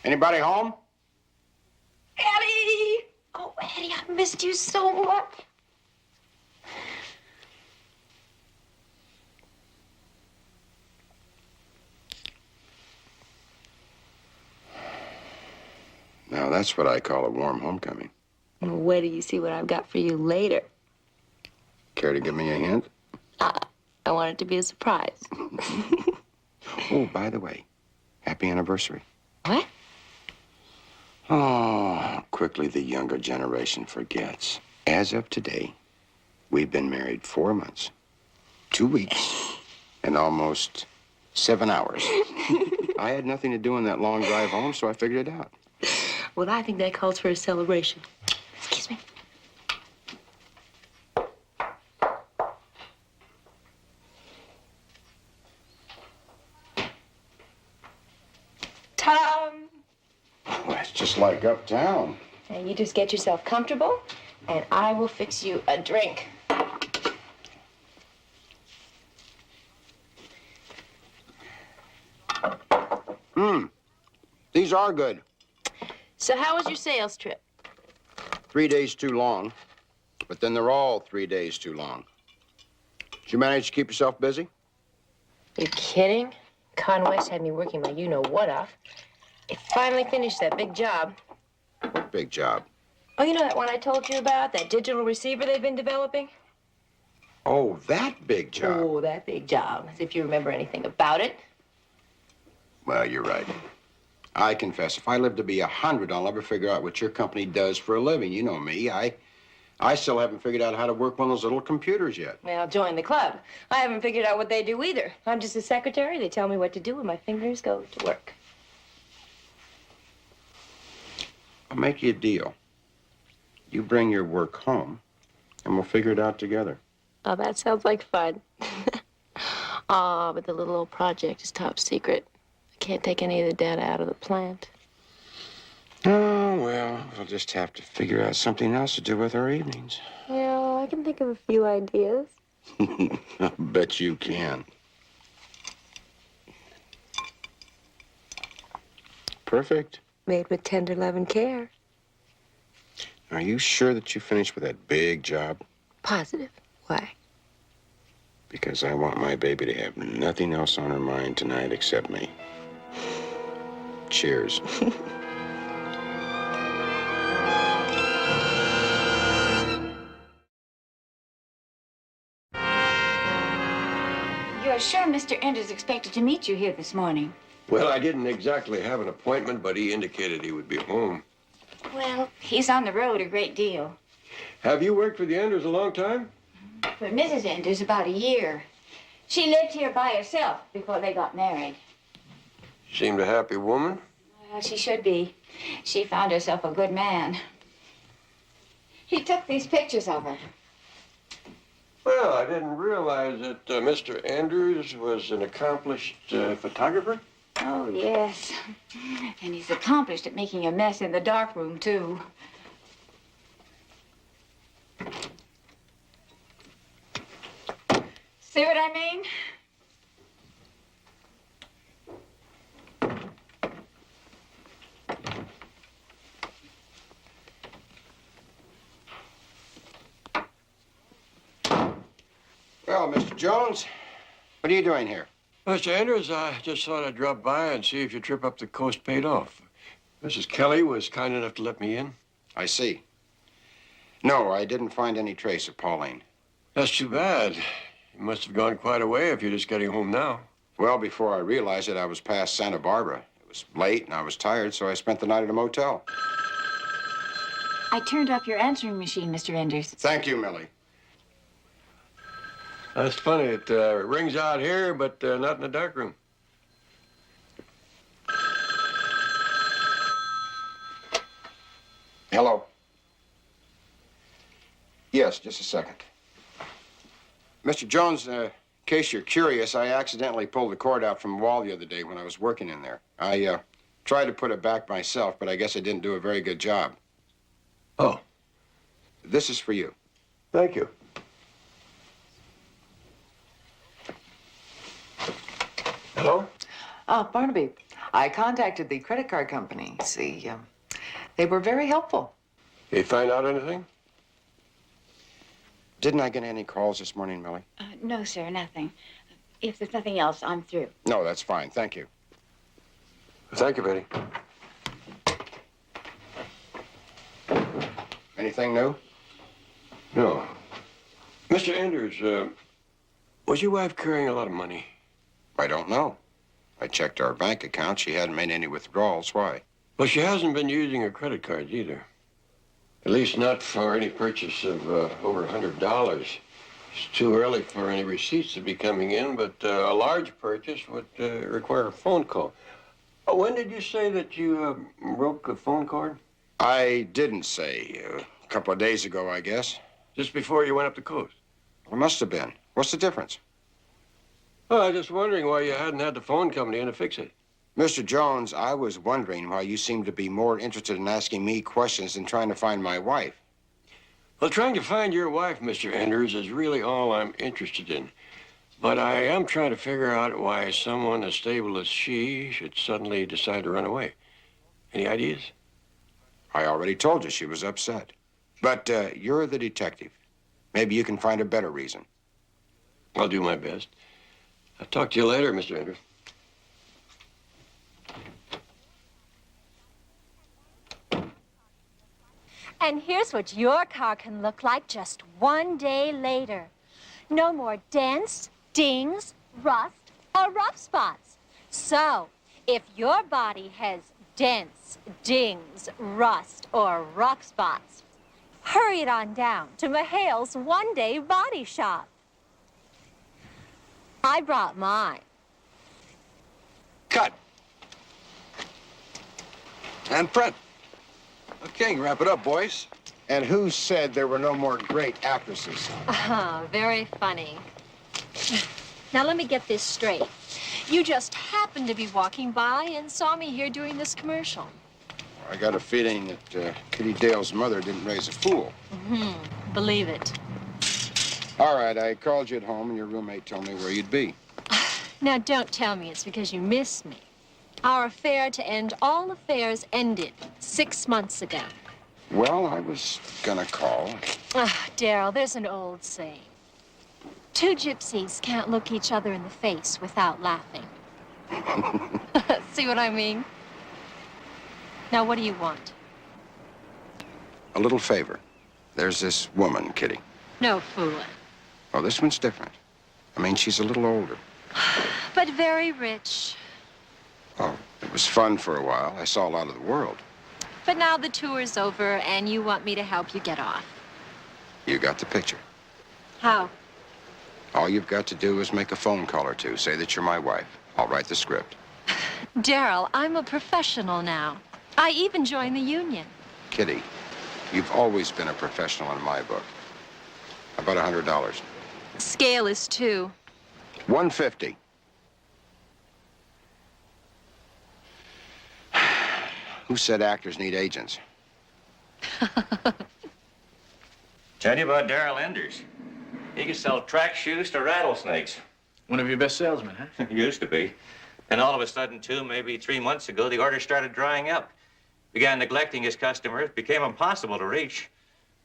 Anybody home? Eddie! Oh, Eddie, I missed you so much. Now, that's what I call a warm homecoming. Well, wait till you see what I've got for you later. Care to give me a hint? I want it to be a surprise. Oh, by the way, happy anniversary. What? Oh, quickly the younger generation forgets. As of today, we've been married 4 months, 2 weeks, and almost 7 hours. I had nothing to do on that long drive home, so I figured it out. Well, I think that calls for a celebration. Excuse me. Tom! Well, it's just like uptown. And you just get yourself comfortable, and I will fix you a drink. These are good. So how was your sales trip? 3 days too long, but then they're all 3 days too long. Did you manage to keep yourself busy? You kidding? Con West had me working my you-know-what off. It finally finished that big job. What big job? Oh, you know that one I told you about? That digital receiver they've been developing? Oh, that big job. Oh, that big job. As if you remember anything about it. Well, you're right. I confess, if I live to be 100, I'll never figure out what your company does for a living. You know me. I still haven't figured out how to work one of those little computers yet. Well, join the club. I haven't figured out what they do either. I'm just a secretary. They tell me what to do and my fingers go to work. I'll make you a deal. You bring your work home, and we'll figure it out together. Oh, that sounds like fun. Oh, but the little old project is top secret. I can't take any of the data out of the plant. Oh, well, we'll just have to figure out something else to do with our evenings. Yeah, I can think of a few ideas. I bet you can. Perfect. Made with tender love and care. Are you sure that you finished with that big job? Positive. Why? Because I want my baby to have nothing else on her mind tonight except me. Cheers. You're sure Mr. Enders expected to meet you here this morning? Well, I didn't exactly have an appointment, but he indicated he would be home. Well, he's on the road a great deal. Have you worked for the Enders a long time? For Mrs. Enders, about a year. She lived here by herself before they got married. Seemed a happy woman. Well, she should be. She found herself a good man. He took these pictures of her. Well, I didn't realize that Mr. Enders was an accomplished photographer. Oh, yes. And he's accomplished at making a mess in the darkroom, too. See what I mean? Well, Mr. Jones, what are you doing here? Mr. Enders, I just thought I'd drop by and see if your trip up the coast paid off. Mrs. Kelly was kind enough to let me in. I see. No, I didn't find any trace of Pauline. That's too bad. You must have gone quite a way if you're just getting home now. Well, before I realized it, I was past Santa Barbara. It was late and I was tired, so I spent the night at a motel. I turned off your answering machine, Mr. Enders. Thank you, Millie. That's funny. It rings out here, but not in the darkroom. Hello. Yes, just a second. Mr. Jones, in case you're curious, I accidentally pulled the cord out from the wall the other day when I was working in there. I tried to put it back myself, but I guess I didn't do a very good job. Oh. This is for you. Thank you. Hello? Barnaby, I contacted the credit card company. See, they were very helpful. Did you find out anything? Didn't I get any calls this morning, Millie? No, sir, nothing. If there's nothing else, I'm through. No, that's fine. Thank you. Thank you, Betty. Anything new? No. Mr. Enders, was your wife carrying a lot of money? I don't know. I checked our bank account. She hadn't made any withdrawals. Why? Well, she hasn't been using her credit cards either. At least not for any purchase of over $100. It's too early for any receipts to be coming in, but a large purchase would require a phone call. When did you say that you broke a phone cord? I didn't say. A couple of days ago, I guess. Just before you went up the coast? It must have been. What's the difference? Well, I was just wondering why you hadn't had the phone company in to fix it. Mr. Jones, I was wondering why you seem to be more interested in asking me questions than trying to find my wife. Well, trying to find your wife, Mr. Enders, is really all I'm interested in. But I am trying to figure out why someone as stable as she should suddenly decide to run away. Any ideas? I already told you she was upset. But you're the detective. Maybe you can find a better reason. I'll do my best. I'll talk to you later, Mr. Andrews. And here's what your car can look like just one day later. No more dents, dings, rust, or rough spots. So, if your body has dents, dings, rust, or rough spots, hurry it on down to Mahale's one-day body shop. I brought mine. Cut. And print. Okay, wrap it up, boys. And who said there were no more great actresses? Very funny. Now, let me get this straight. You just happened to be walking by and saw me here doing this commercial. I got a feeling that Kitty Dale's mother didn't raise a fool. Believe it. All right, I called you at home, and your roommate told me where you'd be. Now, don't tell me it's because you miss me. Our affair to end all affairs ended 6 months ago. Well, I was gonna call. Daryl, there's an old saying. Two gypsies can't look each other in the face without laughing. See what I mean? Now, what do you want? A little favor. There's this woman, Kitty. No fooling. Oh, this one's different. I mean, she's a little older. But very rich. Oh, it was fun for a while. I saw a lot of the world. But now the tour's over, and you want me to help you get off. You got the picture. How? All you've got to do is make a phone call or two. Say that you're my wife. I'll write the script. Daryl, I'm a professional now. I even joined the union. Kitty, you've always been a professional in my book. About $100. Scale is 2. 150. Who said actors need agents? Tell you about Darrell Enders. He can sell track shoes to rattlesnakes. One of your best salesmen, huh? Used to be. And all of a sudden, 2, maybe 3 months ago, the orders started drying up. Began neglecting his customers, became impossible to reach.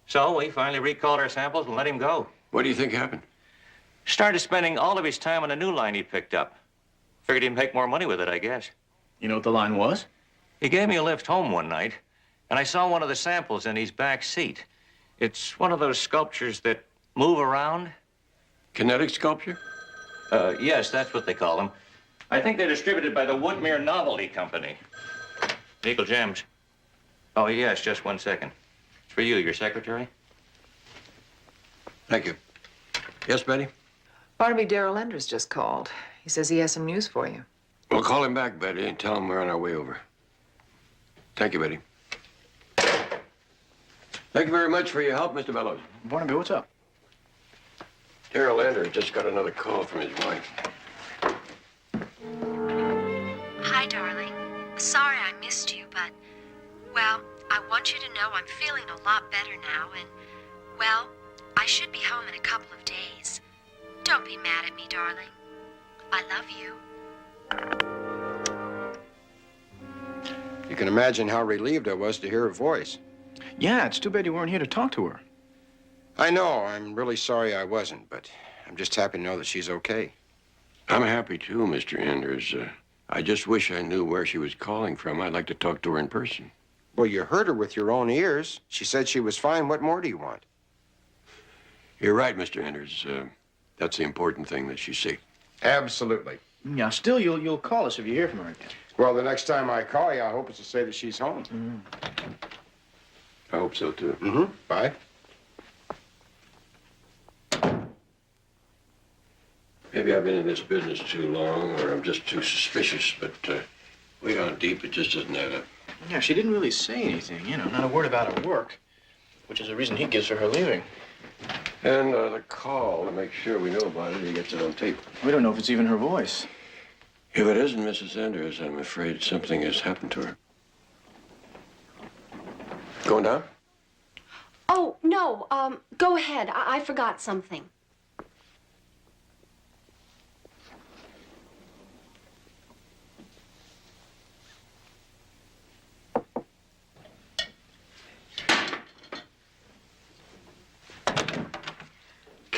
So we finally recalled our samples and let him go. What do you think happened? Started spending all of his time on a new line he picked up. Figured he'd make more money with it, I guess. You know what the line was? He gave me a lift home one night, and I saw one of the samples in his back seat. It's one of those sculptures that move around. Kinetic sculpture? Yes, that's what they call them. I think they're distributed by the Woodmere Novelty Company. Eagle Gems. Oh, yes, just 1 second. It's for you, your secretary. Thank you. Yes, Betty? Barnaby, Darrell Enders just called. He says he has some news for you. Well, call him back, Betty, and tell him we're on our way over. Thank you, Betty. Thank you very much for your help, Mr. Bellows. Barnaby, what's up? Darrell Enders just got another call from his wife. Hi, darling. Sorry I missed you, but, well, I want you to know I'm feeling a lot better now, and, well, I should be home in a couple of days. Don't be mad at me, darling. I love you. You can imagine how relieved I was to hear her voice. Yeah, it's too bad you weren't here to talk to her. I know. I'm really sorry I wasn't, but I'm just happy to know that she's okay. I'm happy, too, Mr. Enders. I just wish I knew where she was calling from. I'd like to talk to her in person. Well, you heard her with your own ears. She said she was fine. What more do you want? You're right, Mr. Enders. That's the important thing, that she's safe. Absolutely. Yeah, still, you'll call us if you hear from her again. Well, the next time I call you, I hope it's to say that she's home. I hope so, too. Bye. Maybe I've been in this business too long, or I'm just too suspicious, but way down deep, it just doesn't add up. Yeah, she didn't really say anything, not a word about her work, which is the reason he gives for her leaving. And the call to make sure we know about it, he gets it on tape. We don't know if it's even her voice. If it isn't Mrs. Enders, I'm afraid something has happened to her. Going down? Oh, no, go ahead. I forgot something.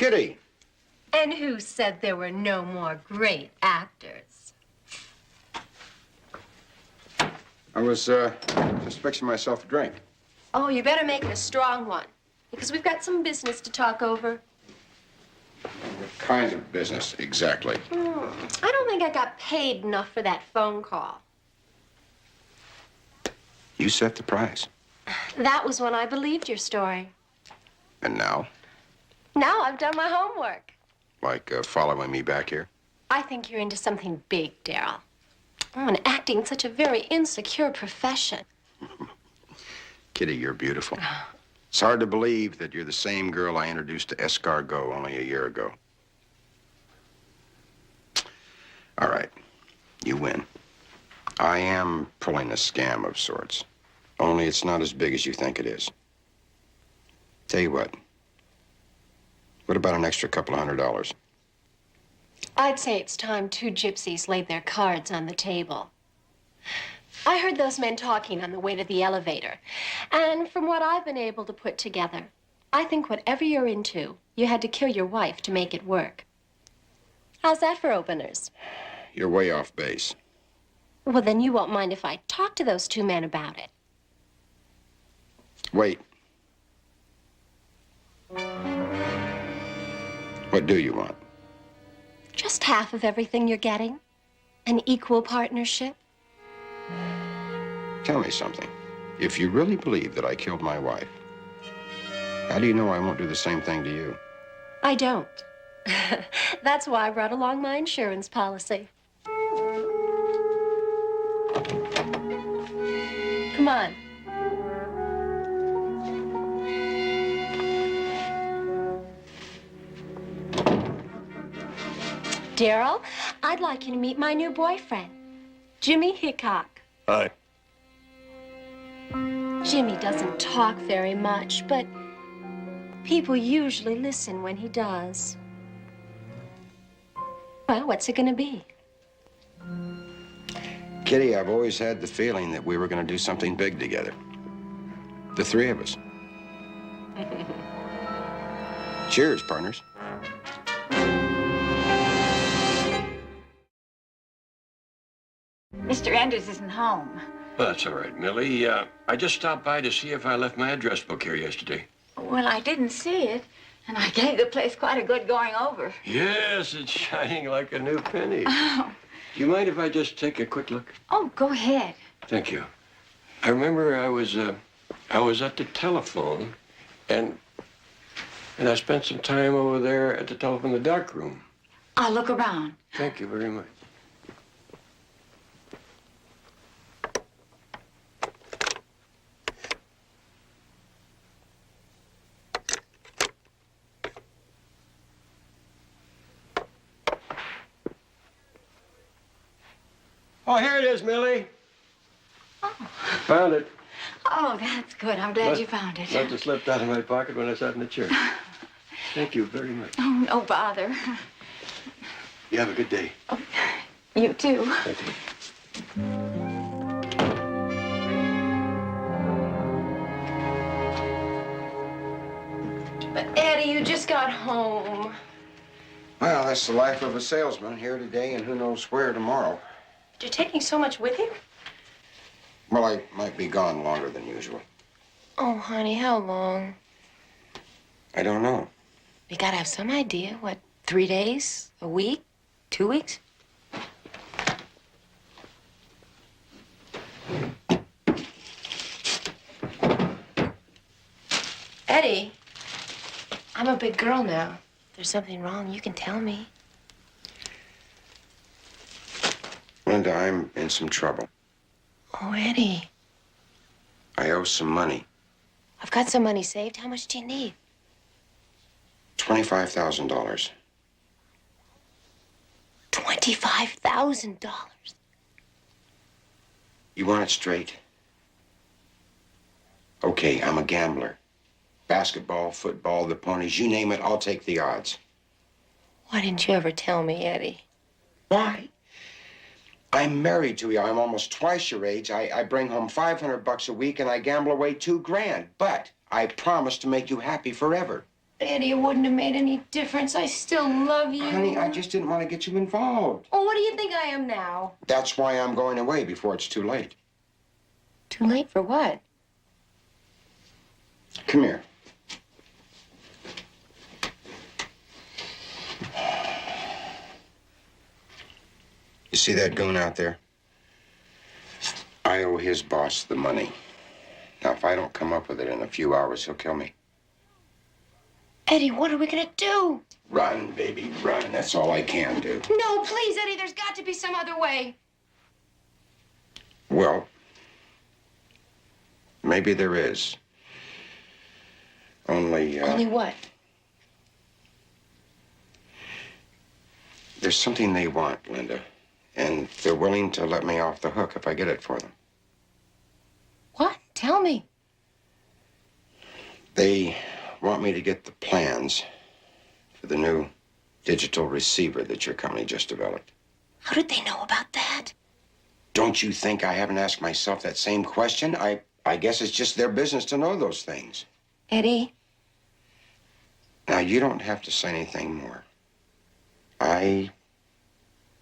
Kitty. And who said there were no more great actors? I was just fixing myself a drink. Oh, you better make it a strong one, because we've got some business to talk over. What kind of business exactly? I don't think I got paid enough for that phone call. You set the price. That was when I believed your story. And now? Now I've done my homework. Like following me back here? I think you're into something big, Daryl. Oh, and acting's such a very insecure profession. Kitty, you're beautiful. It's hard to believe that you're the same girl I introduced to escargot only a year ago. All right, you win. I am pulling a scam of sorts. Only it's not as big as you think it is. Tell you what. What about an extra couple of $100? I'd say it's time two gypsies laid their cards on the table. I heard those men talking on the way to the elevator. And from what I've been able to put together, I think whatever you're into, you had to kill your wife to make it work. How's that for openers? You're way off base. Well, then you won't mind if I talk to those two men about it. Wait. What do you want? Just half of everything you're getting. An equal partnership. Tell me something. If you really believe that I killed my wife, how do you know I won't do the same thing to you? I don't. That's why I brought along my insurance policy. Come on. Daryl, I'd like you to meet my new boyfriend, Jimmy Hickok. Hi. Jimmy doesn't talk very much, but people usually listen when he does. Well, what's it gonna be? Kitty, I've always had the feeling that we were going to do something big together. The three of us. Cheers, partners. Mr. Enders isn't home. Well, that's all right, Millie. I just stopped by to see if I left my address book here yesterday. Well, I didn't see it, and I gave the place quite a good going over. Yes, it's shining like a new penny. Oh. Do you mind if I just take a quick look? Oh, go ahead. Thank you. I remember I was at the telephone, and I spent some time over there at the telephone in the dark room. I'll look around. Thank you very much. Oh, here it is, Millie. Oh. Found it. Oh, that's good. I'm glad you found it. Must have slipped out of my pocket when I sat in the chair. Thank you very much. Oh, no bother. You have a good day. Oh, you too. Thank you. But Eddie, you just got home. Well, that's the life of a salesman, here today and who knows where tomorrow. You're taking so much with you? Well, I might be gone longer than usual. Oh, honey, how long? I don't know. We gotta have some idea. What, 3 days? A week? 2 weeks? Eddie, I'm a big girl now. If there's something wrong, you can tell me. Linda, I'm in some trouble. Oh, Eddie. I owe some money. I've got some money saved. How much do you need? $25,000. $25,000? You want it straight? Okay, I'm a gambler. Basketball, football, the ponies, you name it, I'll take the odds. Why didn't you ever tell me, Eddie? Why? I'm married to you. I'm almost twice your age. I bring home $500 a week and I gamble away $2 grand. But I promise to make you happy forever. Eddie, it wouldn't have made any difference. I still love you. Honey, I just didn't want to get you involved. Oh, what do you think I am now? That's why I'm going away before it's too late. Too late for what? Come here. You see that goon out there? I owe his boss the money. Now, if I don't come up with it in a few hours, he'll kill me. Eddie, what are we gonna do? Run, baby, run. That's all I can do. No, please, Eddie, there's got to be some other way. Well, maybe there is. Only what? There's something they want, Linda. And they're willing to let me off the hook if I get it for them. What? Tell me. They want me to get the plans for the new digital receiver that your company just developed. How did they know about that? Don't you think I haven't asked myself that same question? I guess it's just their business to know those things. Eddie? Now, you don't have to say anything more. I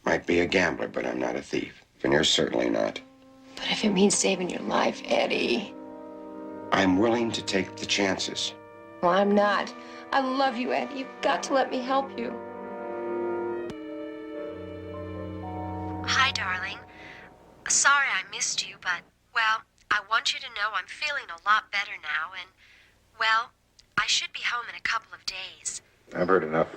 might be a gambler, but I'm not a thief. And you're certainly not. But if it means saving your life, Eddie. I'm willing to take the chances. Well, I'm not. I love you, Eddie. You've got to let me help you. Hi, darling. Sorry I missed you, but, well, I want you to know I'm feeling a lot better now, and, well, I should be home in a couple of days. I've heard enough.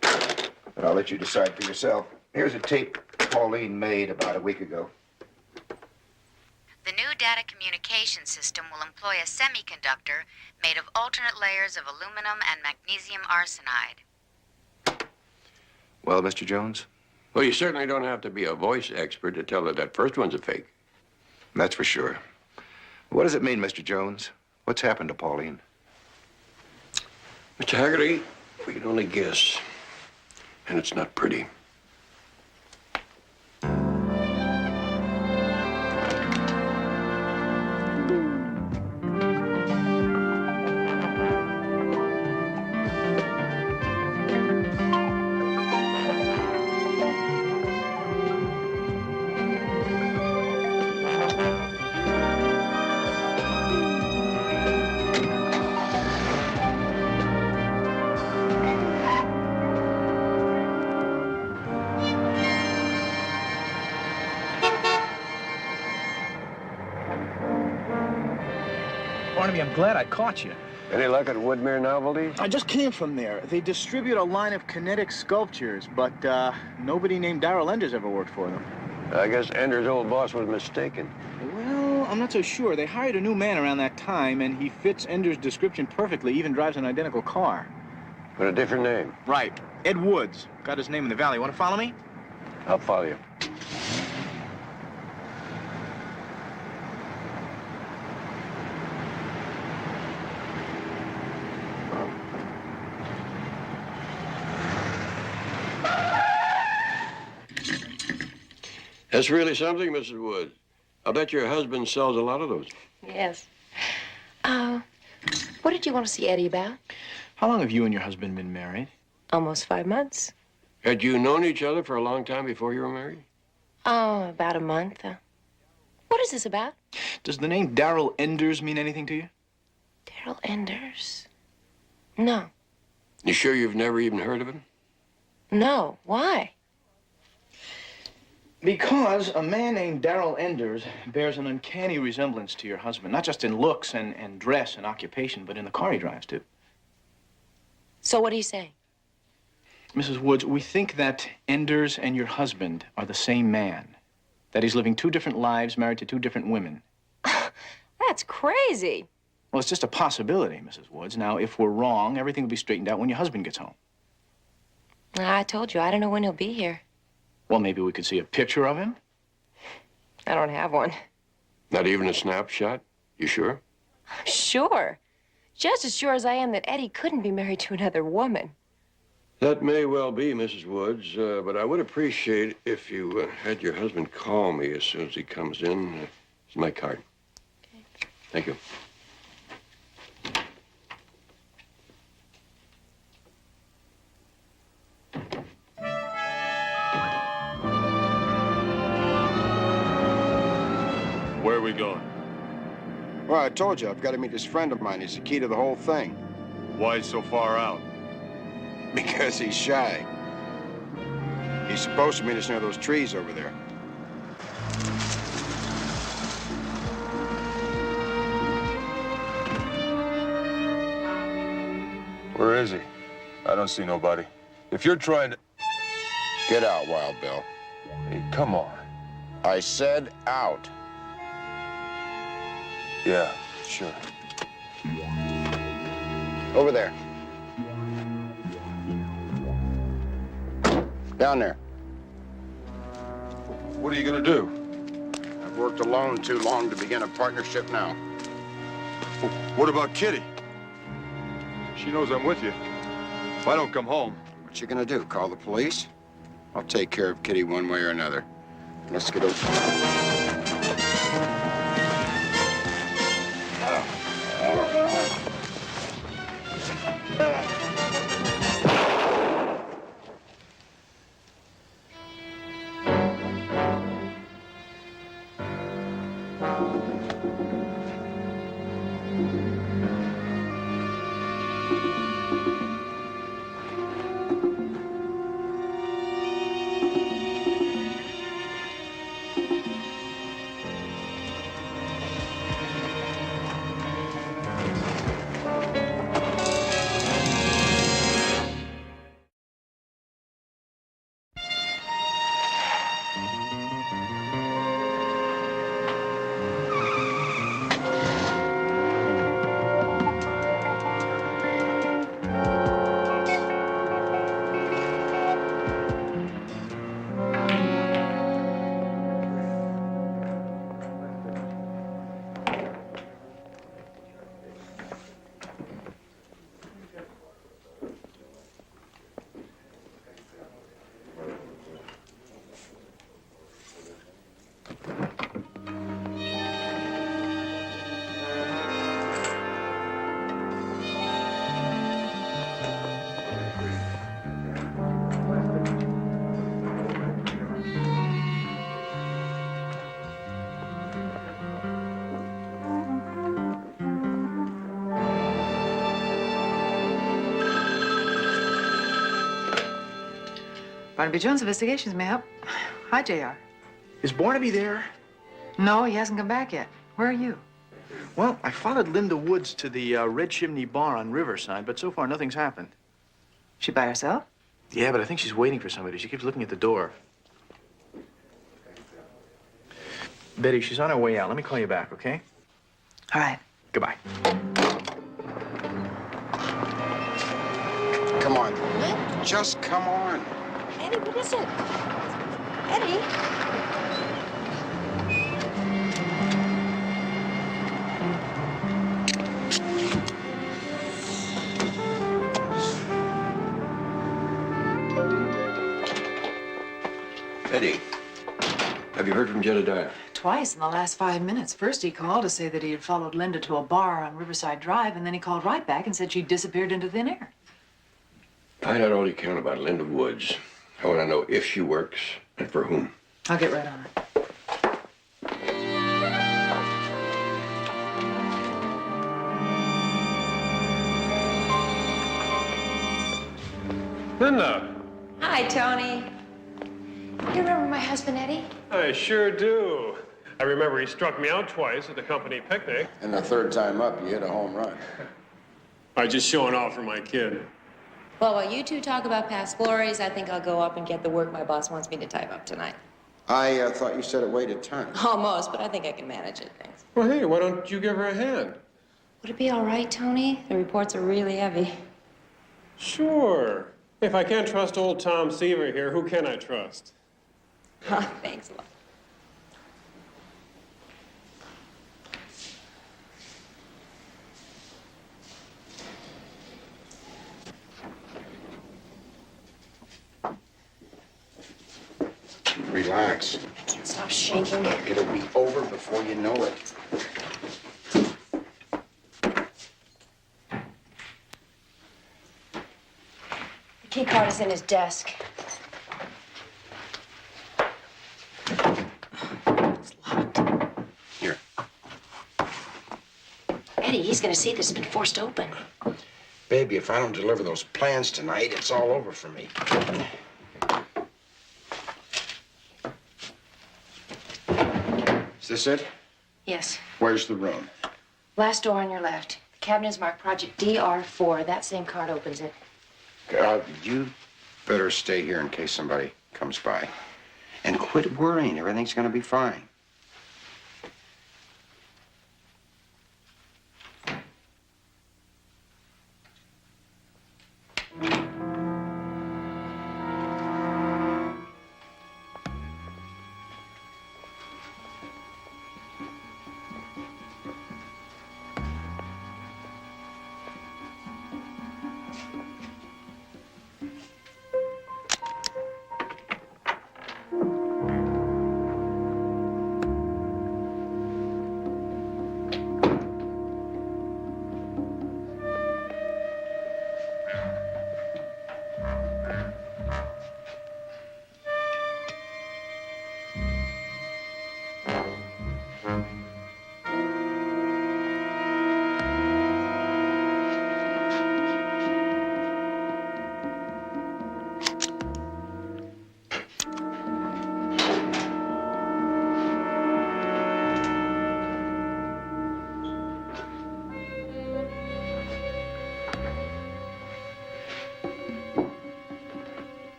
But I'll let you decide for yourself. Here's a tape Pauline made about a week ago. The new data communication system will employ a semiconductor made of alternate layers of aluminum and magnesium arsenide. Well, Mr. Jones? Well, you certainly don't have to be a voice expert to tell that that first one's a fake. That's for sure. What does it mean, Mr. Jones? What's happened to Pauline? Mr. Haggerty, we can only guess. And it's not pretty. Barnaby, I'm glad I caught you. Any luck at Woodmere Novelties? I just came from there. They distribute a line of kinetic sculptures, but nobody named Darrell Enders ever worked for them. I guess Ender's old boss was mistaken. Well, I'm not so sure. They hired a new man around that time, and he fits Ender's description perfectly, even drives an identical car. But a different name. Right. Ed Woods. Got his name in the valley. Want to follow me? I'll follow you. That's really something, Mrs. Woods. I'll bet your husband sells a lot of those. Yes. What did you want to see Eddie about? How long have you and your husband been married? Almost 5 months. Had you known each other for a long time before you were married? Oh, about a month. What is this about? Does the name Darrell Enders mean anything to you? Darrell Enders? No. You sure you've never even heard of him? No. Why? Because a man named Darrell Enders bears an uncanny resemblance to your husband, not just in looks and dress and occupation, but in the car he drives, too. So what do you say? Mrs. Woods, we think that Enders and your husband are the same man. That he's living 2 different lives, married to 2 different women. That's crazy. Well, it's just a possibility, Mrs. Woods. Now, if we're wrong, everything will be straightened out when your husband gets home. I told you, I don't know when he'll be here. Well, maybe we could see a picture of him. I don't have one. Not even a snapshot? You sure? Sure. Just as sure as I am that Eddie couldn't be married to another woman. That may well be, Mrs. Woods, but I would appreciate if you had your husband call me as soon as he comes in. It's my card. Okay. Thank you. Well, I told you, I've got to meet this friend of mine. He's the key to the whole thing. Why so far out? Because he's shy. He's supposed to meet us near those trees over there. Where is he? I don't see nobody. If you're trying to... Get out, Wild Bill. Hey, come on. I said out. Yeah, sure. Over there. Down there. What are you gonna do? I've worked alone too long to begin a partnership now. What about Kitty? She knows I'm with you. If I don't come home... What you gonna do, call the police? I'll take care of Kitty one way or another. Let's get over. Barnaby Jones Investigations may help. Hi, JR. Is Barnaby there? No, he hasn't come back yet. Where are you? Well, I followed Linda Woods to the Red Chimney Bar on Riverside, but so far nothing's happened. She by herself? Yeah, but I think she's waiting for somebody. She keeps looking at the door. Betty, she's on her way out. Let me call you back, okay? All right. Goodbye. Come on. Just come on. Eddie, what is it? Eddie? Eddie, have you heard from Jedediah? Twice in the last 5 minutes. First, he called to say that he had followed Linda to a bar on Riverside Drive, and then he called right back and said she disappeared into thin air. Find out all you can about Linda Woods. I want to know if she works and for whom. I'll get right on it. Linda. Hi, Tony. You remember my husband, Eddie? I sure do. I remember he struck me out twice at the company picnic. And the third time up, you hit a home run. I was just showing off for my kid. Well, while you two talk about past glories, I think I'll go up and get the work my boss wants me to type up tonight. I thought you said it weighed a ton. Almost, but I think I can manage it, thanks. Well, hey, why don't you give her a hand? Would it be all right, Tony? The reports are really heavy. Sure. If I can't trust old Tom Seaver here, who can I trust? Thanks a lot. Relax. Can't stop shaking. It'll be over before you know it. The key card is in his desk. Here. Eddie, he's gonna see this has been forced open. Baby, if I don't deliver those plans tonight, it's all over for me. Is this it? Yes. Where's the room? Last door on your left. The cabinet is marked Project DR4. That same card opens it. You better stay here in case somebody comes by. And quit worrying. Everything's gonna be fine.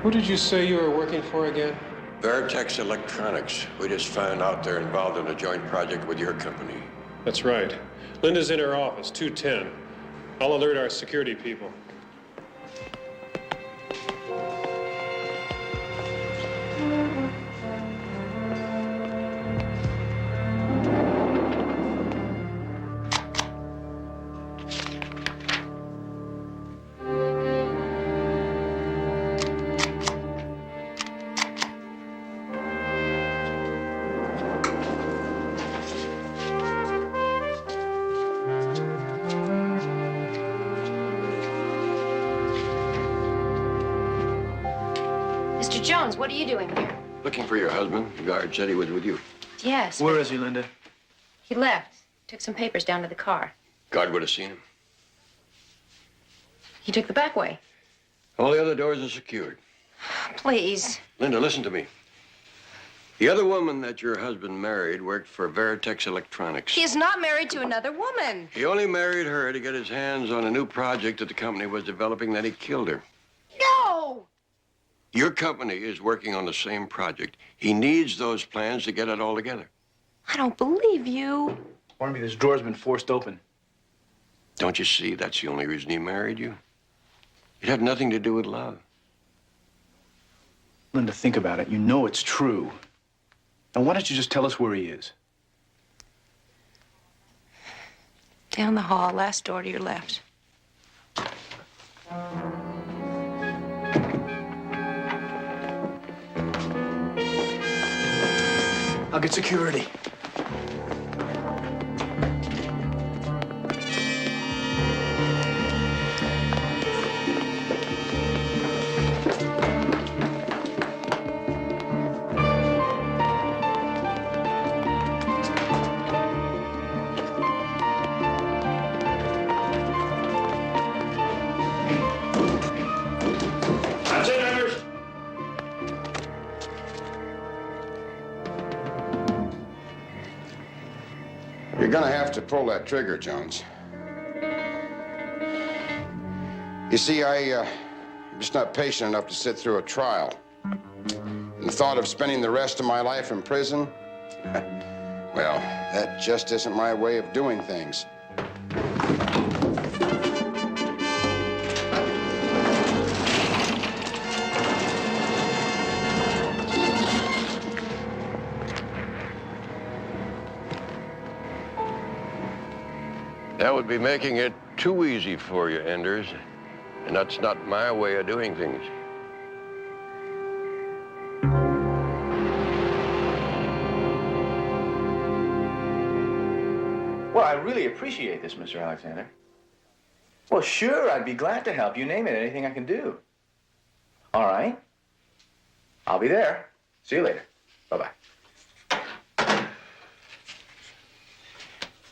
Who did you say you were working for again? Veritex Electronics. We just found out they're involved in a joint project with your company. That's right. Linda's in her office, 210. I'll alert our security people. Mr. Jones, what are you doing here? Looking for your husband. The guard said he was with you. Yes. Where is he, Linda? He left. Took some papers down to the car. Guard would have seen him. He took the back way. All the other doors are secured. Please. Linda, listen to me. The other woman that your husband married worked for Veritex Electronics. He is not married to another woman. He only married her to get his hands on a new project that the company was developing, then he killed her. No! Your company is working on the same project. He needs those plans to get it all together. I don't believe you. Barnaby, this drawer's been forced open. Don't you see that's the only reason he married you? It had nothing to do with love. Linda, think about it. You know it's true. Now, why don't you just tell us where he is? Down the hall, last door to your left. I'll get security. That's it, Anders. You're gonna have to pull that trigger, Jones. You see, I'm just not patient enough to sit through a trial. The thought of spending the rest of my life in prison, well, that just isn't my way of doing things. That would be making it too easy for you, Enders. And that's not my way of doing things. Well, I really appreciate this, Mr. Alexander. Well, sure, I'd be glad to help. You name it, anything I can do. All right. I'll be there. See you later. Bye-bye.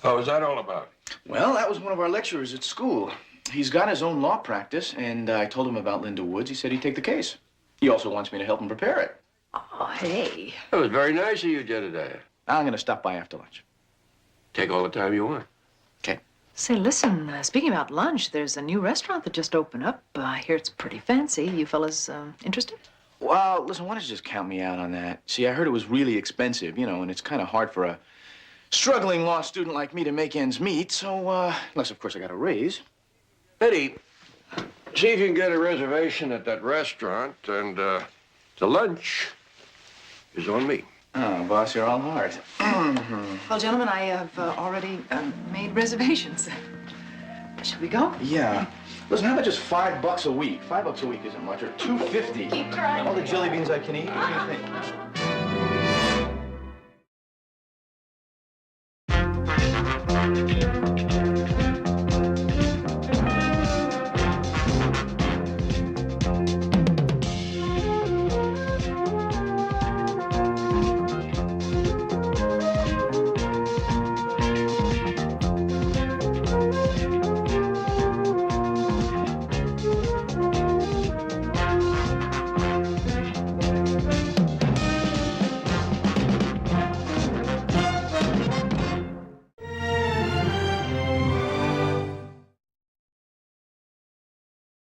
What was that all about? Well, that was one of our lecturers at school. He's got his own law practice, and I told him about Linda Woods. He said he'd take the case. He also wants me to help him prepare it. Oh, hey. That was very nice of you, Jedediah. I'm going to stop by after lunch. Take all the time you want. Okay. Say, listen, speaking about lunch, there's a new restaurant that just opened up. I hear it's pretty fancy. You fellas interested? Well, listen, why don't you just count me out on that? See, I heard it was really expensive, you know, and it's kind of hard for a struggling law student like me to make ends meet, so, unless, of course, I got a raise. Eddie, see if you can get a reservation at that restaurant, and the lunch is on me. Oh, boss, you're all heart. Well, gentlemen, I have already made reservations. Should we go? Yeah. Listen, how about just $5 a week? $5 a week isn't much, or $2.50. Keep trying. All the jelly beans I can eat. What do you think?